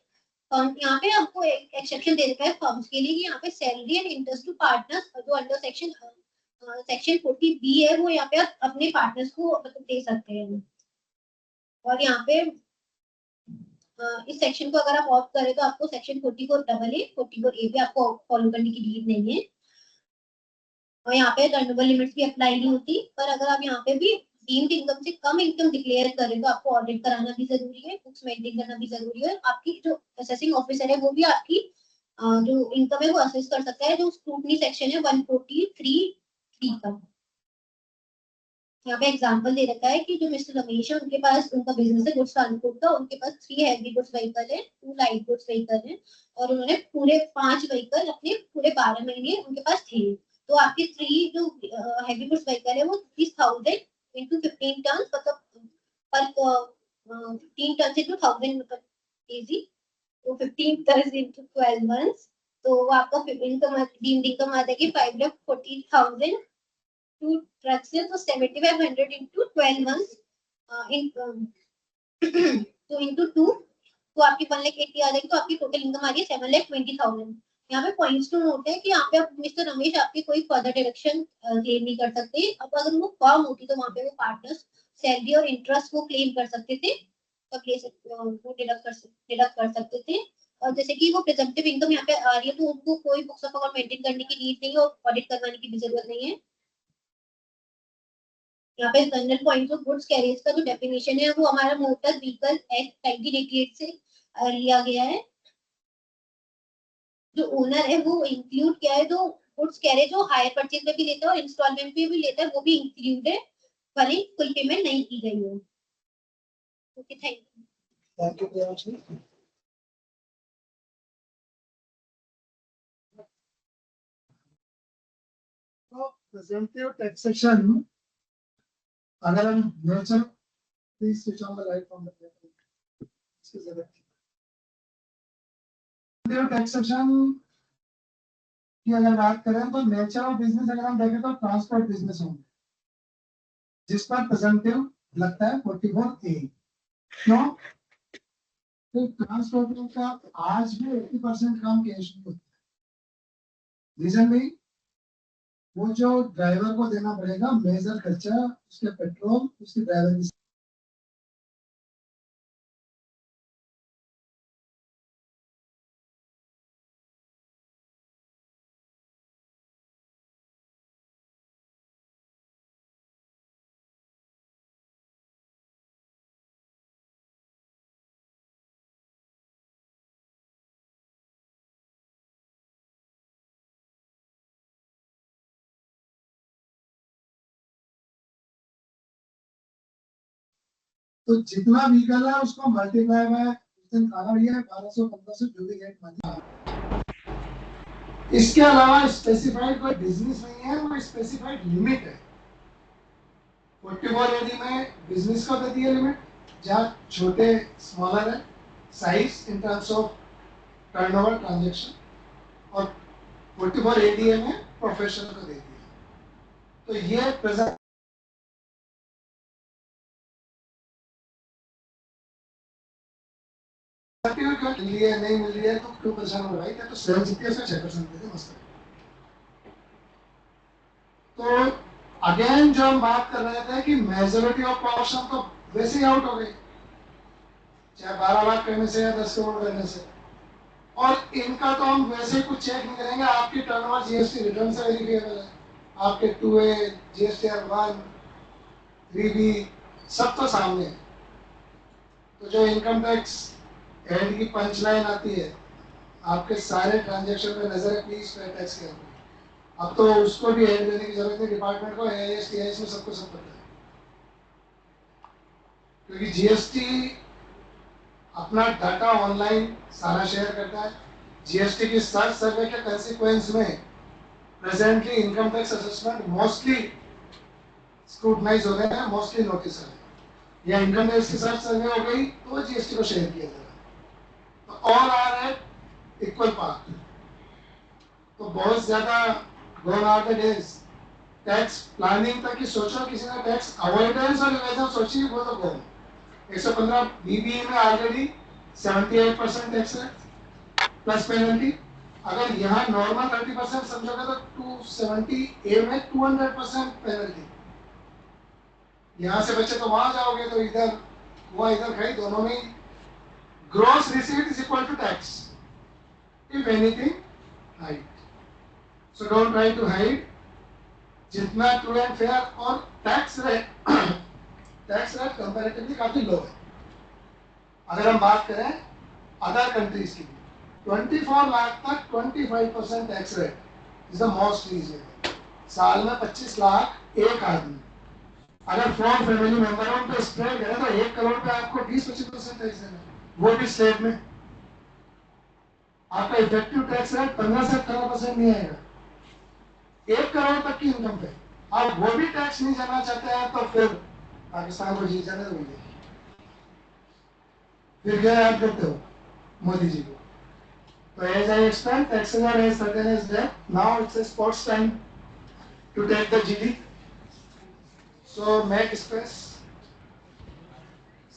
यहाँ पे आपको एक एक्सेप्शन दे रखा है फर्म्स के लिए कि यहाँ पे salary and interest to partners जो अंडर सेक्शन 40B है वो यहाँ पे आप अपने पार्टनर्स को मतलब दे सकते हैं। और यहाँ पे इस सेक्शन को अगर आप ऑफ करें तो आपको सेक्शन 44A पे आपको फॉलो करने की नीड नहीं है। और यहाँ पे टर्नओवर लिमिट्स भी अप्लाई नहीं होती। पर अगर आप यहाँ पे भी डीम्ड इनकम से कम इनकम डिक्लेयर करें तो आपको ऑडिट कराना भी जरूरी है, बुक्स मेंटेन करना भी जरूरी है। आपकी जो असेसिंग ऑफिसर है वो भी आपकी जो इनकम है वो असेस कर सकता है। जो स्क्रूटनी सेक्शन है 143(3) का। यहाँ पे एग्जांपल दे रखा है कि जो मिस्टर रमेश है उनके पास उनका बिजनेस है गुड्स ट्रांसपोर्ट का। उनके पास 3 हैवी गुड्स व्हीकल है, 2 लाइट गुड्स व्हीकल है और उन्होंने पूरे 5 व्हीकल अपने पूरे 12 महीने उनके पास थे। तो आपके 3 जो हैवी गुड्स व्हीकल है वो 30,000 into 15 टन मतलब पर 15 टन से 2000 मतलब केजी, तो 15 टन into 12 months तो वो आपका इनकम डीम्ड इनकम आ जाएगी 5,40,000 2 ट्रक्स है तो 7,500 into 12 months तो into 2 तो आपकी 1,80,000 आ जाएगी। तो आपकी टोटल इनकम आ रही है 7,20,000। यहाँ पे पॉइंट्स टू नोट है कि यहाँ पे आप मिस्टर रमेश आपकी कोई फर्दर डिडक्शन क्लेम नहीं कर सकते। अब अगर वो फर्म होती तो वहाँ पे वो पार्टनर्स सैलरी और इंटरेस्ट वो क्लेम कर सकते थे, तब ले सकते वो डिडक्ट कर सकते थे। और जैसे कि वो प्रिजम्पटिव इनकम यहाँ पे आ रही है तो उनको कोई बुक्स ऑफ अकाउंट मेंटेन करने की नीड नहीं है और ऑडिट करवाने की भी जरूरत नहीं है। यहाँ पे general point of goods carriers का जो डेफिनेशन है वो हमारा मोटर व्हीकल एक्ट 1988 से लिया गया है। जो ओनर है वो इंक्लूड किया है, जो गुड्स कैरियर जो हायर परचेज में भी लेता है और इंस्टॉलमेंट में भी लेता है वो भी इंक्लूड है, भले फुल पेमेंट नहीं की गई हो। Okay, thank you. Thank you Priyanshu. तो प्रेजेंटिव टैक्सेशन अगर हम nature please switch on the light from the paper इसकी जरूरत है। टैक्सेशन की अगर बात करें तो नेचर ऑफ बिजनेस अगर हम देखें तो ट्रांसपोर्ट बिजनेस होंगे जिस पर प्रेजेंटिव लगता है 44A। क्यों? तो ट्रांसपोर्ट का आज भी 80% काम कैश में होता है। रीजन भी वो जो ड्राइवर को देना पड़ेगा मेजर खर्चा उसके पेट्रोल उसकी ड्राइवर की। तो जितना व्हीकल है उसको मल्टीप्लाई बाय खाना भी है 1200-1500 जो भी रेट मानी। इसके अलावा स्पेसिफाइड कोई बिजनेस नहीं है, वो स्पेसिफाइड लिमिट है। 44AD में बिजनेस को दे दी है लिमिट जहाँ छोटे स्मॉलर है size in terms of turnover transaction और 44ADA में प्रोफेशनल को दे दिया। तो ये प्रेजेंट लिए नहीं मिल रही है तो क्यों परेशान हो रहा है? तो 7 से 6% दे दे मस्त। तो अगेन जो हम बात कर रहे थे कि मेजोरिटी ऑफ पोर्शन तो वैसे ही आउट हो गई, चाहे 12 लाख करने से या 10 करोड़ करने से। और इनका तो हम वैसे कुछ चेक नहीं करेंगे, आपकी टर्नओवर जीएसटी रिटर्न से वेरिफाइबल है, आपके 2A GSTR1 3B सब तो सामने है। तो जो इनकम टैक्स एंड की पंच लाइन आती है आपके सारे ट्रांजैक्शन में नजर है प्लीज पे टैक्स के ऊपर। अब तो उसको भी एड देने की जरूरत है डिपार्टमेंट को, AIS TIS में सबको सब पता है क्योंकि जीएसटी अपना डाटा ऑनलाइन सारा शेयर करता है। जीएसटी की सर्च सर्वे के कंसीक्वेंस में presently income tax assessment mostly scrutinise हो रहे हैं, मोस्टली नोटिस है या इनकम टैक्स की सर्च सर्वे हो गई तो जीएसटी को शेयर किया जाएगा। All are at equal part. तो बहुत ज्यादा gone are the days tax planning तक की सोचो, किसी ने टैक्स अवॉइडेंस और इवेजन सोची वो तो गॉन। 115 BBE में ऑलरेडी 78% टैक्स है, प्लस पेनल्टी। अगर यहाँ नॉर्मल 30% समझोगे तो 270A में 200% पेनल्टी। यहाँ से बच्चे तो वहां जाओगे तो इधर वो इधर खाई, दोनों में gross receipt is equal to tax if anything hide. So don't try to hide, जितना ट्रू एंड फेयर। और टैक्स रेट कंपैरेटिवली काफी लो है। अगर हम बात करें अदर कंट्रीज की, 24 लाख तक 25% tax rate is the most reasonable. साल में 25 लाख एक आदमी, अगर 4 फैमिली मेंबरों पे स्प्रेड करें तो 1 करोड़ पे आपको 20-25% टैक्स देना है, वो भी स्टेट में। आपका इफेक्टिव टैक्स रेट 15 से 18% नहीं आएगा 1 करोड़ तक की इनकम पे। आप वो भी टैक्स नहीं देना चाहते हैं तो फिर पाकिस्तान को जी जाने दोगे, फिर क्या याद करते हो मोदी जी को। तो as I explained, taxes are as certain as that. Now it's a sports time to take the GD. So make space.